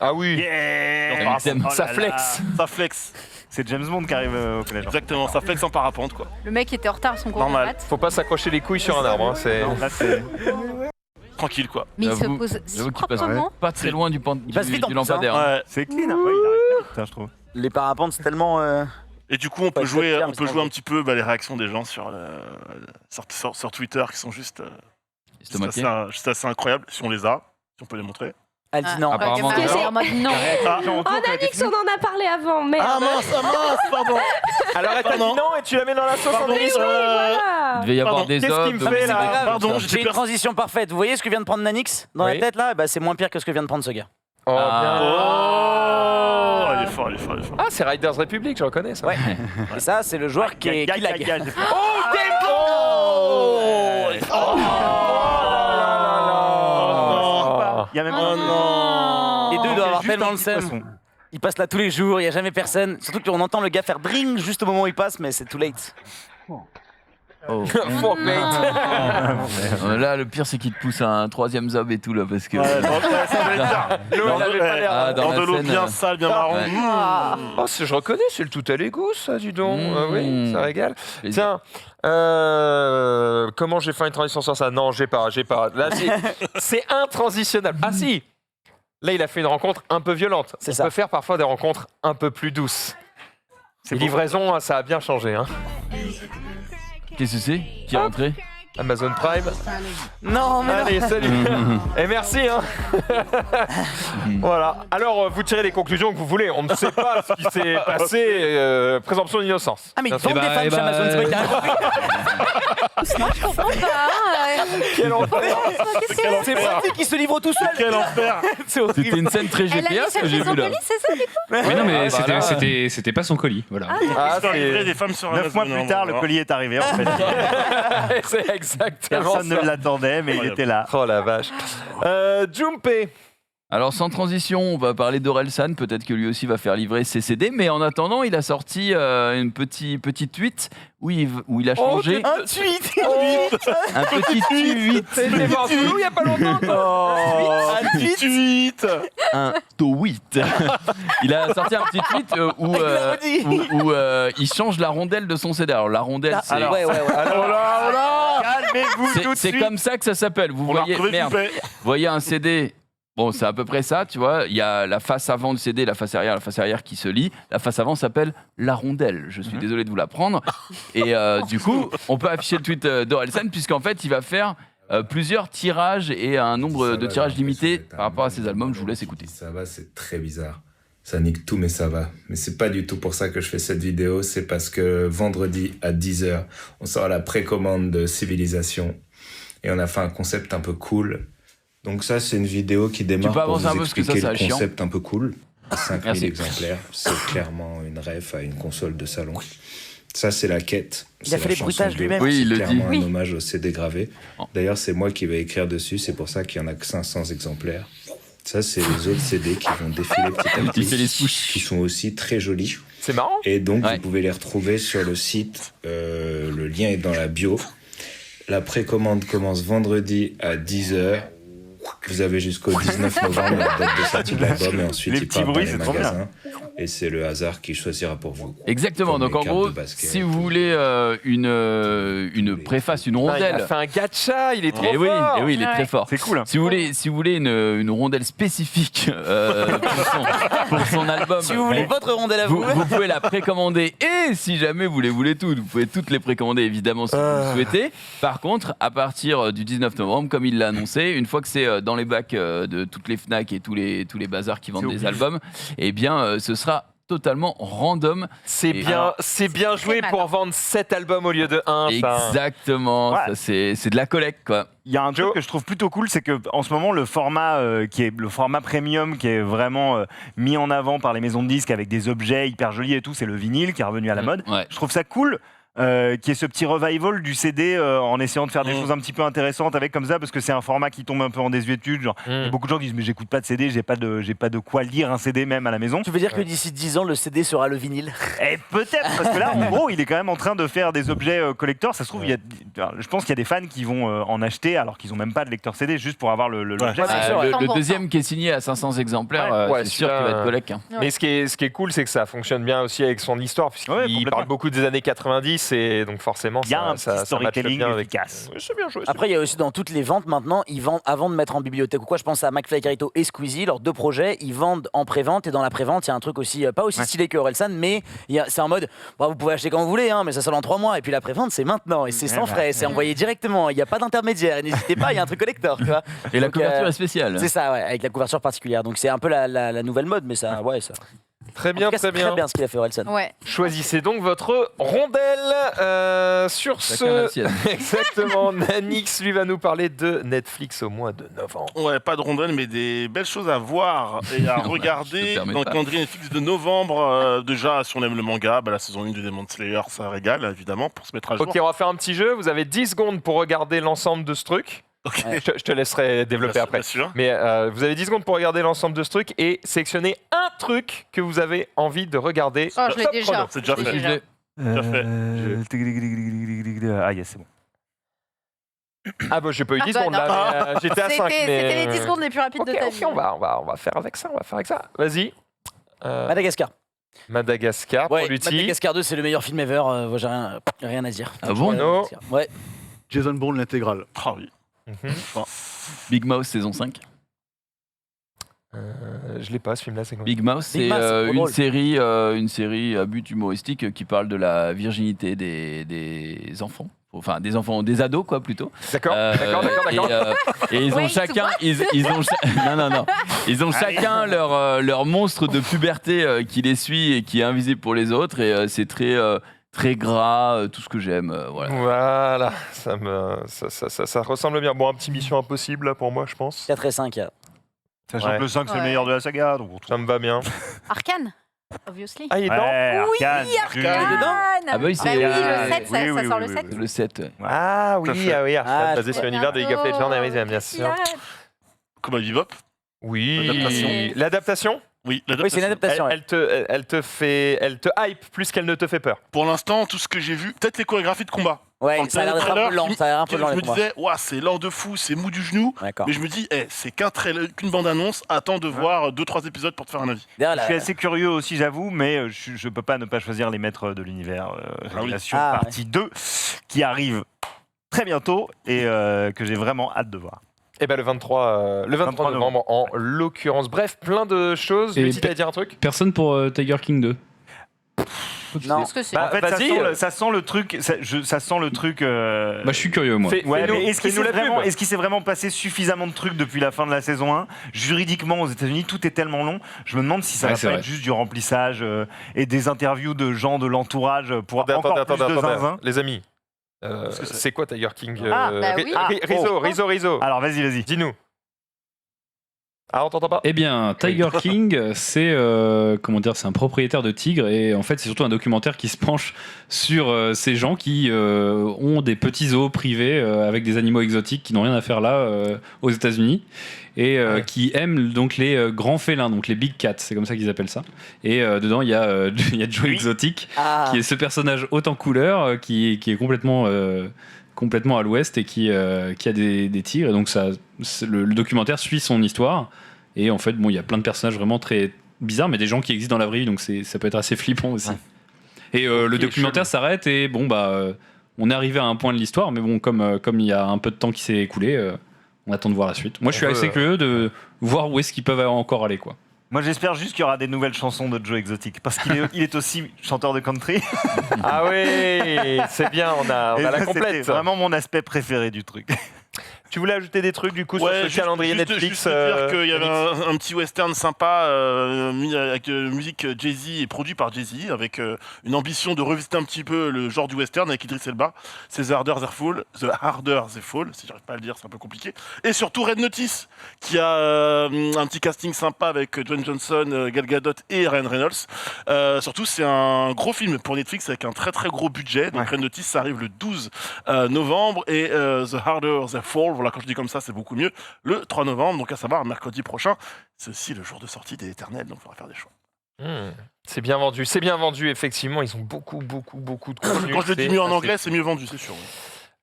Ah oui. Yeah. Thème. Oh Ça là flex. là. Ça flex. C'est James Bond qui arrive au collège. Exactement, ça flex en parapente, quoi. Le mec était en retard à son cours de Normal. maths. Faut pas s'accrocher les couilles sur un arbre. hein, c'est- Non, là, c'est. Tranquille, quoi. Mais il se J'avoue- pose si J'avoue qu'il passe proprement. pas très loin du, Il passe vite en du plus, hein. lampadaire. hein. Ouais. C'est clean, hein. Ouais, il arrive putain, je trouve. Les parapentes, c'est tellement. Et du coup, on Pas peut jouer, exactement, on mais peut c'est jouer un un petit peu les réactions des gens sur Twitter qui sont juste Estomaqué. assez incroyables, si on les a, si on peut les montrer. Elle dit non. Apparemment, Ah, non. en mode non. Ah, Oh, Nanix, on en a parlé avant, mais. ah mince, pardon. Alors elle t'a dit Pardon. non et tu la mets dans la sauce en Pardon, délire. Il Voilà. devait y avoir Pardon, des qu'est-ce hommes. qu'il me donc fait, c'est là pas grave. Pardon, J'ai une transition parfaite. Vous voyez ce que vient de prendre Nanix dans Oui. la tête là? Bah, c'est moins pire que ce que vient de prendre ce gars. Oh, Ah. bien. Oh, elle est fort, elle est fort, elle est fort. Ah, c'est Riders Republic, je reconnais ça. Ouais. Et ça, c'est le joueur qui lag. Il y a même Oh non. Les deux doivent avoir Juste tellement un le petit seum. poisson. Il passe là tous les jours, il n'y a jamais personne. Surtout qu'on entend le gars faire dring juste au moment où il passe, mais c'est too late. Oh. Fuck, mate. Là, le pire, c'est qu'il te pousse à un troisième zob et tout, là, parce que. Ouais, donc, ouais, ça veut dire. L'eau, Dans elle avait pas l'air. Ah, Dans la de l'eau scène, bien sale, bien marron. ouais. Oh, je reconnais, c'est le tout à l'égout, ça, dis donc. Ah oui, ça régale. Et- Tiens, comment j'ai fait une transition sur ça? Non, j'ai pas. Là, c'est intransitionnable. Ah si. Là, il a fait une rencontre un peu violente. C'est On ça. peut faire parfois des rencontres un peu plus douces. C'est Les beau. livraisons, ça a bien changé. Hein. Qu'est-ce que c'est qui est rentré? Amazon Prime. Non, mais Allez, non. salut. Et merci. Hein. Voilà. Alors, vous tirez les conclusions que vous voulez. On ne sait pas ce qui s'est passé. Présomption d'innocence. Ah, mais ils Bien sûr. vendent des femmes chez Amazon, c'est pas qu'il y a un- Je comprends pas. Quel enfer. C'est pratique, ils se livrent tout seul. Quel enfer. C'est horrible. C'était une scène très Elle a GTA, mis ce que j'ai chercher son vu là. colis, c'est ça du coup Mais non, mais Ah, bah là. c'était pas son colis. Voilà. Ah, Faire livrer c'est des femmes sur 9 mois Amazon, plus tard, le hein, colis est arrivé en fait. c'est exactement Personne ne ça. l'attendait, mais il était là. Oh la vache. Junpei. Alors sans transition, on va parler d'Orelsan, peut-être que lui aussi va faire livrer ses CD, mais en attendant, il a sorti une petite tweet où il a changé Un tweet. un petit tweet. C'était voir Zoulou il y a pas longtemps. Un tweet. Un tweet. Il a sorti un petit tweet où il change la rondelle de son CD. Alors la rondelle, c'est Alors, ouais. Calmez-vous tout de c'est suite. comme ça que ça s'appelle. Vous On l'a voyez, retrouvé merde, Junpei. vous voyez un CD. Bon, c'est à peu près ça, tu vois. Il y a la face avant du CD, la face arrière qui se lit. La face avant s'appelle la rondelle. Je suis désolé de vous l'apprendre. Et du coup, on peut afficher le tweet d'Orelsan, puisqu'en fait, il va faire plusieurs tirages et un nombre de tirages limités par rapport à ses albums. Je vous laisse écouter. Ça va, c'est très bizarre. Ça nique tout, mais ça va. Mais c'est pas du tout pour ça que je fais cette vidéo. C'est parce que vendredi à 10h, on sort la précommande de Civilisation. Et on a fait un concept un peu cool. Donc ça, c'est une vidéo qui démarre peux pour avancer vous un peu parce que expliquer ça, le c'est chiant. concept un peu cool. 5000 Merci. exemplaires. C'est clairement une ref à une console de salon. Ça, c'est la quête. Il a C'est fait la les bruitages chanson bleue. lui-même. Oui, il le C'est dit. clairement un hommage au CD gravé. D'ailleurs, c'est moi qui vais écrire dessus. C'est pour ça qu'il y en a que 500 exemplaires. Ça, c'est les autres CD qui vont défiler petit à Il fait les petit, swoosh. qui sont aussi très jolis. C'est marrant. Et donc, Ouais. vous pouvez les retrouver sur le site. Le lien est dans la bio. La précommande commence vendredi à 10h. Vous avez jusqu'au 19 novembre, la date de sortie de l'album, et ensuite Les il petits part dans bruits, les c'est trop magasins. Et c'est le hasard qui choisira pour vous. Exactement. Comme Donc les en cartes gros, de basket. si vous voulez une préface, une Il a rondelle. fait un gacha, il est trop Et oui, fort. il est très fort. C'est cool. Hein. Si vous voulez une rondelle spécifique pour son album, Si vous voulez votre rondelle à vous. vous pouvez la précommander. Et si jamais vous les voulez toutes, vous pouvez toutes les précommander évidemment si vous le souhaitez. Par contre, à partir du 19 novembre, comme il l'a annoncé, une fois que c'est dans les bacs de toutes les Fnac et tous les bazars qui vendent C'est des obligé. albums, eh bien ce sera totalement random. C'est Et bien, alors- c'est bien joué Très pour malin. vendre 7 albums au lieu de 1. Exactement, Ouais. ça, c'est de la collecte quoi. Il y a un truc que je trouve plutôt cool, c'est que en ce moment le format qui est le format premium, qui est vraiment mis en avant par les maisons de disques avec des objets hyper jolis et tout, c'est le vinyle qui est revenu à la mode. Ouais. Je trouve ça cool. Qui est ce petit revival du CD en essayant de faire des choses un petit peu intéressantes avec comme ça, parce que c'est un format qui tombe un peu en désuétude. Genre, il y a beaucoup de gens qui disent mais j'écoute pas de CD, j'ai pas de quoi lire un CD même à la maison. Tu veux dire que d'ici 10 ans, le CD sera le vinyle? Et peut-être, parce que là, en gros, il est quand même en train de faire des objets collector. Ça se trouve, je pense qu'il y a des fans qui vont en acheter alors qu'ils ont même pas de lecteur CD, juste pour avoir l'objet. Le deuxième qui est signé à 500 exemplaires, Ouais, c'est sûr qu'il va être collecte. Hein. Mais ce qui est cool, c'est que ça fonctionne bien aussi avec son histoire, puisqu'il parle beaucoup des années 90, et donc forcément, Il y a un petit ça matche storytelling bien avec. efficace. Oui, c'est bien joué. Après, il y a aussi dans toutes les ventes maintenant, ils vendent avant de mettre en bibliothèque ou quoi. Je pense à McFly Carito et Squeezie, leurs deux projets, ils vendent en pré-vente, et dans la pré-vente, il y a un truc aussi, pas aussi stylé que Orelsan, mais c'est en mode, bon, vous pouvez acheter quand vous voulez, hein, mais ça sort dans 3 mois, et puis la pré-vente, c'est maintenant, et c'est sans frais, c'est envoyé directement, il n'y a pas d'intermédiaire, et n'hésitez pas, il y a un truc collector, tu vois. Et la Donc, couverture est spéciale. C'est ça, ouais, avec la couverture particulière. Donc c'est un peu la nouvelle mode, mais ça, ouais, ça. Très bien, En tout cas, très c'est bien. Très bien ce qu'il a fait Orelsan. Ouais. Choisissez donc votre rondelle. Sur Chacun la ce, sienne. exactement, Nanix lui va nous parler de Netflix au mois de novembre. Ouais, pas de rondelle, mais des belles choses à voir et à Ouais, je regarder te permets dans le pas. calendrier Netflix de novembre. Déjà, si on aime le manga, la saison 1 de Demon Slayer, ça régale, évidemment, pour se mettre à jour. Ok, on va faire un petit jeu. Vous avez 10 secondes pour regarder l'ensemble de ce truc. Ok. Je te laisserai développer après. Bien sûr. Mais vous avez 10 secondes pour regarder l'ensemble de ce truc et sélectionner un truc que vous avez envie de regarder. Oh, je l'ai Top déjà. chrono. C'est déjà Je l'ai fait. déjà. Déjà fait. Ah, yes, c'est bon. Ah bah j'ai pas eu 10 bah secondes non. là, mais, j'étais à 5. C'était les 10 secondes les plus rapides Ok, de ta ok, vie. on va faire avec ça, Vas-y. Madagascar. Madagascar, Ouais, pour Lutti. Madagascar 2, c'est le meilleur film ever. Moi, j'ai rien à dire. Ah bon? Non. Ouais. Jason Bourne, l'intégrale. Ah oui. Big Mouth saison 5. Je l'ai pas ce film-là, c'est quoi? Big Mouth, c'est Mouth, c'est trop une série à but humoristique qui parle de la virginité des enfants. enfin des enfants, des ados quoi plutôt. D'accord. Et ils ont chacun, ils ont chacun leur monstre de puberté qui les suit et qui est invisible pour les autres et c'est très gras, tout ce que j'aime. Voilà, ça ressemble bien. Bon, un petit Mission Impossible là pour moi, je pense. 4 et 5. Sachant que le 5 c'est le meilleur de la saga, donc ça me va bien. Arcane. Obviously. Ah, il est dedans Oui, Arcane. Arcane. Ah bah oui, c'est le 7, ça sort le 7. Le 7. Ouais. Ah oui, Arcane, basé sur l'univers de League of Legends, bien sûr. Comme à Bebop. Oui. L'adaptation. Oui, c'est une adaptation. Elle te hype plus qu'elle ne te fait peur. Pour l'instant, tout ce que j'ai vu, peut-être les chorégraphies de combat. Ouais, Dans le ça a l'air d'être un peu lent. Je me disais, c'est lent de fou, c'est mou du genou. Mais je me dis, c'est qu'une bande-annonce. Attends de voir 2-3 épisodes pour te faire un avis. Je suis assez curieux aussi, j'avoue, mais je peux pas ne pas choisir les maîtres de l'univers. Révélation partie 2, qui arrive très bientôt et que j'ai vraiment hâte de voir. Et le 23 novembre en l'occurrence. Bref, plein de choses. Lucie, tu allais dire un truc? Personne pour Tiger King 2. Non. Parce que c'est... En fait, ça sent le truc. Ça sent le truc. Je suis curieux, moi. Mais est-ce qu'il s'est vraiment passé suffisamment de trucs depuis la fin de la saison 1? Juridiquement, aux États-Unis, tout est tellement long. Je me demande si ça va pas être juste du remplissage et des interviews de gens de l'entourage pour encore plus de zinzin. Les amis. C'est quoi Tiger King Rizzo. Alors vas-y. Dis-nous. Ah, on t'entend pas? Eh bien, Tiger King, c'est c'est un propriétaire de tigres et en fait, c'est surtout un documentaire qui se penche sur ces gens qui ont des petits zoos privés avec des animaux exotiques qui n'ont rien à faire là aux États-Unis et qui aiment donc les grands félins, donc les big cats, c'est comme ça qu'ils appellent ça. Et dedans, il y a Joe Exotic, qui est ce personnage haut en couleur, qui est complètement à l'ouest et qui a des tigres. Et donc le documentaire suit son histoire. Et en fait, il y a plein de personnages vraiment très bizarres, mais des gens qui existent dans la vraie vie, donc ça peut être assez flippant aussi. Et le documentaire s'arrête et on est arrivé à un point de l'histoire, mais bon, comme il y a un peu de temps qui s'est écoulé, on attend de voir la suite. Moi, je suis assez curieux de voir où est-ce qu'ils peuvent encore aller, quoi. Moi, j'espère juste qu'il y aura des nouvelles chansons de Joe Exotic, parce qu'il est aussi chanteur de country. Ah oui, c'est bien, on a la complète. C'est vraiment mon aspect préféré du truc. Tu voulais ajouter des trucs du coup sur ce calendrier Netflix? Juste dire qu'il y avait un petit western sympa avec musique Jay-Z et produit par Jay-Z avec une ambition de revisiter un petit peu le genre du western avec Idris Elba. C'est The Harder They Fall, si j'arrive pas à le dire, c'est un peu compliqué. Et surtout Red Notice qui a un petit casting sympa avec Dwayne Johnson, Gal Gadot et Ryan Reynolds. Surtout c'est un gros film pour Netflix avec un très très gros budget. Donc Red Notice ça arrive le 12 novembre et The Harder They Fall, voilà, quand je dis comme ça, c'est beaucoup mieux. Le 3 novembre, donc à savoir mercredi prochain, c'est aussi le jour de sortie des Éternels, donc il faudra faire des choix. C'est bien vendu, effectivement. Ils ont beaucoup de contenu. Quand je le dis mieux en anglais, c'est mieux vendu, c'est sûr.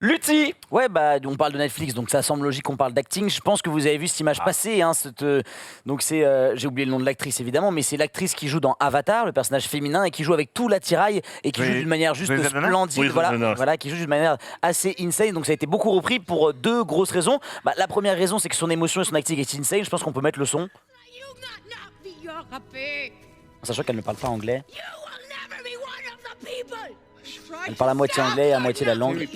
Lutti. Ouais, on parle de Netflix, donc ça semble logique qu'on parle d'acting. Je pense que vous avez vu cette image passer. Donc c'est, j'ai oublié le nom de l'actrice évidemment, mais c'est l'actrice qui joue dans Avatar, le personnage féminin, et qui joue avec tout l'attirail et qui joue d'une manière juste splendide. Voilà, qui joue d'une manière assez insane. Donc ça a été beaucoup repris pour 2 grosses raisons. La première raison, c'est que son émotion et son acting est insane. Je pense qu'on peut mettre le son. En sachant qu'elle ne parle pas anglais. Elle parle à moitié anglais et à moitié la langue.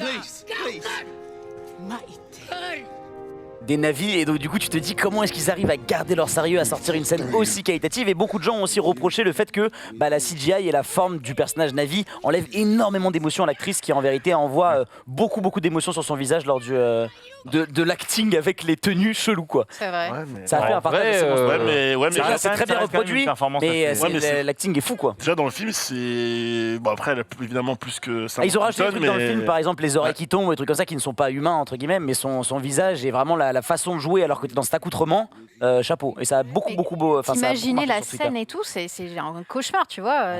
Des navis, et donc du coup tu te dis comment est-ce qu'ils arrivent à garder leur sérieux, à sortir une scène aussi qualitative. Et beaucoup de gens ont aussi reproché le fait que la CGI et la forme du personnage Navi enlèvent énormément d'émotions à l'actrice, qui en vérité envoie beaucoup d'émotions sur son visage lors de l'acting avec les tenues cheloues, quoi. C'est vrai. Ça a fait un partage. C'est très bien reproduit, mais l'acting est fou, quoi. Déjà dans le film, c'est après elle a évidemment plus que ça. Ils ont rajouté des trucs dans le film, par exemple les oreilles qui tombent, des trucs comme ça qui ne sont pas humains entre guillemets, mais son visage est vraiment la façon de jouer alors que tu es dans cet accoutrement, chapeau. Et ça a beaucoup beau. Imaginez la scène et tout, c'est un cauchemar, tu vois.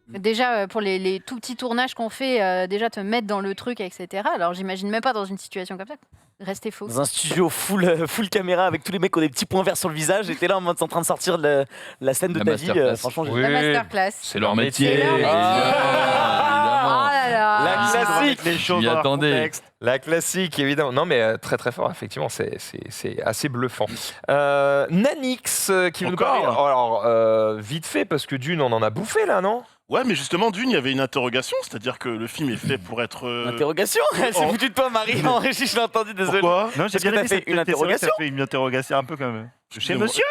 Déjà pour les tout petits tournages qu'on fait, déjà te mettre dans le truc, etc. Alors j'imagine même pas dans une situation comme ça. Restez faux. Dans un studio full caméra avec tous les mecs qui ont des petits points verts sur le visage, et t'es là en train de sortir la scène de ta vie. Franchement, la masterclass. C'est leur métier. La classique. Les choses dans leur contexte. La classique, évidemment. Non, mais très très fort, effectivement, c'est assez bluffant. Nanix qui veut nous parler. Alors, vite fait, parce que Dune, on en a bouffé là, non? Ouais, mais justement, Dune, il y avait une interrogation, c'est-à-dire que le film est fait pour être. Interrogation. Elle s'est foutue de toi, Marie. En régie, je l'ai entendu, désolé. Pourquoi? Non, j'ai Parce que bien t'as aimé fait cette une interrogation. Ça fait une interrogation un peu comme. Chez monsieur.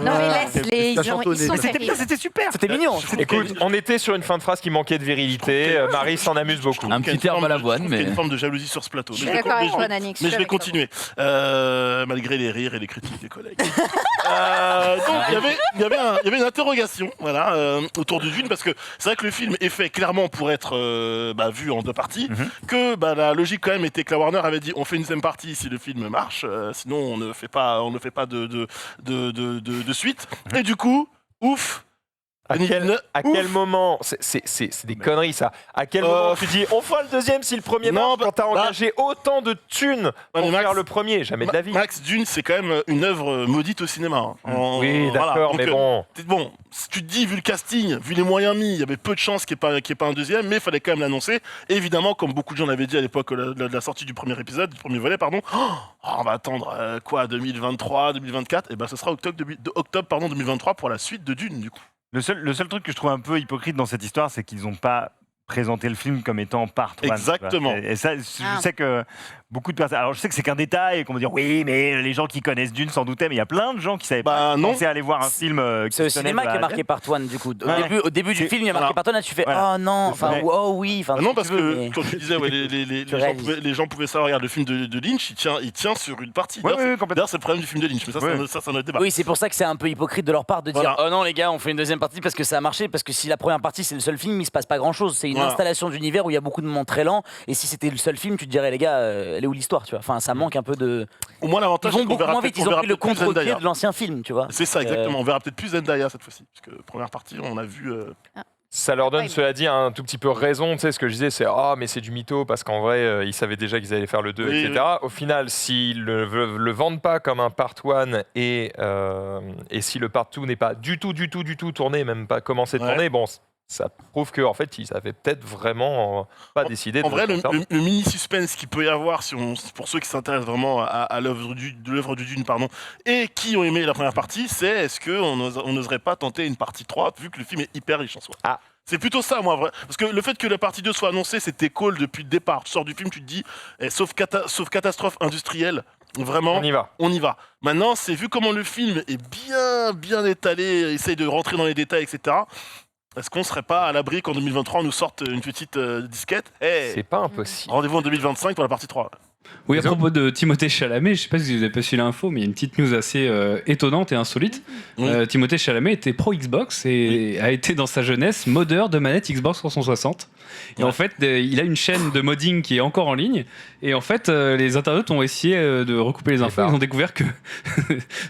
Non, mais laisse-les, ils sont Mais c'était bien, terribles. c'était super. C'était mignon. Écoute, on était sur une fin de phrase qui manquait de virilité. Marie s'en amuse beaucoup. Un petit herbe à l'avoine, Il y a mais. une forme de jalousie sur ce plateau. Je suis d'accord avec toi, Nanix. Mais je vais continuer, malgré les rires et les critiques des collègues. Donc il y avait une interrogation, voilà, autour de Dune, parce que c'est vrai que le film est fait clairement pour être vu en 2 parties, que la logique quand même était que la Warner avait dit on fait une deuxième partie si le film marche, sinon on ne fait pas de suite. Et du coup, ouf. À quel moment, c'est des conneries ça, à quel moment tu dis on fera le deuxième si le premier marche quand t'as engagé autant de thunes pour faire le premier, jamais de la vie. Max, Dune c'est quand même une œuvre maudite au cinéma. Oui d'accord, mais bon. Bon, si tu te dis vu le casting, vu les moyens mis, il y avait peu de chances qu'il n'y ait pas un deuxième, mais il fallait quand même l'annoncer. Et évidemment, comme beaucoup de gens l'avaient dit à l'époque de la sortie du premier épisode, du premier volet, pardon, on va attendre 2023, 2024, et ce sera octobre 2023 pour la suite de Dune du coup. Le seul truc que je trouve un peu hypocrite dans cette histoire, c'est qu'ils n'ont pas présenté le film comme étant part 1. Exactement. Et ça, je sais que beaucoup de personnes. Alors je sais que c'est qu'un détail et qu'on va dire oui, mais les gens qui connaissent Dune s'en doutaient, mais il y a plein de gens qui savaient pas penser à aller voir un film. C'est au cinéma qui est marqué part 1 du coup. Au début du film, il y a marqué part 1 et tu fais oh non, enfin oh oui, enfin. Non parce que quand tu disais les gens pouvaient savoir, regarde le film de Lynch, il tient sur une partie. D'ailleurs c'est le problème du film de Lynch, mais ça c'est un autre débat. Oui, c'est pour ça que c'est un peu hypocrite de leur part de dire oh non les gars, on fait une deuxième partie parce que ça a marché, parce que si la première partie c'est le seul film, il se passe pas grand chose. C'est une installation d'univers où il y a beaucoup de moments très lents, et si c'était le seul film, tu te dirais les gars, elle est où l'histoire, tu vois. Enfin, ça manque un peu de. Au moins l'avantage, ils vont beaucoup moins vite. Ils ont pris le contre-pied de l'ancien film, tu vois. C'est ça exactement. On verra peut-être plus Zendaya cette fois-ci, parce que première partie, on a vu. Ça leur donne, cela dit, un tout petit peu raison. Tu sais, ce que je disais, c'est mais c'est du mytho, parce qu'en vrai, ils savaient déjà qu'ils allaient faire le 2, etc. Oui. Au final, s'ils le vendent pas comme un part 1 et si le part 2 n'est pas du tout tourné, même pas commencé de tourner, bon. Ça prouve qu'en fait, ils avaient peut-être vraiment pas décidé de. En vrai, le mini suspense qu'il peut y avoir, pour ceux qui s'intéressent vraiment à l'œuvre du Dune, et qui ont aimé la première partie, c'est est-ce qu'on n'oserait pas tenter une partie 3, vu que le film est hyper riche en soi. C'est plutôt ça, moi, vrai. Parce que le fait que la partie 2 soit annoncée, c'était cool depuis le départ. Tu sors du film, tu te dis, sauf catastrophe industrielle, vraiment, on y va. Maintenant, c'est vu comment le film est bien étalé, essaye de rentrer dans les détails, etc. Est-ce qu'on serait pas à l'abri qu'en 2023 on nous sorte une petite disquette? C'est pas impossible. Rendez-vous en 2025 pour la partie 3. Oui, à propos de Timothée Chalamet, je sais pas si vous avez pas suivi l'info, mais il y a une petite news assez étonnante et insolite. Timothée Chalamet était pro Xbox et a été dans sa jeunesse modeur de manette Xbox 360. Et en fait, il a une chaîne de modding qui est encore en ligne. Et en fait, les internautes ont essayé de recouper les infos. Ils ont découvert que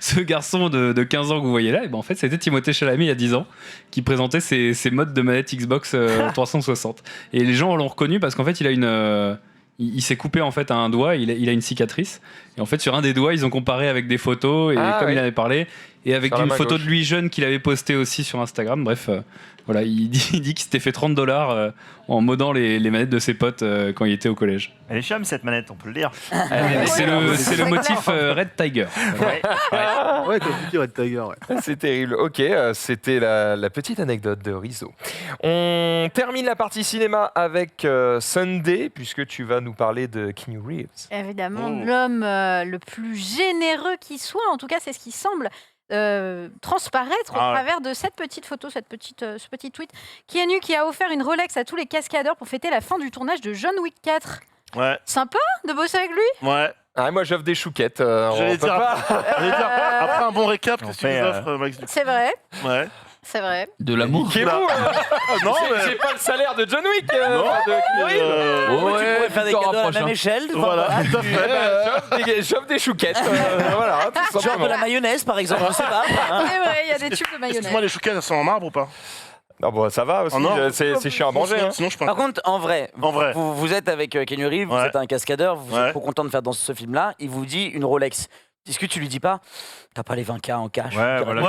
ce garçon de 15 ans que vous voyez là, en fait, c'était Timothée Chalamet il y a 10 ans qui présentait ses mods de manette Xbox 360. Et les gens l'ont reconnu parce qu'en fait, il s'est coupé en fait à un doigt, il a une cicatrice. Et en fait, sur un des doigts, ils ont comparé avec des photos, et il avait parlé, et avec une photo de lui jeune qu'il avait postée aussi sur Instagram. Bref, voilà, il dit qu'il s'était fait $30 en modant les manettes de ses potes quand il était au collège. Elle est chum cette manette, on peut le dire. C'est le motif Red Tiger. Ouais, comme tu dis, Red Tiger. Ouais. C'est terrible. Ok, c'était la petite anecdote de Rizzo. On termine la partie cinéma avec Sunday, puisque tu vas nous parler de Keanu Reeves. Évidemment, l'homme le plus généreux qui soit, en tout cas c'est ce qui semble transparaître au travers de cette petite photo, ce petit tweet. Keanu qui a offert une Rolex à tous les cascadeurs pour fêter la fin du tournage de John Wick 4. Ouais. Sympa de bosser avec lui. Ouais. Moi j'offre des chouquettes. J'allais dire, après un bon récap, qu'est-ce que tu nous offres, Max? C'est vrai. Ouais. C'est vrai. De l'amour. Non, c'est pas le salaire de John Wick. Tu pourrais faire des cadeaux à la même échelle. Voilà, tout à fait. J'offre des chouquettes. Voilà, tout genre de la mayonnaise, par exemple. Je sais pas. C'est vrai, il y a des tubes de mayonnaise. Excuse-moi, les chouquettes, elles sont en marbre ou pas? Non, bon, ça va aussi. C'est chiant à manger. Sinon, je Par contre, en vrai, vous êtes avec Keanu Reeves, vous êtes un cascadeur, vous êtes trop content de faire dans ce film-là. Il vous dit une Rolex. Est-ce que tu lui dis pas, t'as pas les 20K en cash? Ouais, voilà.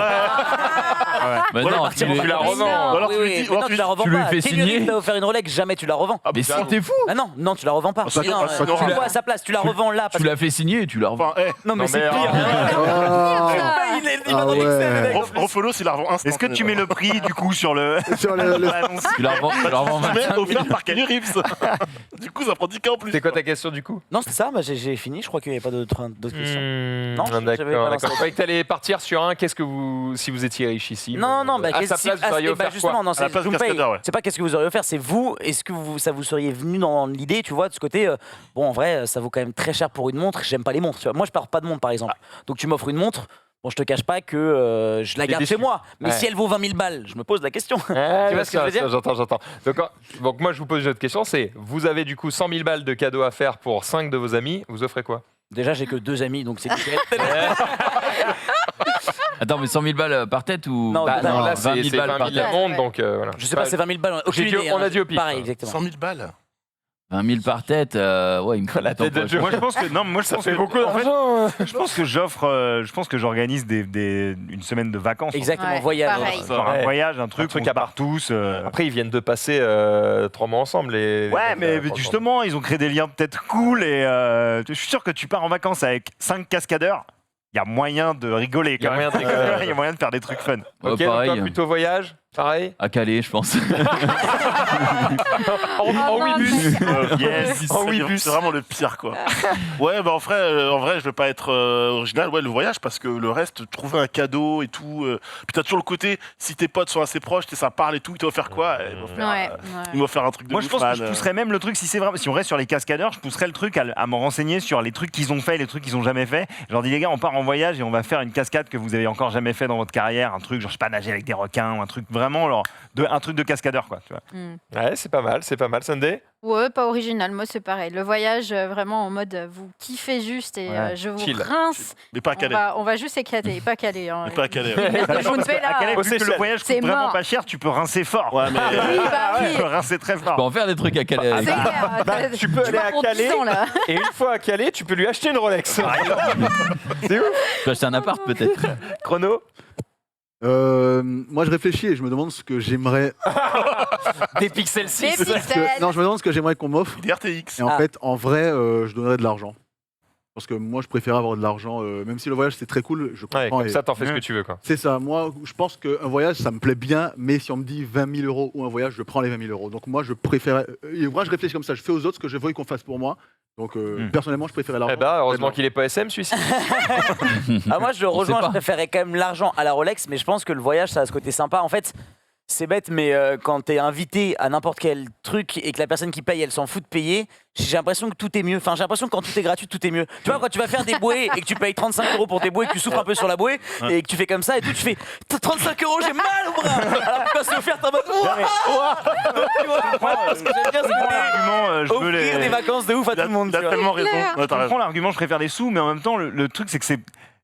Bah non, tu la revends. Ou alors Oui, tu lui oui, dis- mais ou alors non, tu tu la revends lui pas. fais Keanu signer. Reeves t'a offert une Rolex, jamais tu la revends. Ah, Mais bah, si t'es fou, Ah non, tu la revends pas. ça, Non, ça, tu ça, la à sa place, tu la revends là. tu l'as fait signer et tu la revends. Enfin, Non, mais Non, c'est mais, pire. Il va dans l'excel, le mec. Rofolos, il la revend instant. Est-ce que tu mets le prix du coup sur le. Sur le- l'annonce Tu la revends 25 000. offert par Keanu Reeves. Du coup, ça prend 10K en plus. C'est quoi ta question du coup Non, c'est ça, bah, j'ai fini. Je crois qu'il n'y avait pas d'autres questions. Non, j'avais D'accord, pas d'accord. Je croyais que t'allais partir sur un. Qu'est-ce que vous, si vous étiez riche ici, Non, bah, à sa place, vous auriez offert justement, quoi non, À la place du Junpei, cascadeur, ouais. c'est pas qu'est-ce que vous auriez offert, c'est vous. Est-ce que ça vous seriez venu dans l'idée, tu vois, de ce côté, bon, en vrai, ça vaut quand même très cher pour une montre. J'aime pas les montres. Tu vois. Moi, je pars pas de montre, par exemple. Donc, tu m'offres une montre. Bon, je te cache pas que je la T'es garde déçu. chez moi. Mais Ouais. si elle vaut 20 000 balles, je me pose la question. Tu vois ce que je veux dire J'entends. Donc moi, je vous pose une autre question. C'est, vous avez du coup 100 000 balles de cadeaux à faire pour 5 de vos amis. Vous offrez quoi? Déjà, j'ai que 2 amis, donc c'est nickel. Attends, mais 100 000 balles par tête ou. Non, Bah non, là, 20 c'est 000 balles 20 par 000 tête. la monde, Ouais. donc voilà. Je sais pas, c'est 20 000 balles. Aucune J'ai dit- idée, on a hein. dit au pif. Pareil, exactement. 100 000 balles. 20 000 par tête, ouais, il me faut La tête de Joe. Moi je pense que non, moi je Ça pense fait que beaucoup en fait, d'argent. je pense que je pense que j'organise une semaine de vacances. Exactement, Ouais, voyage. pareil. Genre un Ouais. voyage, un truc truc on à part. part tous. Après, ils viennent de passer 3 mois ensemble. Ouais, mais justement, ils ont créé des liens peut-être cool et je suis sûr que tu pars en vacances avec 5 cascadeurs. Il y a moyen de rigoler. Il y a quand moyen de même. rigoler. Il y a moyen de faire des trucs fun. Ok, donc pareil. toi, plutôt voyage, pareil. À Calais, je pense. En Ouibus. Yes. En Ouibus. C'est vraiment le pire, quoi. Ouais, bah en vrai, je veux pas être original. Ouais, le voyage, parce que le reste, trouver un cadeau et tout. Puis t'as toujours le côté, si tes potes sont assez proches, ça parle et tout, ils t'ont offert quoi? Ils m'ont offert, Ouais, ils m'ont offert un truc de Moi, je ouf, pense que man. je pousserais même le truc, si on reste sur les cascadeurs, je pousserais le truc à me renseigner sur les trucs qu'ils ont fait, les trucs qu'ils ont jamais fait. Je leur dis, les gars, on part en voyage et on va faire une cascade que vous avez encore jamais fait dans votre carrière, un truc, genre, je sais pas, nager avec des requins, ou un truc vraiment, un truc de cascadeur, quoi. Tu vois. Ouais, c'est pas mal, Sunday. Ouais, pas original. Moi, c'est pareil. Le voyage, vraiment en mode vous kiffez juste et Ouais. je vous Chill. rince. Mais pas à Calais. On va juste éclater, pas Calais. Hein. Mais pas à Calais. Le Junpei, là. À Calais, Au vu que le Seychelles. voyage C'est coûte vraiment mort. pas cher, tu peux rincer fort. Ouais, mais. Oui, bah oui. Tu peux rincer très Tu peux fort. en faire des trucs à Calais. C'est clair. Bah, tu peux Je aller pars à pour Calais 10 ans, là. et une fois à Calais, tu peux lui acheter une Rolex. C'est ouf. Tu peux acheter un appart peut-être. Chrono. Moi, je réfléchis et je me demande ce que j'aimerais. Des Pixel 6. Des pixels. Non, je me demande ce que j'aimerais qu'on m'offre. Des RTX. Et en fait, en vrai, je donnerais de l'argent. Parce que moi, je préfère avoir de l'argent, même si le voyage c'est très cool. Je comprends. Ouais, comme et- ça, t'en fais ce que tu veux, quoi. C'est ça. Moi, je pense qu'un voyage, ça me plaît bien, mais si on me dit 20 000 euros ou un voyage, je prends les 20 000 euros. Donc moi, je préfère. Moi, je réfléchis comme ça. Je fais aux autres ce que je veux qu'on fasse pour moi. Donc personnellement, je préférais l'argent. Eh bah, heureusement qu'il est pas SM, celui-ci. Ah, moi, je le On rejoins, sait je pas. préférais quand même l'argent à la Rolex, mais je pense que le voyage, ça a ce côté sympa. En fait, c'est bête, mais quand t'es invité à n'importe quel truc et que la personne qui paye, elle s'en fout de payer, j'ai l'impression que tout est mieux. Enfin, j'ai l'impression que quand tout est gratuit, tout est mieux. Tu vois, quand tu vas faire des bouées et que tu payes 35 euros pour tes bouées, que tu souffres un peu sur la bouée et que tu fais comme ça et tout, tu fais 35 euros, j'ai mal au bras. Alors que quand c'est offert, t'es en mode ouah. Donc, tu vois, moi, ce que j'aime bien, c'est L'argument, je veux offrir des vacances de ouf à tout le monde. T'as tu vois. tellement raison. clair. Ouais, Je t'as raison. comprends l'argument, je préfère des sous, mais en même temps, le truc, c'est que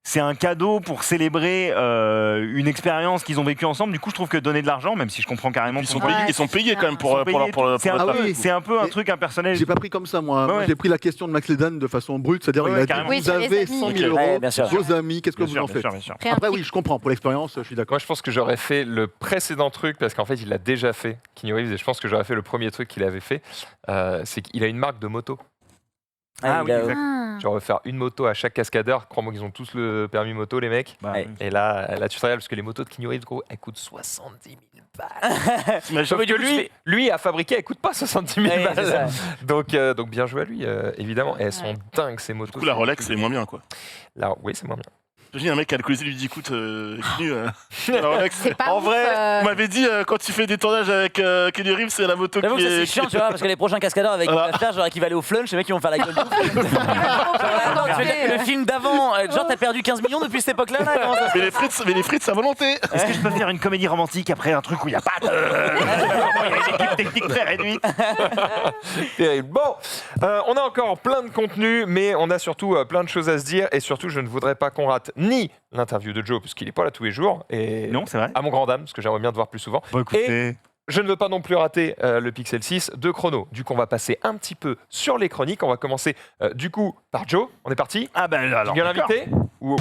c'est un cadeau pour célébrer une expérience qu'ils ont vécue ensemble. Du coup, je trouve que donner de l'argent, même si je comprends carrément. Ils sont ton payés, point, ils sont payés quand même ils sont payés, c'est un, Ah peu- oui. c'est un peu un Mais truc impersonnel. J'ai pas pris comme ça, moi. Ouais, Moi, ouais. j'ai pris la question de Max Ledan de façon brute, c'est-à-dire Ouais, il a dit carrément. Oui, vous sur les avez amis. 100 000 Ok. euros, Ouais, bien sûr. vos amis, qu'est-ce que Bien vous en sûr, faites bien sûr. Après, un Après, truc- oui, je comprends. Pour l'expérience, je suis d'accord. Moi, je pense que j'aurais fait le précédent truc parce qu'en fait, il l'a déjà fait. Keanu Reeves, et je pense que j'aurais fait le premier truc qu'il avait fait. C'est qu'il a une marque de moto. Ah oui, exact. Genre faire une moto à chaque cascadeur. Crois-moi qu'ils ont tous le permis moto, les mecs. Bah, Ouais. oui. Et là, tu te régales parce que les motos de Keanu Reeves, gros, elles coûtent 70 000 balles. T'imagines- Sauf que lui, à fabriquer, elles coûtent pas 70 000 Ouais, c'est balles. ça. Donc bien joué à lui, évidemment. Et elles sont dingues, ces motos. Du coup, la Rolex, c'est moins bien, quoi. Là, oui, c'est moins bien. J'imagine un mec alcoolisé lui dit écoute, Keanu, la Rolex. C'est pas En ouf, vrai, vous m'avez dit quand tu fais des tournages avec Keanu Reeves, c'est la moto J'avoue qui que ça, c'est est. chiant, tu vois, parce que les prochains cascadeurs avec Voilà. qui faire, genre qui va aller au flunch, les mecs qui vont faire la gueule de ouf. Attends, tu fais le film d'avant, genre t'as perdu 15 millions depuis cette époque-là, là, comment ça se Mais les frites, c'est à volonté. Est-ce que je peux faire une comédie romantique après un truc où il n'y a pas de. Il y a une équipe technique très réduite. Terrible. Bon, on a encore plein de contenu, mais on a surtout plein de choses à se dire. Et surtout, je ne voudrais pas qu'on rate ni l'interview de Joe, puisqu'il n'est pas là tous les jours. Et Non, c'est vrai. à mon grand dame, parce que j'aimerais bien te voir plus souvent. Bon, écoutez. Je ne veux pas non plus rater le Pixel 6 de Chrono. Du coup, on va passer un petit peu sur les chroniques. On va commencer du coup par Joe. On est parti. Ah ben alors. Jingle d'accord. invité. Mais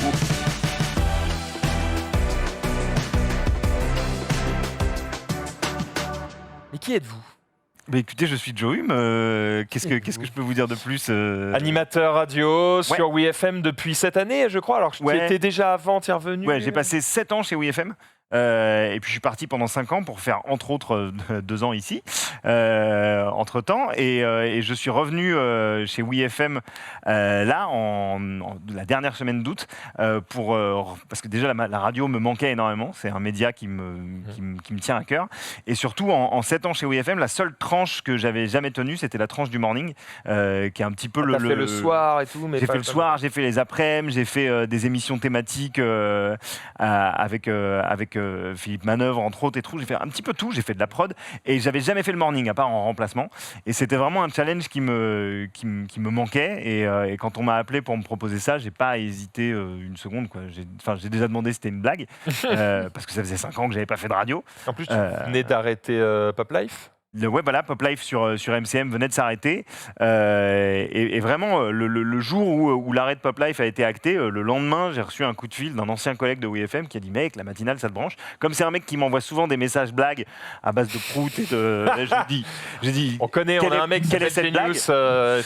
qui êtes-vous ? Bah écoutez, je suis Joe Hume. Qu'est-ce que je peux vous dire de plus Animateur radio sur WeFM depuis cette année, je crois. Alors, tu étais déjà avant, tu es revenu. Ouais, j'ai passé 7 ans chez WeFM. Et puis je suis parti pendant 5 ans pour faire entre autres 2 ans ici entre temps et je suis revenu chez WeFM là en la dernière semaine d'août parce que déjà la radio me manquait énormément, c'est un média qui me tient à cœur et surtout en 7 ans chez WeFM la seule tranche que j'avais jamais tenue c'était la tranche du morning qui est un petit peu t'as fait le soir et tout mais j'ai fait le soir, j'ai fait les après-midi, j'ai fait des émissions thématiques avec Philippe Manœuvre entre autres et tout, j'ai fait un petit peu tout, j'ai fait de la prod et j'avais jamais fait le morning à part en remplacement et c'était vraiment un challenge qui me manquait et quand on m'a appelé pour me proposer ça, j'ai pas hésité une seconde quoi. J'ai déjà demandé si c'était une blague parce que ça faisait 5 ans que j'avais pas fait de radio. En plus tu venais d'arrêter Pop Life. Voilà, Pop Life sur MCM venait de s'arrêter et vraiment le jour où l'arrêt de Pop Life a été acté, le lendemain j'ai reçu un coup de fil d'un ancien collègue de WeFM qui a dit mec la matinale ça te branche. Comme c'est un mec qui m'envoie souvent des messages blagues à base de prout et de j'ai dit on a un mec qui s'appelle Genius,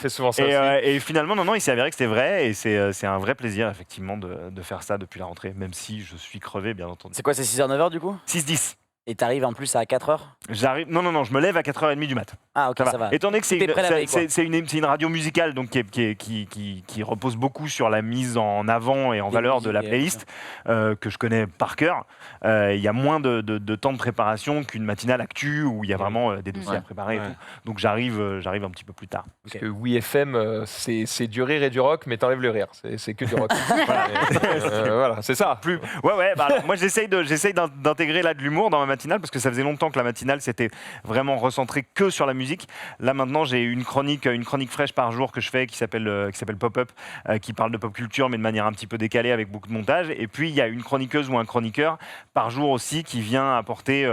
fait souvent ça et finalement non il s'est avéré que c'était vrai et c'est un vrai plaisir effectivement de faire ça depuis la rentrée même si je suis crevé bien entendu. C'est quoi, c'est 6h 9h du coup 6-10. Et t'arrives en plus à 4h? J'arrive. Non, je me lève à 4h30 du mat. Ah ok, ça va. Étant donné que c'est une radio musicale donc qui repose beaucoup sur la mise en avant et en valeur de la playlist que je connais par cœur, il y a moins de temps de préparation qu'une matinale actu où il y a vraiment des dossiers à préparer. Et tout. Donc j'arrive un petit peu plus tard. Parce que WeFM, c'est du rire et du rock, mais t'enlèves le rire. C'est que du rock. Voilà, c'est ça. Ouais. Bah, alors, moi j'essaye d'intégrer là de l'humour dans ma matinale parce que ça faisait longtemps que la matinale c'était vraiment recentré que sur la musique. Là maintenant j'ai une chronique fraîche par jour que je fais qui s'appelle Pop-Up qui parle de pop culture mais de manière un petit peu décalée avec beaucoup de montage et puis il y a une chroniqueuse ou un chroniqueur par jour aussi qui vient apporter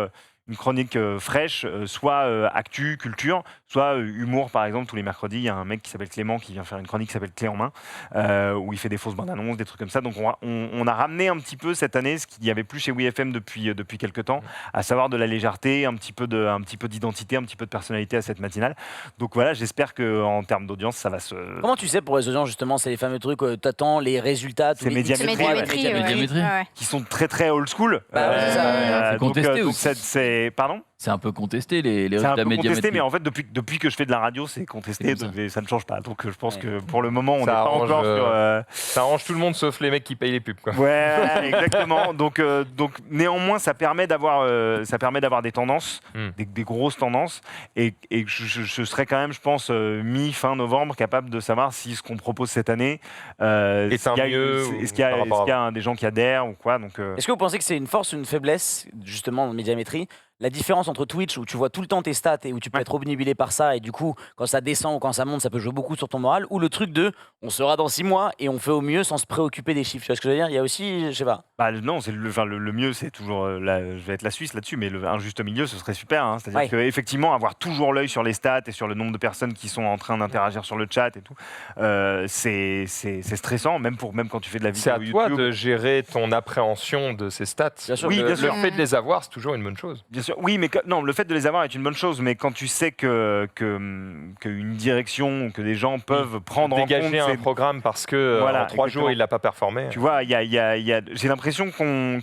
une chronique fraîche, soit actu, culture, soit humour par exemple. Tous les mercredis, il y a un mec qui s'appelle Clément qui vient faire une chronique qui s'appelle Clé en main, où il fait des fausses bandes annonces, des trucs comme ça. Donc on a ramené un petit peu cette année ce qu'il n'y avait plus chez WeFM depuis quelques temps, à savoir de la légèreté, un petit peu d'identité, un petit peu de personnalité à cette matinale. Donc voilà, j'espère qu'en termes d'audience, ça va se... Comment tu sais pour les audiences justement, c'est les fameux trucs, t'attends les résultats, c'est Médiamétrie, qui sont très très old school. C'est contesté aussi. Pardon ? C'est un peu contesté les résultats médiamétriques. Mais en fait depuis que je fais de la radio, c'est contesté, ça ne change pas. Donc je pense que pour le moment, on n'est pas encore sur... Ça arrange tout le monde sauf les mecs qui payent les pubs. Quoi. Ouais, exactement. Donc néanmoins, ça permet d'avoir des tendances, des grosses tendances, et je serai quand même, je pense, mi-fin novembre, capable de savoir si ce qu'on propose cette année, est-ce qu'il y a des gens qui adhèrent ou quoi. Est-ce que vous pensez que c'est une force ou une faiblesse, justement, en médiamétrie, la différence entre Twitch où tu vois tout le temps tes stats et où tu peux être obnubilé par ça et du coup quand ça descend ou quand ça monte ça peut jouer beaucoup sur ton moral, ou le truc de on sera dans 6 mois et on fait au mieux sans se préoccuper des chiffres, tu vois ce que je veux dire? Il y a aussi, je sais pas. Non, c'est le mieux c'est toujours je vais être la Suisse là-dessus, mais un juste milieu ce serait super, hein. C'est-à-dire qu'effectivement avoir toujours l'œil sur les stats et sur le nombre de personnes qui sont en train d'interagir sur le chat et tout, c'est stressant même quand tu fais de la vidéo YouTube. C'est à toi de gérer ton appréhension de ces stats. Bien sûr. Oui, bien sûr. Le fait de les avoir c'est toujours une bonne chose. Bien sûr. Oui, mais le fait de les avoir est une bonne chose, mais quand tu sais qu'une direction ou que des gens peuvent prendre en compte... Dégager un programme parce que en 3 jours, il n'a pas performé. Tu vois, j'ai l'impression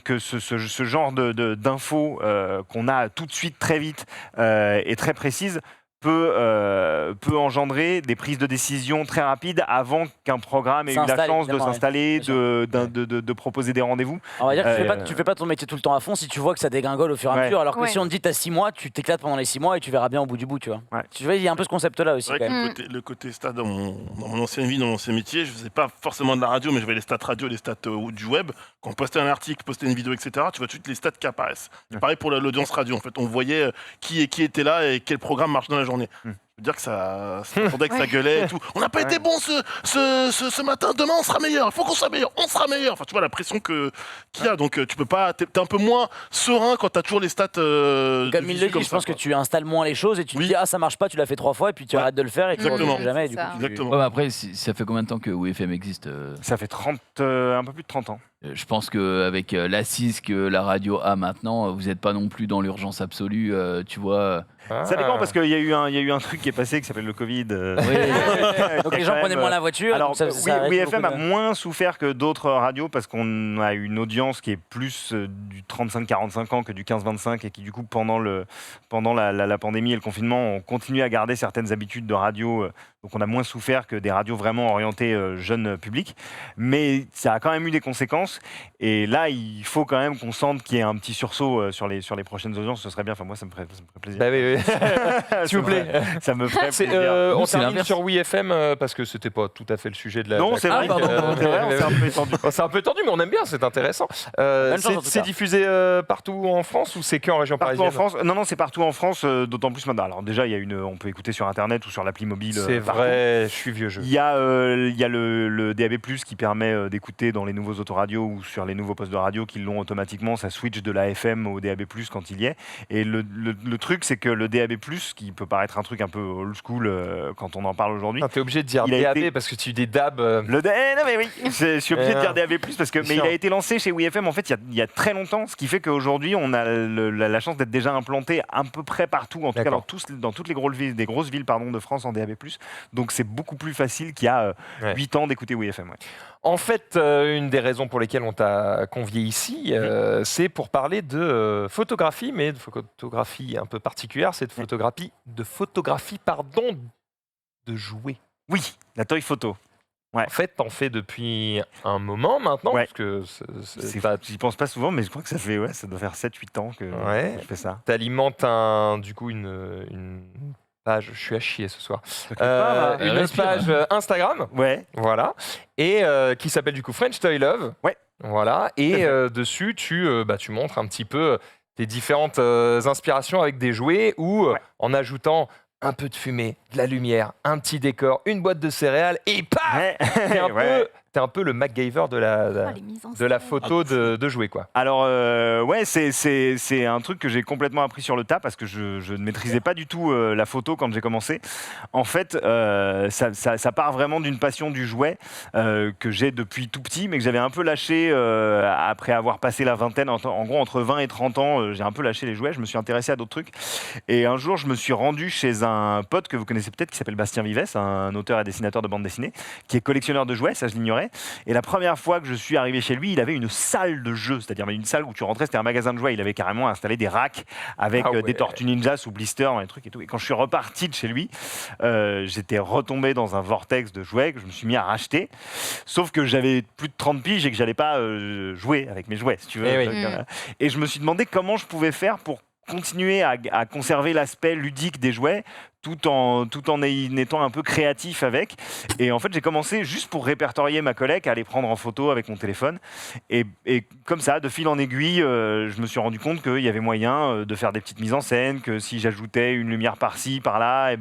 que ce genre d'infos qu'on a tout de suite, très vite et très précises, peut engendrer des prises de décision très rapides avant qu'un programme ait eu la chance de s'installer, de proposer des rendez-vous. On va dire que tu fais pas ton métier tout le temps à fond si tu vois que ça dégringole au fur et à mesure, alors que si on te dit t'as 6 mois, tu t'éclates pendant les 6 mois et tu verras bien au bout du bout, tu vois. Tu vois, il y a un peu ce concept-là aussi. C'est vrai que le côté stats dans mon ancienne vie, dans mon ancien métier, je faisais pas forcément de la radio, mais j'avais les stats radio, les stats du web. Quand on postait un article, postait une vidéo, etc., tu vois tout de suite les stats qui apparaissent. Pareil pour l'audience radio, en fait, on voyait qui était là et quel programme marche dans la journée. Je veux dire que ça entendait que ça gueulait et tout. On n'a pas été bon ce matin, demain on sera meilleur, il faut qu'on soit meilleur, on sera meilleur. Enfin, tu vois la pression qu'il y a, donc tu peux pas, t'es un peu moins serein quand t'as toujours les stats. Comme il le dit, je pense que tu installes moins les choses et tu te dis, ah ça marche pas, tu l'as fait 3 fois et puis tu arrêtes de le faire et tu ne Exactement. refais jamais. Du coup, Exactement. Ouais, mais après, ça fait combien de temps que WFM existe Ça fait un peu plus de 30 ans. Je pense qu'avec l'assise que la radio a maintenant, vous n'êtes pas non plus dans l'urgence absolue, tu vois. Ça dépend parce qu'il y a eu un truc qui est passé qui s'appelle le Covid. Donc les gens prenaient moins la voiture. Alors donc ça oui, arrête WFM beaucoup a de- moins souffert que d'autres radios parce qu'on a une audience qui est plus du 35-45 ans que du 15-25 et qui du coup pendant la pandémie et le confinement ont continué à garder certaines habitudes de radio. Donc on a moins souffert que des radios vraiment orientées jeune public. Mais ça a quand même eu des conséquences. Et là, il faut quand même qu'on sente qu'il y ait un petit sursaut sur les prochaines audiences. Ce serait bien. Enfin moi, ça me ferait plaisir. Bah oui. S'il vous plaît. Ça me ferait C'est, plaisir. on c'est termine l'inverse. sur WeFM parce que c'était pas tout à fait le sujet de la. Non, de la c'est vrai. chronique. C'est vrai, on s'est un peu étendu. C'est un peu tendu, mais on aime bien, c'est intéressant. Bonne chance, en tout C'est cas. diffusé partout en France ou c'est qu'en région Partout parisienne en France. Non, c'est partout en France, d'autant plus maintenant. Alors déjà, on peut écouter sur Internet ou sur l'appli mobile. C'est partout. vrai, je suis vieux jeu. Il y a le DAB+, qui permet d'écouter dans les nouveaux autoradios ou sur les nouveaux postes de radio qui l'ont automatiquement. Ça switch de la FM au DAB+, quand il y est. Et le truc, c'est que le DAB+, qui peut paraître un truc un peu old school quand on en parle aujourd'hui. T'es obligé de dire Il a DAB été- parce que tu dis DAB. Non mais oui, je suis obligé de dire DAB+, parce que mais il Sûr. a été lancé chez WeFM en fait il y a très longtemps, ce qui fait qu'aujourd'hui on a la chance d'être déjà implanté à peu près partout, en tout cas D'accord. dans toutes les grosses villes, de France en DAB+. Donc c'est beaucoup plus facile qu'il y a 8 ans d'écouter WeFM. Ouais. En fait, une des raisons pour lesquelles on t'a convié ici, c'est pour parler de photographie, mais de photographie un peu particulière, c'est de photographie, de jouets. Oui, la toy photo. Ouais. En fait, t'en fais depuis un moment maintenant, Ouais. parce que J'y pense pas souvent, mais je crois que ça doit faire 7-8 ans que Ouais. je fais ça. t'alimentes du coup une page, je suis à chier ce soir, pas, une respire. page Instagram, Ouais. voilà, et qui s'appelle du coup French Toy Love. Ouais. Voilà, et dessus, tu montres un petit peu tes différentes inspirations avec des jouets ou en ajoutant un peu de fumée, de la lumière, un petit décor, une boîte de céréales et paf Ouais. T'es un peu le MacGyver de la photo de jouets, quoi. Alors, c'est un truc que j'ai complètement appris sur le tas parce que je ne maîtrisais pas du tout la photo quand j'ai commencé. En fait, ça part vraiment d'une passion du jouet que j'ai depuis tout petit, mais que j'avais un peu lâché après avoir passé la vingtaine. En gros, entre 20 et 30 ans, j'ai un peu lâché les jouets. Je me suis intéressé à d'autres trucs. Et un jour, je me suis rendu chez un pote que vous connaissez peut-être qui s'appelle Bastien Vivès, un auteur et dessinateur de bande dessinée, qui est collectionneur de jouets, ça je l'ignorais. Et la première fois que je suis arrivé chez lui, il avait une salle de jeu, c'est-à-dire une salle où tu rentrais, c'était un magasin de jouets. Il avait carrément installé des racks avec des Tortues Ninja sous blister, des trucs et tout. Et quand je suis reparti de chez lui, j'étais retombé dans un vortex de jouets que je me suis mis à racheter. Sauf que j'avais plus de 30 piges et que j'allais pas jouer avec mes jouets, si tu veux. Eh oui. Et je me suis demandé comment je pouvais faire pour continuer à conserver l'aspect ludique des jouets tout en étant un peu créatif avec. Et en fait, j'ai commencé juste pour répertorier ma collecte, à aller prendre en photo avec mon téléphone. Et comme ça, de fil en aiguille, je me suis rendu compte qu'il y avait moyen de faire des petites mises en scène, que si j'ajoutais une lumière par-ci, par-là, et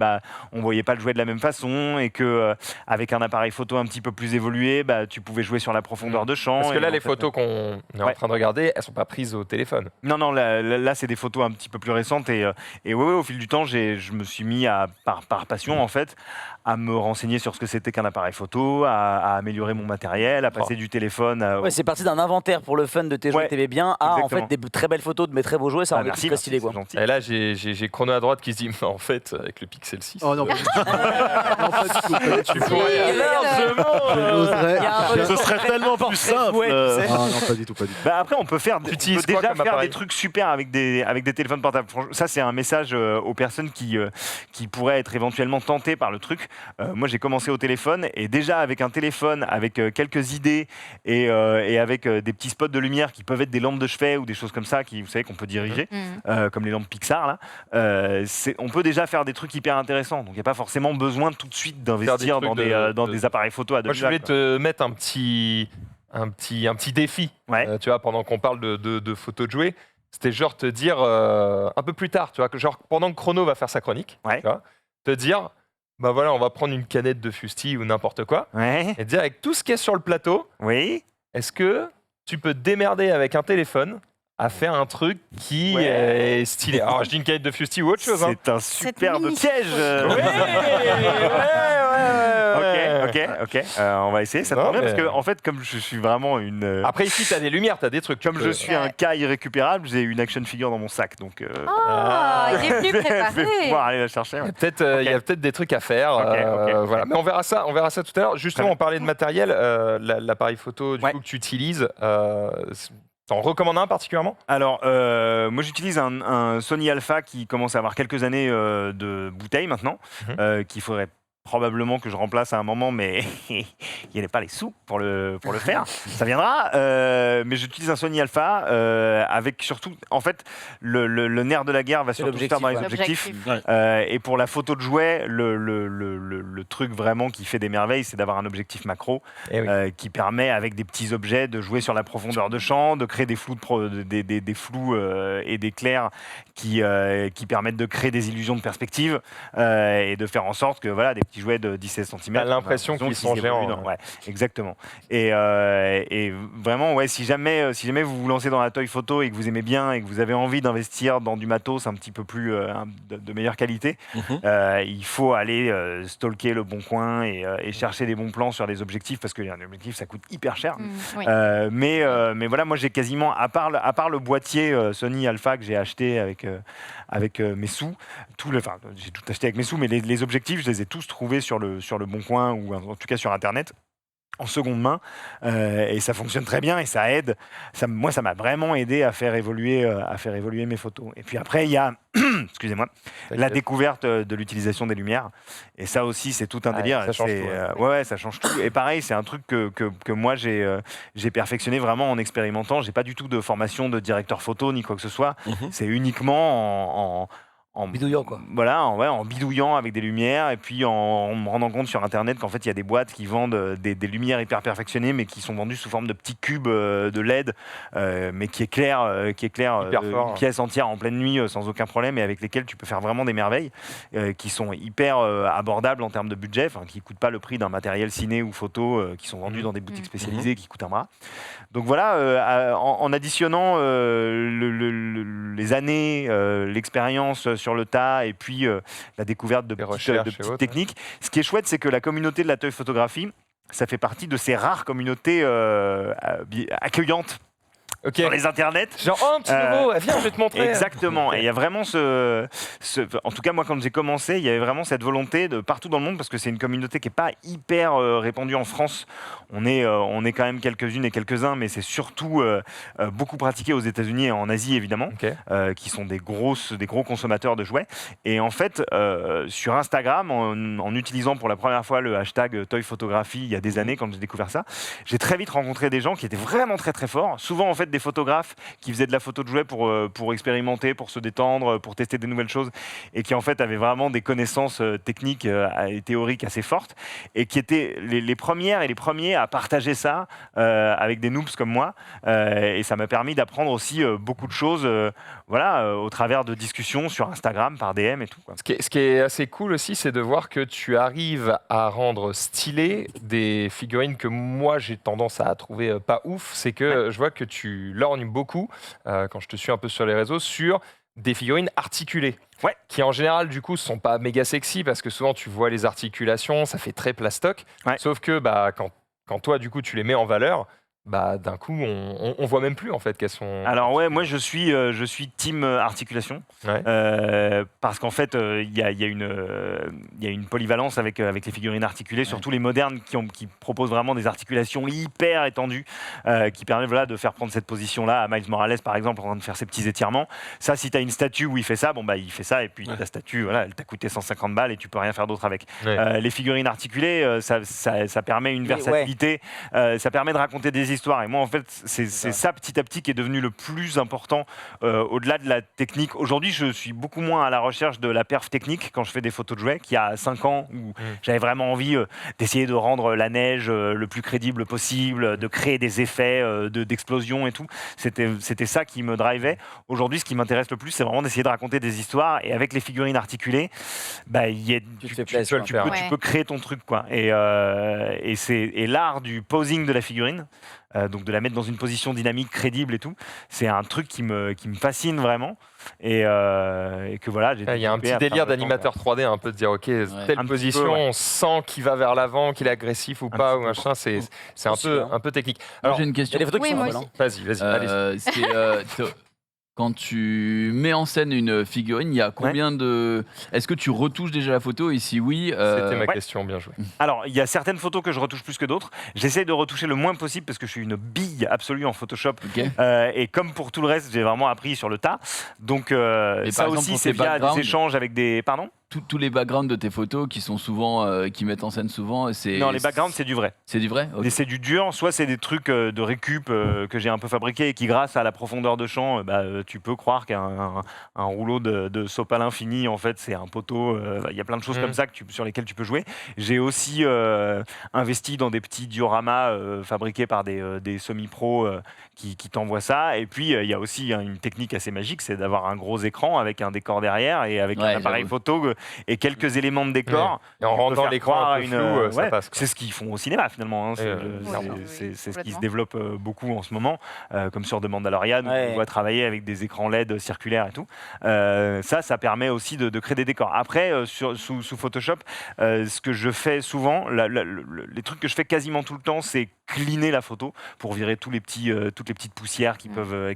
on voyait pas le jouet de la même façon, et que avec un appareil photo un petit peu plus évolué, tu pouvais jouer sur la profondeur de champ. Parce que là, Et les en fait, photos qu'on est en train de regarder, elles sont pas prises au téléphone. Non, là c'est des photos un petit peu plus récentes et au fil du temps, je me suis mis par passion en fait, à me renseigner sur ce que c'était qu'un appareil photo, à améliorer mon matériel, à passer du téléphone à... Ouais, c'est parti d'un inventaire pour le fun de tes jouets que t'aimais bien à en fait des très belles photos de mes très beaux jouets, ça rend merci, très stylé quoi. Et là, j'ai Chrono à droite qui se dit, mais en fait, avec le Pixel 6. Oh non, pas du tout. Non, pas du tout, pas du tout. Tu pourrais Je n'oserais- Ce serait tellement plus simple. Ah non, pas du tout, pas du tout. Après, on peut utilises déjà quoi comme faire appareil des trucs super avec des téléphones portables. Franchement, ça, c'est un message aux personnes qui pourraient être éventuellement tentées par le truc. Moi, j'ai commencé au téléphone et déjà avec un téléphone, avec quelques idées et avec des petits spots de lumière qui peuvent être des lampes de chevet ou des choses comme ça, vous savez, qu'on peut diriger, comme les lampes Pixar là. On peut déjà faire des trucs hyper intéressants. Donc, il n'y a pas forcément besoin tout de suite d'investir dans des appareils photo à 2 Moi, je voulais te mettre un petit défi. Ouais. Tu vois, pendant qu'on parle de photos de jouets, c'était genre te dire un peu plus tard, tu vois, que genre pendant que Chrono va faire sa chronique, Ouais. tu vois, te dire, bah voilà, on va prendre une canette de fusti ou n'importe quoi, et te dire avec tout ce qui est sur le plateau, est-ce que tu peux te démerder avec un téléphone à faire un truc qui est stylé. Alors je dis une canette de fusti ou autre chose. C'est un superbe piège. Ok. On va essayer. Ça tombe bien parce que en fait, comme je suis vraiment une. Après ici, t'as des lumières, t'as des trucs. Comme je suis un cas irrécupérable, j'ai une action figure dans mon sac, donc. Il est venu préparer. Je vais pouvoir aller la chercher. Il y a peut-être des trucs à faire. Voilà. Mais on verra ça tout à l'heure. Justement, on parlait de matériel, l'appareil photo du coup, que tu utilises. T'en recommandes un particulièrement? Alors, moi j'utilise un Sony Alpha qui commence à avoir quelques années de bouteille maintenant, qu'il faudrait probablement que je remplace à un moment, mais il n'y avait pas les sous pour le faire. Ça viendra. Mais j'utilise un Sony Alpha avec surtout, en fait, le nerf de la guerre va surtout se faire dans les objectifs. Et pour la photo de jouet, le truc vraiment qui fait des merveilles, c'est d'avoir un objectif macro qui permet, avec des petits objets, de jouer sur la profondeur de champ, de créer des flous, des flous et des clairs qui permettent de créer des illusions de perspective et de faire en sorte que voilà, des petits jouets de 10-16 cm. T'as l'impression qu'ils sont géants. Ouais, exactement. Et vraiment, si jamais vous vous lancez dans la toy photo et que vous aimez bien et que vous avez envie d'investir dans du matos un petit peu plus de meilleure qualité, il faut aller stalker le bon coin et chercher des bons plans sur des objectifs parce qu'un objectif ça coûte hyper cher. Mais voilà, moi j'ai quasiment, à part le boîtier Sony Alpha que j'ai acheté avec mes sous, j'ai tout acheté avec mes sous, mais les objectifs je les ai tous trouvés sur le bon coin ou en tout cas sur internet en seconde main et ça fonctionne très bien et ça aide. Moi ça m'a vraiment aidé à faire évoluer mes photos. Et puis après il y a excusez-moi, la découverte de l'utilisation des lumières et ça aussi c'est tout un délire. Ça change tout, ça change tout. Et pareil, c'est un truc que moi j'ai perfectionné vraiment en expérimentant. J'ai pas du tout de formation de directeur photo ni quoi que ce soit. C'est uniquement en bidouillant quoi. Voilà, en bidouillant avec des lumières et puis en me rendant compte sur internet qu'en fait il y a des boîtes qui vendent des lumières hyper perfectionnées mais qui sont vendues sous forme de petits cubes de LED mais qui éclairent une pièce entière en pleine nuit sans aucun problème et avec lesquelles tu peux faire vraiment des merveilles qui sont hyper abordables en termes de budget, qui ne coûtent pas le prix d'un matériel ciné ou photo qui sont vendus dans des boutiques spécialisées qui coûtent un bras. Donc voilà, en additionnant les années, l'expérience sur le tas et puis la découverte de petites techniques. Ce qui est chouette, c'est que la communauté de la toy photographie, ça fait partie de ces rares communautés accueillantes. Sur les internets. Genre, un petit nouveau, viens, je vais te montrer. Exactement. Et il y a vraiment en tout cas, moi, quand j'ai commencé, il y avait vraiment cette volonté de partout dans le monde, parce que c'est une communauté qui n'est pas hyper répandue en France. On est quand même quelques-unes et quelques-uns, mais c'est surtout beaucoup pratiqué aux États-Unis et en Asie, évidemment, qui sont des gros consommateurs de jouets. Et en fait, sur Instagram, en utilisant pour la première fois le hashtag Toy Photographie il y a des années, quand j'ai découvert ça, j'ai très vite rencontré des gens qui étaient vraiment très très forts. Souvent, en fait, des photographes qui faisaient de la photo de jouets pour expérimenter, pour se détendre, pour tester des nouvelles choses et qui en fait avaient vraiment des connaissances techniques et théoriques assez fortes et qui étaient les premières et les premiers à partager ça avec des noobs comme moi et ça m'a permis d'apprendre aussi beaucoup de choses au travers de discussions sur Instagram par DM et tout, quoi. Ce qui est assez cool aussi, c'est de voir que tu arrives à rendre stylé des figurines que moi j'ai tendance à trouver pas ouf. C'est que je vois que tu lorgnes beaucoup, quand je te suis un peu sur les réseaux, sur des figurines articulées. Qui en général du coup sont pas méga sexy parce que souvent tu vois les articulations, ça fait très plastoc. Sauf que quand toi du coup tu les mets en valeur, d'un coup on voit même plus en fait qu'elles sont. Alors moi je suis team articulation parce qu'en fait il y a une polyvalence avec les figurines articulées, surtout les modernes qui proposent vraiment des articulations hyper étendues qui permettent de faire prendre cette position là à Miles Morales par exemple en train de faire ses petits étirements. Ça, si tu as une statue où il fait ça, il fait ça et puis ta statue elle t'a coûté 150 balles et tu peux rien faire d'autre avec. Les figurines articulées ça permet une versatilité, ça permet de raconter des histoires. Et moi, en fait, c'est ça petit à petit qui est devenu le plus important au-delà de la technique. Aujourd'hui, je suis beaucoup moins à la recherche de la perf technique quand je fais des photos de jouets qu'il y a 5 ans où j'avais vraiment envie d'essayer de rendre la neige le plus crédible possible, de créer des effets d'explosion et tout. C'était ça qui me drivait. Aujourd'hui, ce qui m'intéresse le plus, c'est vraiment d'essayer de raconter des histoires. Et avec les figurines articulées, bah, tu peux créer ton truc, quoi. Et l'art du posing de la figurine, donc de la mettre dans une position dynamique, crédible et tout, c'est un truc qui me fascine vraiment. Et que voilà, il y a un petit délire d'animateur 3D, un peu de dire ok, telle position, on sent qu'il va vers l'avant, qu'il est agressif ou pas, ou machin. C'est un peu technique. Alors, j'ai une question. Il y a des photos qui sont molles. Vas-y, allez. Quand tu mets en scène une figurine, il y a combien de... Est-ce que tu retouches déjà la photo? Et si oui... C'était ma question, bien joué. Alors, il y a certaines photos que je retouche plus que d'autres. J'essaie de retoucher le moins possible parce que je suis une bille absolue en Photoshop. Et comme pour tout le reste, j'ai vraiment appris sur le tas. Donc ça aussi, c'est via des échanges avec des... Pardon ? Tous les backgrounds de tes photos qui sont souvent, qui mettent en scène souvent, c'est... Non, les backgrounds, c'est du vrai. C'est du vrai, okay. Et c'est du dur, soit c'est des trucs de récup que j'ai un peu fabriqués et qui, grâce à la profondeur de champ, tu peux croire qu'un rouleau de sopalin fini, en fait, c'est un poteau. Il y a plein de choses comme ça sur lesquelles tu peux jouer. J'ai aussi investi dans des petits dioramas fabriqués par des semi-pros qui t'envoient ça. Et puis, il y a aussi une technique assez magique, c'est d'avoir un gros écran avec un décor derrière et avec un appareil photo et quelques éléments de décor. Et en rendant l'écran un peu flou, ça passe. C'est ce qu'ils font au cinéma finalement. Hein. C'est ce qui se développe beaucoup en ce moment, comme sur The Mandalorian, où on voit travailler avec des écrans LED circulaires et tout. Ça permet aussi de créer des décors. Après, sous Photoshop, ce que je fais souvent, les trucs que je fais quasiment tout le temps, c'est cleaner la photo pour virer toutes les petites poussières qui peuvent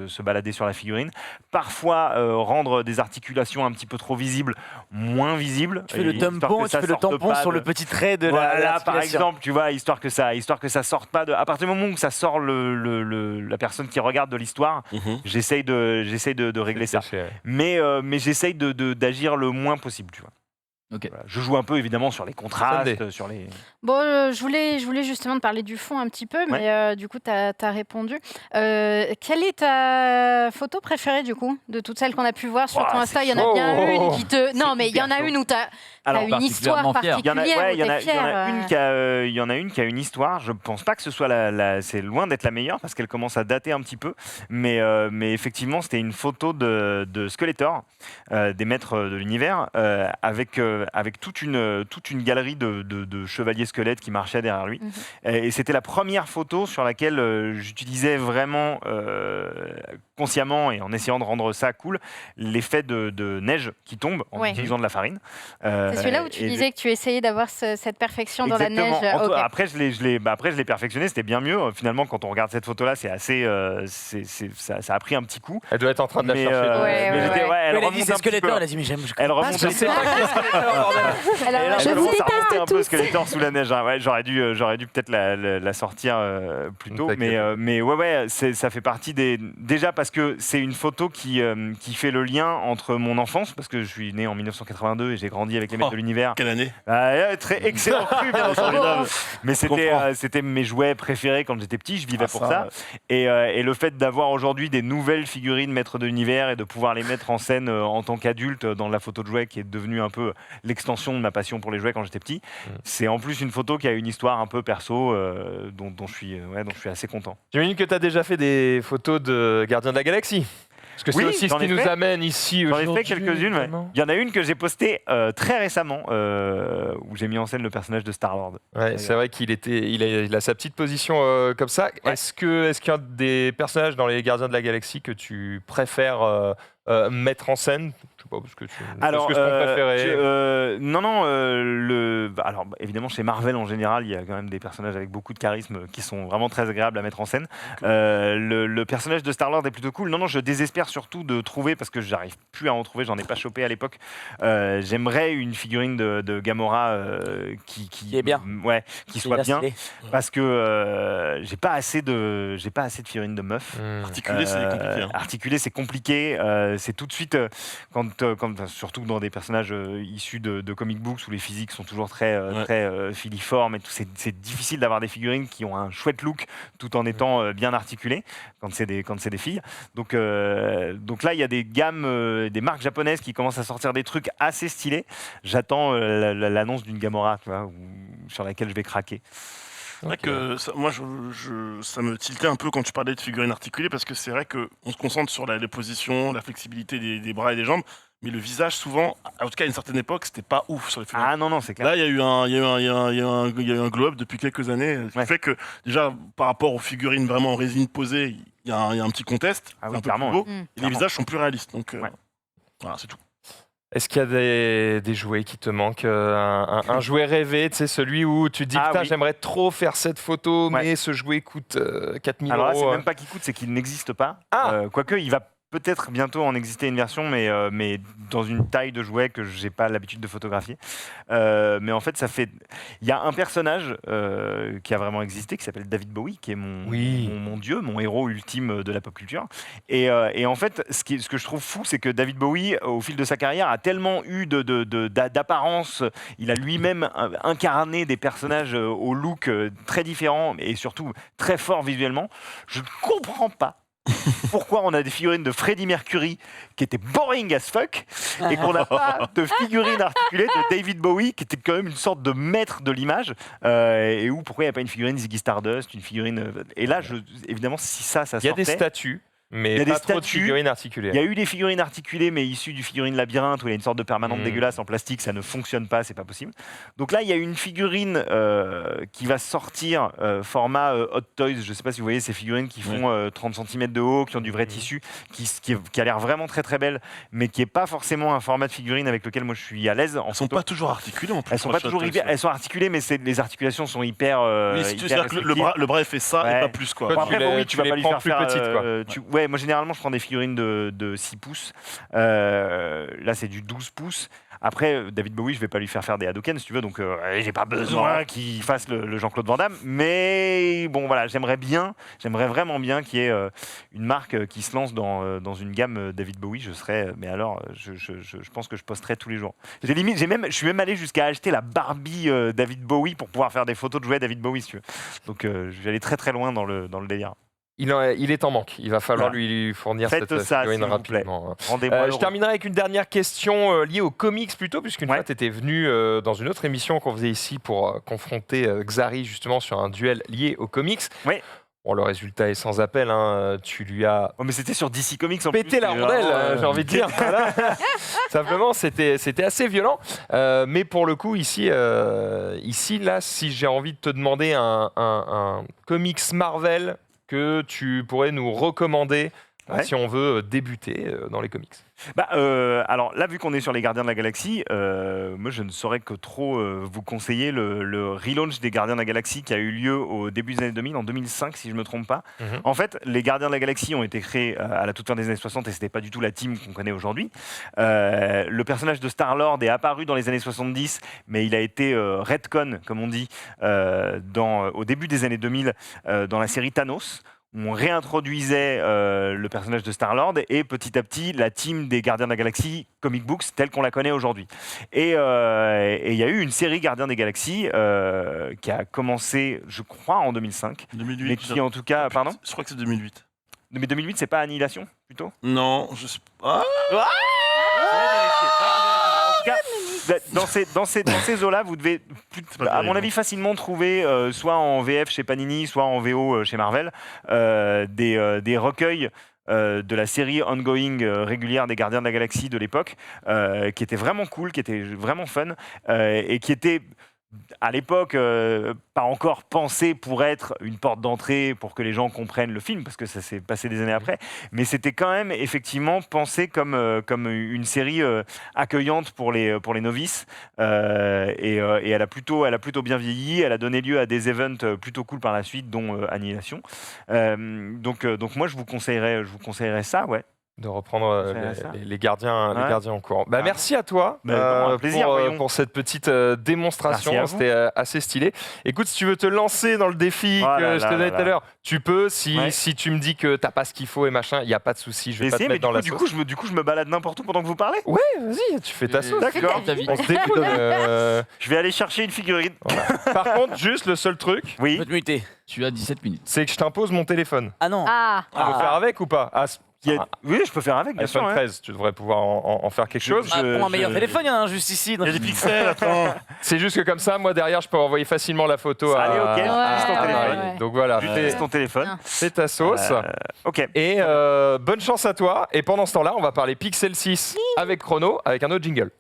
se balader sur la figurine. Parfois, rendre des articulations un petit peu trop visibles, moins visibles. Tu fais le tampon sur le petit trait de la par exemple, tu vois, histoire que ça sorte pas de... À partir du moment où ça sort la personne qui regarde de l'histoire, j'essaye de régler ça. Mais j'essaye d'agir le moins possible, tu vois. Okay. Voilà. Je joue un peu évidemment sur les contrastes, sur les... Bon, je voulais justement te parler du fond un petit peu, mais du coup, tu as répondu. Quelle est ta photo préférée, du coup, de toutes celles qu'on a pu voir sur ton Insta? Il y en a bien une qui te... Non, mais il y en a une où tu as une histoire particulière. Il y en a une qui a une histoire. Je pense pas que ce soit c'est loin d'être la meilleure parce qu'elle commence à dater un petit peu. Mais effectivement, c'était une photo de Skeletor, des maîtres de l'univers, avec toute une galerie de chevaliers squelettes qui marchaient derrière lui. Et c'était la première photo sur laquelle j'utilisais vraiment consciemment et en essayant de rendre ça cool, l'effet de neige qui tombe en utilisant de la farine. C'est celui-là où tu disais que tu essayais d'avoir cette perfection dans la neige. Après, je l'ai perfectionné, c'était bien mieux. Finalement, quand on regarde cette photo-là, c'est assez... ça a pris un petit coup. Elle doit être en train de la chercher. Elle remonte un petit peu. Elle a dit, mais j'aime... Elle remonte un peu Skeletor sous la neige. Ouais, j'aurais dû peut-être la sortir plus tôt. Mais ouais, ça fait partie des... Déjà parce que c'est une photo qui fait le lien entre mon enfance, parce que je suis né en 1982 et j'ai grandi avec les maîtres de l'univers. Quelle année? Très excellent cru, bien entendu. Mais c'était mes jouets préférés quand j'étais petit, je vivais pour ça. Et le fait d'avoir aujourd'hui des nouvelles figurines maîtres de l'univers et de pouvoir les mettre en scène en tant qu'adulte dans la photo de jouet qui est devenue un peu l'extension de ma passion pour les jouets quand j'étais petit, c'est en plus une photo qui a une histoire un peu perso dont je suis assez content. J'imagine que tu as déjà fait des photos de Gardiens de la Galaxie. Parce que c'est aussi ce qui nous amène ici aujourd'hui. J'en ai fait quelques-unes. Ouais. Il y en a une que j'ai postée très récemment où j'ai mis en scène le personnage de Star-Lord. Ouais, c'est vrai qu'il a sa petite position comme ça. Ouais. Est-ce qu'il y a des personnages dans les Gardiens de la Galaxie que tu préfères mettre en scène? Je sais pas, parce que c'est ton préféré. Alors évidemment chez Marvel en général, il y a quand même des personnages avec beaucoup de charisme qui sont vraiment très agréables à mettre en scène. Le personnage de Star-Lord est plutôt cool. Non, je désespère surtout de trouver, parce que j'arrive plus à en trouver, j'en ai pas chopé à l'époque. J'aimerais une figurine de Gamora qui est bien, qui soit bien, parce que j'ai pas assez de figurines de meufs. Articuler, c'est compliqué. Articuler, c'est compliqué. c'est tout de suite, surtout dans des personnages issus de comic books où les physiques sont toujours très filiformes et tout, c'est difficile d'avoir des figurines qui ont un chouette look tout en étant bien articulées quand c'est des filles. Donc là, il y a des gammes, des marques japonaises qui commencent à sortir des trucs assez stylés. J'attends l'annonce d'une Gamora, tu vois, sur laquelle je vais craquer. C'est vrai que moi, ça me tiltait un peu quand tu parlais de figurines articulées, parce que c'est vrai qu'on se concentre sur les positions, la flexibilité des bras et des jambes, mais le visage, souvent, en tout cas à une certaine époque, c'était pas ouf sur les figurines. Ah non, c'est clair. Là, il y a eu un glow-up depuis quelques années, ce qui fait que, déjà, par rapport aux figurines vraiment en résine posée, il y a un petit contest, Ah oui, c'est un peu clairement, plus beau, ouais. et les visages sont plus réalistes. Donc, voilà, c'est tout. Est-ce qu'il y a des jouets qui te manquent un jouet rêvé, tu sais, celui où tu te dis putain, j'aimerais trop faire cette photo, mais ce jouet coûte 4000 Alors là, euros. c'est même pas qu'il coûte, c'est qu'il n'existe pas. Quoique, il va peut-être bientôt en exister une version, mais dans une taille de jouet que j'ai pas l'habitude de photographier. Mais en fait, il y a un personnage qui a vraiment existé, qui s'appelle David Bowie, qui est mon dieu, mon héros ultime de la pop culture. Et en fait, ce que je trouve fou, c'est que David Bowie, au fil de sa carrière, a tellement eu d'apparence. Il a lui-même incarné des personnages au look très différent et surtout très fort visuellement. Je ne comprends pas pourquoi on a des figurines de Freddie Mercury qui étaient boring as fuck et qu'on n'a pas de figurines articulées de David Bowie qui était quand même une sorte de maître de l'image et où pourquoi il n'y a pas une figurine Ziggy Stardust, une figurine... Et là, évidemment, si ça sortait... Il y a des statues. Mais il y a pas des trop de statues, figurines articulées. Il y a eu des figurines articulées, mais issues du figurine labyrinthe où il y a une sorte de permanente dégueulasse en plastique, ça ne fonctionne pas, c'est pas possible. Donc là, il y a une figurine qui va sortir format Hot Toys. Je sais pas si vous voyez ces figurines qui font 30 cm de haut, qui ont du vrai tissu, qui a l'air vraiment très très belle, mais qui est pas forcément un format de figurine avec lequel moi je suis à l'aise. Elles sont pas toujours articulées en plus. Elles sont pas toujours elles sont articulées, mais les articulations sont hyper. Oui, c'est-à-dire que le bras fait ça et pas plus quoi. Bon, après, oui, tu vas pas lui faire plus petites quoi. Ouais, moi généralement je prends des figurines de 6 pouces. Là c'est du 12 pouces. Après, David Bowie, je vais pas lui faire des Hadouken si tu veux, donc j'ai pas besoin qu'il fasse le Jean-Claude Van Damme. Mais bon, voilà, j'aimerais vraiment bien qu'il y ait une marque qui se lance dans une gamme David Bowie. Mais alors, je pense que je posterai tous les jours. Je suis même allé jusqu'à acheter la Barbie David Bowie pour pouvoir faire des photos de jouets David Bowie, si tu veux. Donc, je vais aller très très loin dans le délire. Il est en manque. Il va falloir lui fournir cette figurine rapidement. Je terminerai avec une dernière question liée aux comics plutôt, puisqu'une fois tu étais venu dans une autre émission qu'on faisait ici pour confronter Xari justement sur un duel lié aux comics. Oui. Bon, le résultat est sans appel. Hein. Tu lui as mais c'était sur DC Comics en pété plus, la rondelle, j'ai envie de dire. Voilà. Simplement, c'était assez violent. Mais pour le coup, ici, là, si j'ai envie de te demander un comics Marvel que tu pourrais nous recommander si on veut débuter dans les comics. Alors là, vu qu'on est sur les Gardiens de la Galaxie, moi je ne saurais que trop vous conseiller le relaunch des Gardiens de la Galaxie qui a eu lieu au début des années 2000, en 2005 si je ne me trompe pas. En fait, les Gardiens de la Galaxie ont été créés à la toute fin des années 60 et c'était pas du tout la team qu'on connaît aujourd'hui. Le personnage de Star-Lord est apparu dans les années 70, mais il a été retcon, comme on dit, au début des années 2000 dans la série Thanos. On réintroduisait le personnage de Star-Lord et petit à petit la team des Gardiens de la Galaxie comic books telle qu'on la connaît aujourd'hui. Et il y a eu une série Gardiens des Galaxies qui a commencé, je crois, en 2005. 2008. Mais qui en tout cas, pardon ? Je crois que c'est 2008. Mais 2008, c'est pas Annihilation plutôt ? Non, je sais pas. Dans ces eaux-là, vous devez, à mon avis, facilement trouver, soit en VF chez Panini, soit en VO chez Marvel, des recueils de la série ongoing régulière des Gardiens de la Galaxie de l'époque, qui étaient vraiment cool, qui étaient vraiment fun, et qui étaient à l'époque pas encore pensé pour être une porte d'entrée pour que les gens comprennent le film, parce que ça s'est passé des années après, mais c'était quand même effectivement pensé comme une série accueillante pour les novices, et elle a plutôt bien vieilli. Elle a donné lieu à des events plutôt cool par la suite, dont Annihilation. Donc moi je vous conseillerais ça, ouais. de reprendre les gardiens, les Ouais. gardiens en cours. Bah, merci à toi un plaisir, voyons. pour cette petite démonstration. Merci à vous. C'était assez stylé. Écoute, si tu veux te lancer dans le défi Oh que là je te là donnais là tout à l'heure, tu peux. Ouais. Si tu me dis que t'as pas ce qu'il faut et machin, il n'y a pas de souci. Je vais J'ai pas te essayé, mais mettre dans la du sauce. coup, je me balade n'importe où pendant que vous parlez. Ouais, vas-y, tu fais ta sauce. D'accord. On se découle. Je vais aller chercher une figurine. Par contre, juste le seul truc, Oui. Je peux te muter. Tu as 17 minutes. c'est que je t'impose mon téléphone. Ah non. Ah, Tu peux faire avec ou pas? Oui, je peux faire avec, bien sûr. iPhone ouais. 13, tu devrais pouvoir en faire quelque chose. Ah, pour un meilleur téléphone, il y en a un juste ici. Il y a des pixels, attends. C'est juste que comme ça, moi derrière, je peux envoyer facilement la photo Allez, à, ok, à- j'utilise ton à téléphone. Marie. Donc voilà, J'utilise ton téléphone. c'est ta sauce. Ok. Et bonne chance à toi. Et pendant ce temps-là, on va parler Pixel 6 avec Chrono, avec un autre jingle.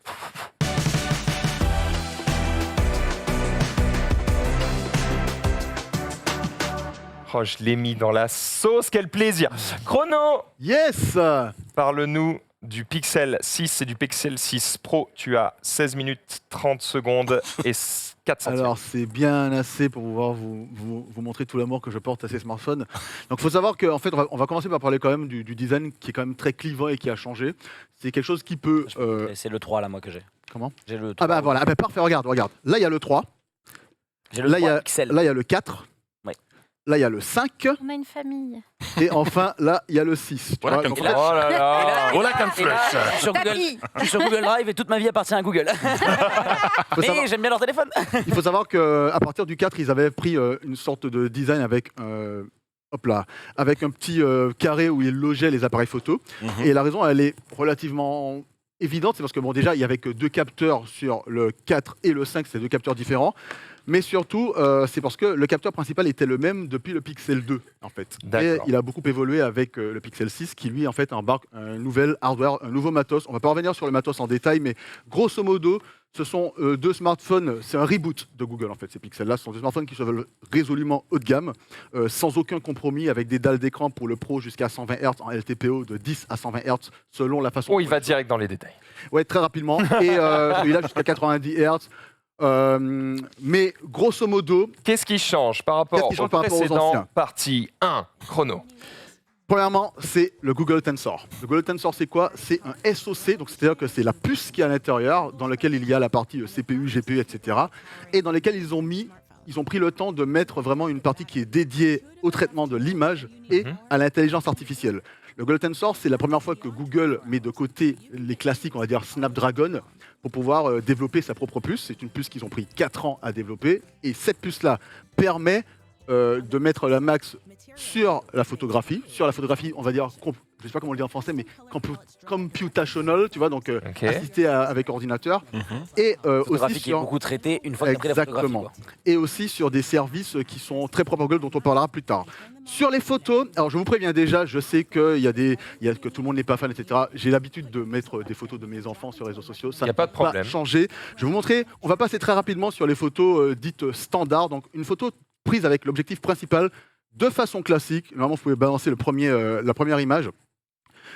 Oh, je l'ai mis dans la sauce, quel plaisir. Chrono, Yes. parle-nous du Pixel 6 et du Pixel 6 Pro. Tu as 16 minutes 30 secondes et 4 centimes. Alors, c'est bien assez pour pouvoir vous montrer tout l'amour que je porte à ces smartphones. Donc, il faut savoir qu'en fait, on va commencer par parler quand même du design qui est quand même très clivant et qui a changé. C'est quelque chose qui peut... C'est le 3 là, moi, que j'ai. Comment? J'ai le 3. Ah bah voilà, ah bah, parfait, regarde. Là, il y a le 3. J'ai le Là, 3 XL. Là, il y a le 4. Ouais. Là, il y a le 5. on a une famille. Et enfin, là, il y a le 6. Voilà Tu vois, comme donc, flash. Oh là là. Voilà comme Et là, flash. je suis sur Google- Tapis. je suis sur Google Drive et toute ma vie appartient à Google. faut Mais savoir- j'aime bien leur téléphone. Il faut savoir qu'à partir du 4, ils avaient pris une sorte de design avec, hop là, avec un petit carré où ils logeaient les appareils photo. Et la raison, elle est relativement évidente, c'est parce que bon, déjà, il n'y avait que 2 capteurs sur le 4 et le 5, c'est 2 capteurs différents. Mais surtout, c'est parce que le capteur principal était le même depuis le Pixel 2, en fait. Et D'accord. il a beaucoup évolué avec le Pixel 6, qui lui, en fait, embarque un nouvel hardware, un nouveau matos. On va pas revenir sur le matos en détail, mais grosso modo, ce sont 2 smartphones, c'est un reboot de Google, en fait, ces Pixels-là. Ce sont 2 smartphones qui se veulent résolument haut de gamme, sans aucun compromis, avec des dalles d'écran pour le Pro jusqu'à 120 Hz en LTPO, de 10 à 120 Hz, selon la façon... Oh, il va direct dans les détails. Ouais, très rapidement. Et celui-là jusqu'à 90 Hz. Mais grosso modo, Qu'est-ce qui change par rapport Qu'est-ce qui change au par rapport aux précédent anciens partie 1 Chrono? premièrement, c'est le Google Tensor. Le Google Tensor, c'est quoi? C'est un SoC, donc c'est-à-dire que c'est la puce qui est à l'intérieur, dans laquelle il y a la partie CPU, GPU, etc. Et dans lesquelles ils ont pris le temps de mettre vraiment une partie qui est dédiée au traitement de l'image et à l'intelligence artificielle. Le Google Tensor, c'est la première fois que Google met de côté les classiques, on va dire Snapdragon, pour pouvoir développer sa propre puce. C'est une puce qu'ils ont pris 4 ans à développer. Et cette puce-là permet de mettre la max sur la photographie. Sur la photographie, on va dire, je ne sais pas comment le dire en français, mais computational, tu vois, donc assisté avec ordinateur. Et Photographie aussi qui est beaucoup traitée une fois que tu as pris la photographie. Exactement. quoi. Et aussi sur des services qui sont très propres à Google, dont on parlera plus tard. Sur les photos, alors je vous préviens déjà, je sais que tout le monde n'est pas fan, etc. J'ai l'habitude de mettre des photos de mes enfants sur les réseaux sociaux. Ça Y a pas de problème. changé. Je vais vous montrer, on va passer très rapidement sur les photos dites standards. Donc une photo prise avec l'objectif principal de façon classique. Normalement, vous pouvez balancer la première image.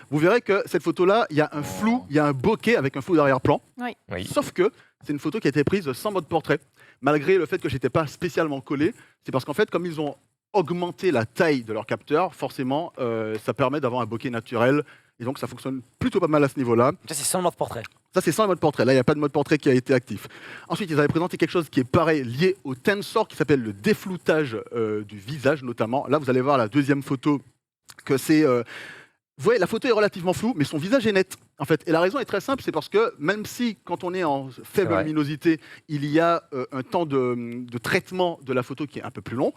Vous verrez que cette photo-là, il y a un flou, il y a un bokeh avec un flou d'arrière-plan. Oui. Oui. Sauf que c'est une photo qui a été prise sans mode portrait, malgré le fait que j'étais pas spécialement collé. C'est parce qu'en fait, comme ils ont augmenté la taille de leur capteur, forcément, ça permet d'avoir un bokeh naturel. Et donc, ça fonctionne plutôt pas mal à ce niveau-là. Ça, c'est sans le mode portrait. Ça, c'est sans le mode portrait. Là, il n'y a pas de mode portrait qui a été actif. Ensuite, ils avaient présenté quelque chose qui est pareil, lié au Tensor, qui s'appelle le défloutage du visage, notamment. Là, vous allez voir la deuxième photo, que c'est... vous voyez, la photo est relativement floue, mais son visage est net, en fait. Et la raison est très simple, c'est parce que même si, quand on est en faible vrai. luminosité, il y a un temps de traitement de la photo qui est un peu plus long,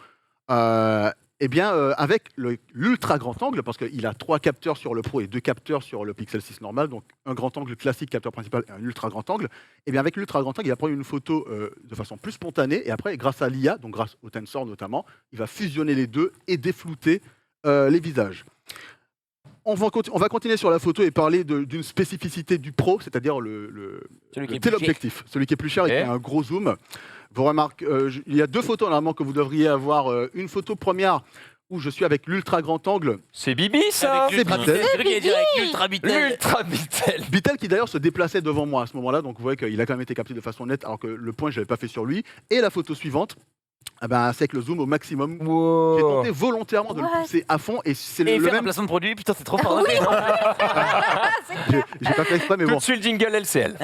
eh bien, avec l'ultra grand angle, parce qu'il a 3 capteurs sur le Pro et 2 capteurs sur le Pixel 6 normal, donc un grand angle classique, capteur principal, et un ultra grand angle, eh bien, avec l'ultra grand angle, il va prendre une photo de façon plus spontanée, et après, grâce à l'IA, donc grâce au Tensor notamment, il va fusionner les deux et déflouter les visages. On va continuer sur la photo et parler d'une spécificité du Pro, c'est-à-dire Celui qui est le plus téléobjectif, celui qui est plus cher et qui a un gros zoom. Vous remarquez, il y a 2 photos normalement que vous devriez avoir. Une photo première où je suis avec l'ultra grand angle. C'est Bibi ça. Avec l'ultra Bitel. C'est lui qui est direct, l'ultra Bitel. L'ultra Bitel. Bitel qui d'ailleurs se déplaçait devant moi à ce moment-là, donc vous voyez qu'il a quand même été capté de façon nette, alors que le point je l'avais pas fait sur lui. Et la photo suivante c'est avec le zoom au maximum. Wow. J'ai tenté volontairement de le pousser à fond et c'est Et le faire un même. placement de produit, putain, c'est trop fort. J'ai pas fait exprès, mais Tout bon. de suite, jingle LCL.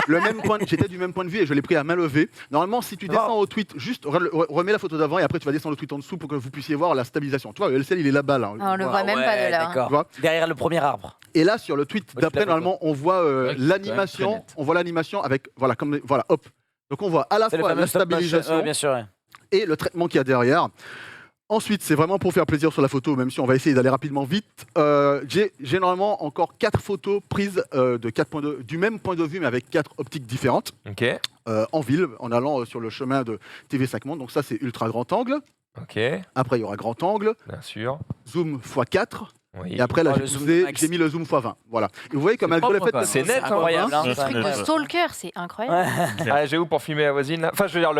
le même point, j'étais du même point de vue et je l'ai pris à main levée. Normalement, si tu descends au tweet, juste remets la photo d'avant et après tu vas descendre le tweet en dessous pour que vous puissiez voir la stabilisation. Tu vois, le LCL il est là-bas là. On le voit même pas de là. D'accord. Tu vois. Derrière le premier arbre. Et là, sur le tweet Ouais, d'après, je suis d'accord. normalement, on voit l'animation. On voit l'animation avec voilà, hop. Donc on voit à la C'est le fois fameux la stop motion. stabilisation Bien sûr. Ouais. et le traitement qu'il y a derrière. Ensuite, c'est vraiment pour faire plaisir sur la photo, même si on va essayer d'aller rapidement vite. J'ai généralement encore 4 photos prises du même point de vue, mais avec 4 optiques différentes. Ok. En ville, en allant sur le chemin de TV5 Monde. Donc ça, c'est ultra grand angle. Ok. Après, il y aura grand angle, Bien sûr. zoom x4. Oui. Et après, là, Oh, le zoom max. j'ai mis le zoom x20. Voilà. Et vous voyez que malgré le fait que C'est net, hein. Incroyable. hein. Le Ça, truc de ouais. stalker, c'est incroyable. Ah, j'ai où pour filmer la voisine là Enfin, je veux dire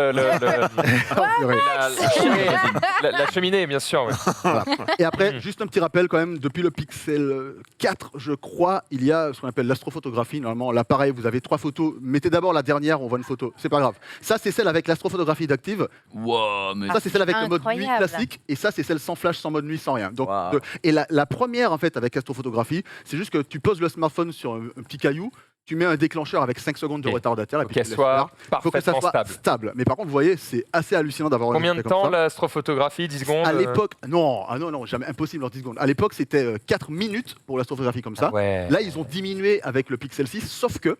la cheminée, bien sûr. Ouais. Voilà. Et après, juste un petit rappel quand même, depuis le Pixel 4, je crois, il y a ce qu'on appelle l'astrophotographie. Normalement, là, pareil, vous avez 3 photos. Mettez d'abord la dernière, on voit une photo. C'est pas grave. Ça, c'est celle avec l'astrophotographie d'active. Wow, mais Ça, c'est celle avec le mode nuit Incroyable. classique. Et ça, c'est celle sans flash, sans mode nuit, sans rien. Donc, Wow. et la première, en fait, avec l'astrophotographie, c'est juste que tu poses le smartphone sur un petit caillou. Tu mets un déclencheur avec 5 secondes de Ok. retardataire et puis Qu'elle tu laisses soit faire. Faut que ça parfaitement soit stable. Mais par contre, vous voyez, c'est assez hallucinant d'avoir un Combien de résultat comme temps ça. l'astrophotographie 10 secondes À l'époque, non, jamais impossible en 10 secondes. À l'époque, c'était 4 minutes pour l'astrophotographie comme ça. Ouais. Là, ils ont diminué avec le Pixel 6, sauf que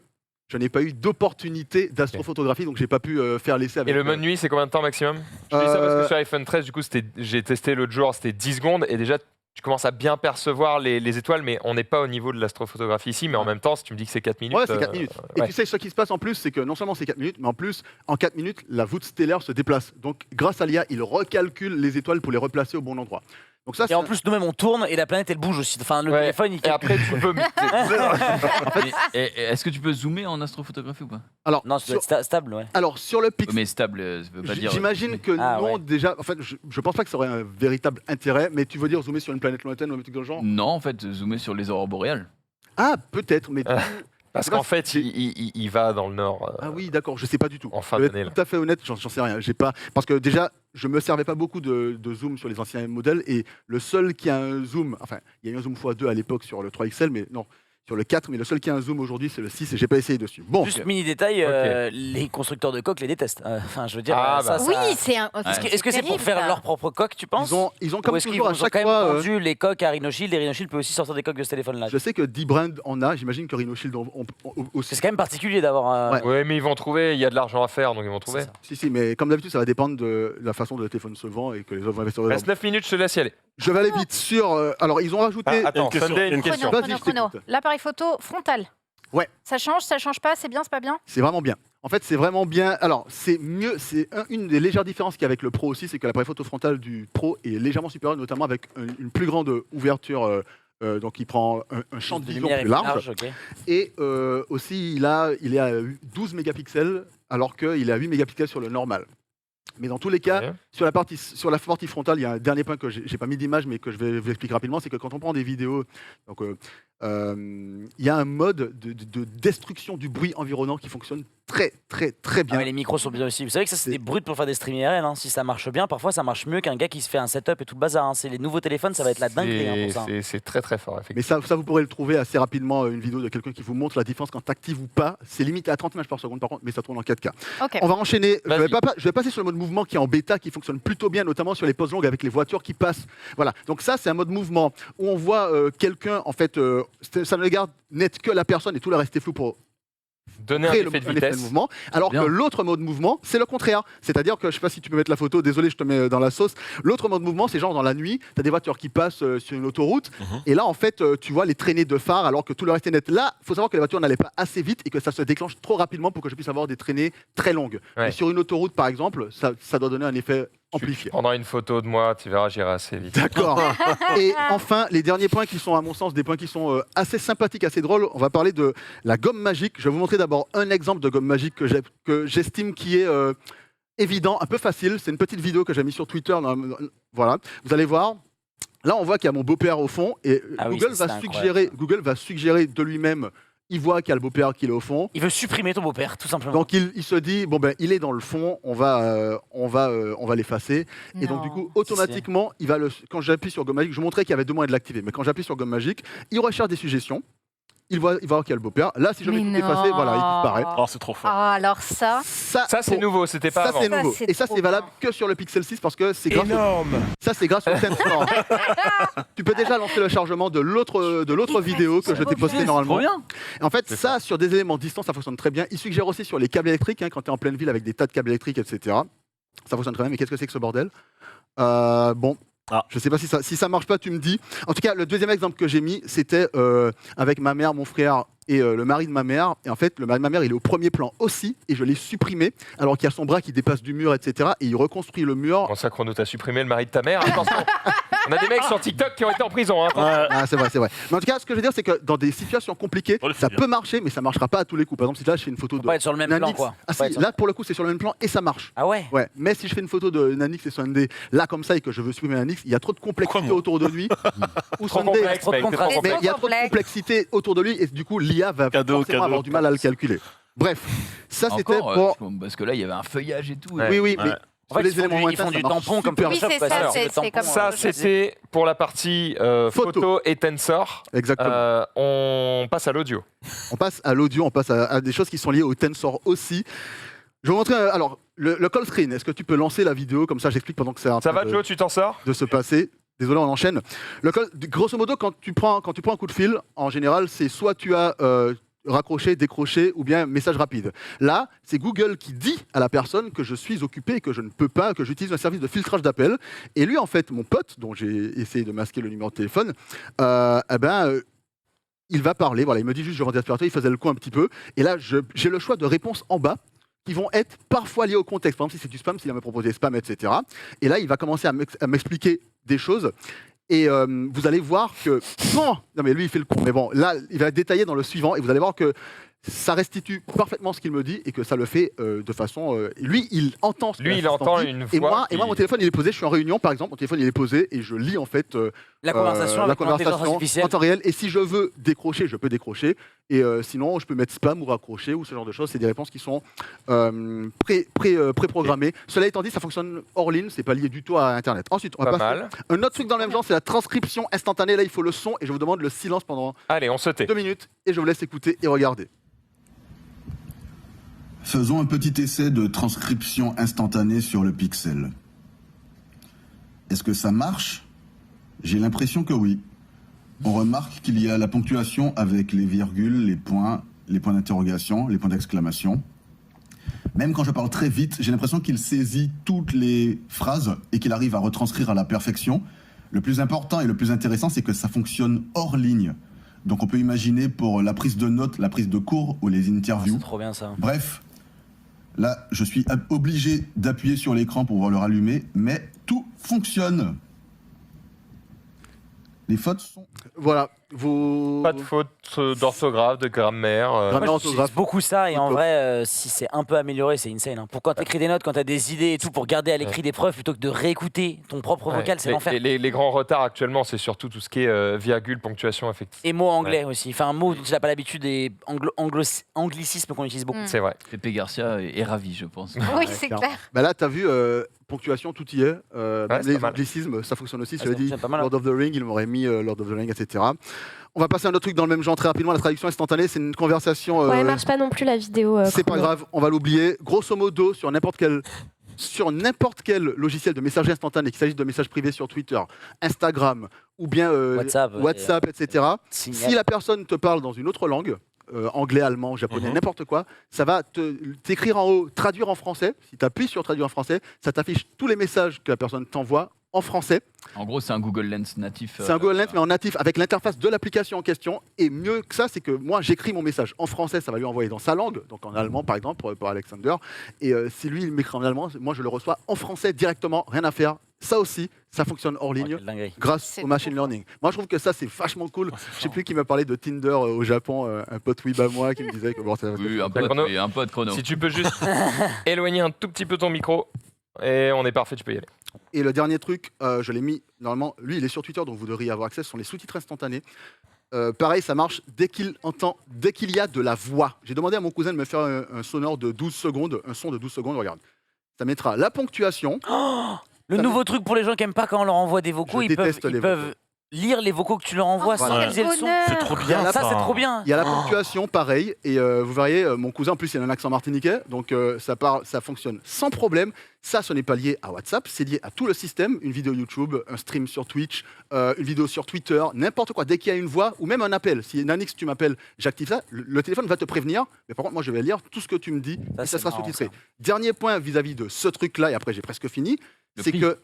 je n'ai pas eu d'opportunité d'astrophotographie, donc j'ai pas pu faire l'essai avec. Et le mode nuit, c'est combien de temps maximum? Je dis ça parce que sur iPhone 13, du coup, j'ai testé l'autre jour, c'était 10 secondes et déjà tu commences à bien percevoir les étoiles, mais on n'est pas au niveau de l'astrophotographie ici. Mais en même temps, si tu me dis que c'est 4 minutes. Ouais, c'est 4 minutes. Et ouais. tu sais, ce qui se passe en plus, c'est que non seulement c'est 4 minutes, mais en plus, en 4 minutes, la voûte stellaire se déplace. Donc, grâce à l'IA, il recalcule les étoiles pour les replacer au bon endroit. Donc ça, Et en plus, nous-mêmes, on tourne et la planète, elle bouge aussi. Enfin, le Ouais. téléphone, il Et après, tu peux. Est-ce que tu peux zoomer en astrophotographie ou pas? Alors, Non, ça doit être stable, ouais. alors, sur le Pixel. Mais stable, ça veut pas dire. J'imagine que Ah, non, ouais. déjà. En fait, je pense pas que ça aurait un véritable intérêt, mais tu veux dire zoomer sur une planète lointaine ou un truc dans le genre? Non, en fait, zoomer sur les aurores boréales. Ah, peut-être, mais. Parce qu'en fait, il va dans le nord. Ah oui, d'accord, je sais pas du tout. En fin Je vais d'année, être tout à fait honnête, j'en sais rien. J'ai pas parce que déjà, je me servais pas beaucoup de zoom sur les anciens modèles et le seul qui a un zoom, enfin, il y a eu un zoom x2 à l'époque sur le 3XL, mais non. Sur le 4, mais le seul qui a un zoom aujourd'hui, c'est le 6 et j'ai pas essayé dessus. Bon, Juste mini détail, Ok. les constructeurs de coques les détestent. Enfin, je veux dire, Ah, ça, bah. Oui, ça- c'est un. Est-ce que c'est pour terrible, faire ça. leur propre coque, tu penses? ils ont Ou comme est-ce qu'ils toujours à ont chaque quand même fois. vendu les coques à Rhino Shield et Rhino Shield peut aussi sortir des coques de ce téléphone-là? Je sais que D-Brand en a, j'imagine que Rhino Shield aussi. C'est quand même particulier d'avoir. Ouais. Ouais, mais ils vont trouver, il y a de l'argent à faire, donc ils vont trouver. Si, mais comme d'habitude, ça va dépendre de la façon dont le téléphone se vend et que les autres investisseurs. Reste 9 minutes, je te laisse y aller. Je vais aller vite sur. Alors, ils ont rajouté. Ah, attends, une question, Sunday, une une question. Vas-y, je Chrono. t'écoute. L'appareil photo frontal. Ouais. Ça change pas, c'est bien, c'est pas bien? C'est vraiment bien. En fait, c'est vraiment bien. Alors, c'est mieux. C'est une des légères différences qu'il y a avec le Pro aussi, c'est que l'appareil photo frontal du Pro est légèrement supérieur, notamment avec une plus grande ouverture. Donc, il prend un champ de De vision lumière plus est large. ok. Et aussi, il est à 12 mégapixels, alors qu'il est à 8 mégapixels sur le normal. Mais dans tous les cas, Ouais. sur la partie frontale, il y a un dernier point que j'ai pas mis d'image, mais que je vais vous expliquer rapidement, c'est que quand on prend des vidéos, donc il y a un mode de destruction du bruit environnant qui fonctionne très Ah, bien. mais les micros sont bien aussi. Vous savez que ça, c'est des brutes pour faire des streams IRL. Hein. Si ça marche bien, parfois ça marche mieux qu'un gars qui se fait un setup et tout le bazar. Hein. C'est les nouveaux téléphones, ça va être la dinguerie hein, pour ça. C'est très très fort, Mais effectivement. ça, vous pourrez le trouver assez rapidement, une vidéo de quelqu'un qui vous montre la différence quand tu actives ou pas. C'est limité à 30 images par seconde par contre, mais ça tourne en 4K. Ok. On va enchaîner. Je Vas-y. vais passer sur le mode mouvement qui est en bêta, qui fonctionne plutôt bien, notamment sur les pauses longues avec les voitures qui passent. Voilà. Donc ça, c'est un mode mouvement où on voit quelqu'un, en fait, ça ne garde net que la personne et tout le reste est flou pour Donner un créer effet de un effet de vitesse. mouvement. Alors Bien. que l'autre mode mouvement, c'est le contraire. C'est-à-dire que, je sais pas si tu peux mettre la photo, désolé, je te mets dans la sauce. L'autre mode mouvement, c'est genre dans la nuit, tu as des voitures qui passent sur une autoroute, et là, en fait, tu vois les traînées de phares alors que tout le reste est net. Là, il faut savoir que les voitures n'allaient pas assez vite et que ça se déclenche trop rapidement pour que je puisse avoir des traînées très longues. Ouais. Et sur une autoroute, par exemple, ça doit donner un effet Tu amplifié. prendras une photo de moi, tu verras, j'irai assez vite. D'accord. Et enfin, les derniers points qui sont, à mon sens, des points qui sont assez sympathiques, assez drôles. On va parler de la gomme magique. Je vais vous montrer d'abord un exemple de gomme magique que j'estime qui est évident, un peu facile. C'est une petite vidéo que j'ai mise sur Twitter. Voilà. Vous allez voir. Là, on voit qu'il y a mon beau-père au fond et Ah oui, Google ça, va c'est suggérer de lui-même il voit qu'il y a le beau-père qui est au fond. Il veut supprimer ton beau-père, tout simplement. Donc il se dit bon ben il est dans le fond, on va l'effacer. Et donc du coup automatiquement quand j'appuie sur gomme magique, je montrais qu'il y avait 2 moyens de l'activer, mais quand j'appuie sur gomme magique, il recherche des suggestions. Il va voir qu'il y a le beau-père. Là, si je mets tout effacé, voilà, il disparaît. Oh, c'est trop fort. Ah, alors ça. Ça c'est nouveau, c'était pas Ça avant. c'est nouveau. c'est Et ça trop c'est valable que sur le Pixel 6 parce que c'est grâce ça c'est grâce au Tensor. Tu peux déjà lancer le chargement de l'autre vidéo que je t'ai postée normalement. Trop bien. Et en fait, ça sur des éléments distants, ça fonctionne très bien. Il suggère aussi sur les câbles électriques quand tu es en pleine ville avec des tas de câbles électriques, etc. Ça fonctionne très bien. Mais qu'est-ce que c'est que ce bordel? Bon. Je sais pas si ça marche pas, tu me dis. En tout cas, le deuxième exemple que j'ai mis, c'était avec ma mère, mon frère et le mari de ma mère. Et en fait, le mari de ma mère, il est au premier plan aussi, et je l'ai supprimé, alors qu'il y a son bras qui dépasse du mur, etc. Et il reconstruit le mur. Comment ça, Chrono, t'as supprimé le mari de ta mère? Attention. On a des mecs sur TikTok qui ont été en prison. Hein, Ah, c'est vrai. Mais en tout cas, ce que je veux dire, c'est que dans des situations compliquées, ça peut marcher, mais ça marchera pas à tous les coups. Par exemple, si là je fais une photo de Pas être sur le même plan, Nanix, quoi. ah si, là pour le coup, c'est sur le même plan et ça marche. Ah ouais. Ouais. Mais si je fais une photo de Nanix et Sunday là comme ça et que je veux supprimer Nanix, il y a trop de complexité autour de lui. Ou Trop Sunday, complexe, mec, c'est trop mais complexe. il y a trop de complexité autour de lui et du coup, l'IA va forcément avoir du mal à le calculer. Bref, ça c'était Encore, pour. parce que là, il y avait un feuillage et tout. Oui, mais. En fait, les ils font éléments du lointains, ça marche tampon comme super Photoshop. Oui, c'est quoi, ça, le c'est tampon, comme Ça, c'était pour la partie photo et Tensor. Exactement. On passe à l'audio. On passe à l'audio, on passe à des choses qui sont liées au Tensor aussi. Je vais vous montrer alors le call screen. Est-ce que tu peux lancer la vidéo comme ça? J'explique pendant que c'est en Ça train va, Joe, tu t'en sors de se passer. Désolé, on enchaîne. Grosso modo, quand tu prends un coup de fil, en général, c'est soit tu as raccroché, décroché ou bien message rapide. Là, c'est Google qui dit à la personne que je suis occupé et que je ne peux pas, que j'utilise un service de filtrage d'appel. Et lui, en fait, mon pote, dont j'ai essayé de masquer le numéro de téléphone, il va parler. Voilà, il me dit juste je rends aspirateur, il faisait le coup un petit peu. Et là, j'ai le choix de réponses en bas qui vont être parfois liées au contexte. Par exemple, si c'est du spam, s'il va me proposer spam, etc. Et là, il va commencer à m'expliquer des choses. Et vous allez voir que... Non, mais lui, il fait le con. Mais bon, là, il va détailler dans le suivant. Et vous allez voir que ça restitue parfaitement ce qu'il me dit et que ça le fait de façon... lui, il entend ce que Lui, il l'assistant entend dit. une Et voix. moi, mon téléphone, il est posé. Je suis en réunion, par exemple. Mon téléphone, il est posé et je lis, en fait, La conversation avec l'intelligence artificielle. en temps réel. Et si je veux décrocher, je peux décrocher. Et sinon, je peux mettre spam ou raccrocher ou ce genre de choses. C'est des réponses qui sont pré-programmées. Cela étant dit, ça fonctionne hors ligne. C'est pas lié du tout à Internet. Ensuite, on va Pas passer mal. un autre truc dans le même genre, c'est la transcription instantanée. Là, il faut le son et je vous demande le silence pendant Allez, on se tait. 2 minutes et je vous laisse écouter et regarder. Faisons un petit essai de transcription instantanée sur le Pixel. Est-ce que ça marche? J'ai l'impression que oui. On remarque qu'il y a la ponctuation avec les virgules, les points d'interrogation, les points d'exclamation. Même quand je parle très vite, j'ai l'impression qu'il saisit toutes les phrases et qu'il arrive à retranscrire à la perfection. Le plus important et le plus intéressant, c'est que ça fonctionne hors ligne. Donc on peut imaginer pour la prise de notes, la prise de cours ou les interviews. C'est trop bien ça. Bref, là, je suis obligé d'appuyer sur l'écran pour pouvoir le rallumer, mais tout fonctionne. Les fautes sont... Voilà. Pas de faute d'orthographe, de grammaire. Moi, j'utilise beaucoup ça et en vrai, si c'est un peu amélioré, c'est insane. Hein. Pour quand t'écris des notes, quand t'as des idées et tout, pour garder à l'écrit des preuves plutôt que de réécouter ton propre vocal, c'est l'enfer. Les grands retards actuellement, c'est surtout tout ce qui est virgule, ponctuation, affective. Et mots anglais aussi. Enfin, un mot dont tu n'as pas l'habitude et anglicisme qu'on utilise beaucoup. C'est vrai. Pépé Garcia est ravi, je pense. Oui, c'est clair. Bah là, t'as vu, ponctuation, tout y est. c'est Les pas mal. anglicismes, ça fonctionne aussi. Ah, Cela ça dit, fonctionne pas mal, hein. Lord of the Ring, il m'aurait mis Lord of the Ring, etc. On va passer à un autre truc dans le même genre très rapidement. La traduction instantanée, c'est une conversation. Ouais, marche pas non plus la vidéo. C'est pas grave, on va l'oublier. Grosso modo, sur n'importe quel logiciel de messagerie instantanée, qu'il s'agisse de messages privés sur Twitter, Instagram ou bien WhatsApp, etc. Si la personne te parle dans une autre langue, anglais, allemand, japonais, n'importe quoi, ça va t'écrire en haut, traduire en français. Si tu appuies sur traduire en français, ça t'affiche tous les messages que la personne t'envoie en français. En gros, c'est un Google Lens natif. C'est un Google Lens, mais en natif, avec l'interface de l'application en question. Et mieux que ça, c'est que moi, j'écris mon message en français, ça va lui envoyer dans sa langue, donc en allemand, par exemple, pour Alexander. Et si lui, il m'écrit en allemand, moi, je le reçois en français directement, rien à faire. Ça aussi, ça fonctionne hors ligne, grâce au machine learning. Moi, je trouve que ça, c'est vachement cool. Je sais plus qui m'a parlé de Tinder au Japon, un pote Weeb à moi, qui me disait que bon, ça Oui, un pote chrono. Si tu peux juste éloigner un tout petit peu ton micro, et on est parfait, tu peux y aller. Et le dernier truc, je l'ai mis, normalement, lui, il est sur Twitter, donc vous devriez avoir accès, ce sont les sous-titres instantanés. pareil, ça marche dès qu'il y a de la voix. J'ai demandé à mon cousin de me faire un sonore de 12 secondes, un son de 12 secondes, regarde. Ça mettra la ponctuation. Le nouveau truc pour les gens qui aiment pas quand on leur envoie des vocaux, ils peuvent lire les vocaux que tu leur envoies sans réaliser le son. C'est trop bien. Ça, c'est trop bien. Il y a la ponctuation, pareil. Et vous verriez, mon cousin, en plus, il a un accent martiniquais. Donc, ça fonctionne sans problème. Ça, ce n'est pas lié à WhatsApp. C'est lié à tout le système. Une vidéo YouTube, un stream sur Twitch, une vidéo sur Twitter, n'importe quoi. Dès qu'il y a une voix ou même un appel. Si Nanix, tu m'appelles, j'active ça. Le téléphone va te prévenir. Mais par contre, moi, je vais lire tout ce que tu me dis. Et ça sera sous-titré. Dernier point vis-à-vis de ce truc-là, et après, j'ai presque fini. C'est que...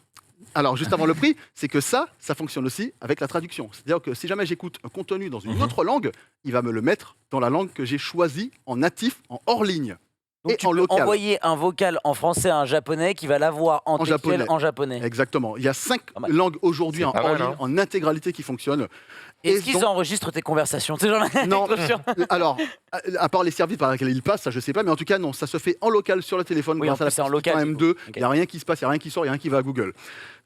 Alors, juste avant le prix, c'est que ça fonctionne aussi avec la traduction. C'est-à-dire que si jamais j'écoute un contenu dans une autre langue, il va me le mettre dans la langue que j'ai choisie en natif, en hors ligne. Donc et tu en peux local. envoyer un vocal en français à un japonais qui va l'avoir en textuel en japonais. Exactement. Il y a 5 langues aujourd'hui en hors ligne, en intégralité qui fonctionnent. Est-ce qu'ils enregistrent tes conversations? Non. Alors, à part les services par lesquels ils passent, ça je sais pas, mais en tout cas non, ça se fait en local sur le téléphone grâce à la local, M2. Il n'y a rien qui se passe, il n'y a rien qui sort, il n'y a rien qui va à Google.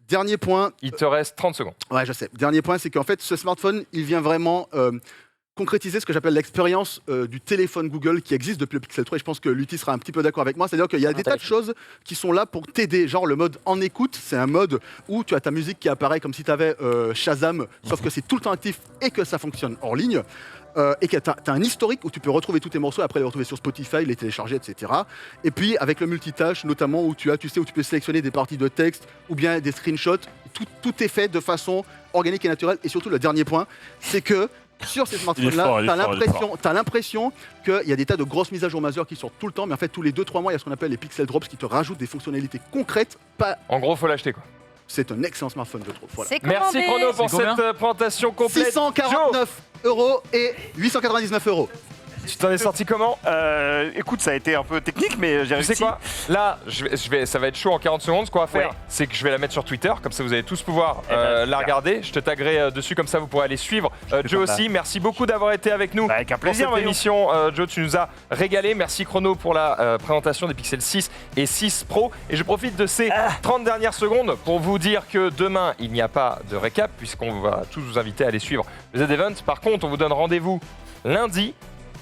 Dernier point. Il te reste 30 secondes. Ouais, je sais. Dernier point, c'est qu'en fait, ce smartphone, il vient vraiment concrétiser ce que j'appelle l'expérience du téléphone Google qui existe depuis le Pixel 3. Et je pense que Lutti sera un petit peu d'accord avec moi. C'est-à-dire qu'il y a des tas de choses qui sont là pour t'aider. Genre le mode en écoute, c'est un mode où tu as ta musique qui apparaît comme si tu avais Shazam, sauf que c'est tout le temps actif et que ça fonctionne hors ligne. Et que tu as un historique où tu peux retrouver tous tes morceaux, après les retrouver sur Spotify, les télécharger, etc. Et puis avec le multitâche, notamment où tu peux sélectionner des parties de texte ou bien des screenshots. Tout est fait de façon organique et naturelle. Et surtout, le dernier point, c'est que sur ces smartphones-là, tu as l'impression qu'il y a des tas de grosses mises à jour majeures qui sortent tout le temps, mais en fait, tous les 2-3 mois, il y a ce qu'on appelle les Pixel Drops qui te rajoutent des fonctionnalités concrètes. En gros, faut l'acheter quoi. C'est un excellent smartphone, je trouve. Voilà. Merci Chrono pour cette présentation complète. 649 € et 899 €. Tu t'en es sorti comment? Écoute, ça a été un peu technique, mais j'ai réussi. Tu sais quoi? Là, ça va être chaud en 40 secondes. Ce qu'on va faire, c'est que je vais la mettre sur Twitter. Comme ça, vous allez tous pouvoir la regarder. Je te taguerai dessus, comme ça, vous pourrez aller suivre. Joe aussi, merci beaucoup d'avoir été avec nous avec un plaisir, pour cette émission. Joe, tu nous as régalé. Merci Chrono pour la présentation des Pixel 6 et 6 Pro. Et je profite de ces 30 dernières secondes pour vous dire que demain, il n'y a pas de récap, puisqu'on va tous vous inviter à aller suivre le Z-Event. Par contre, on vous donne rendez-vous lundi.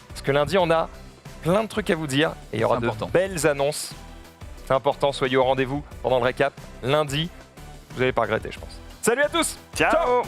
Parce que lundi, on a plein de trucs à vous dire et il y aura de belles annonces. C'est important, soyez au rendez-vous pendant le récap. Lundi, vous n'allez pas regretter, je pense. Salut à tous. Ciao.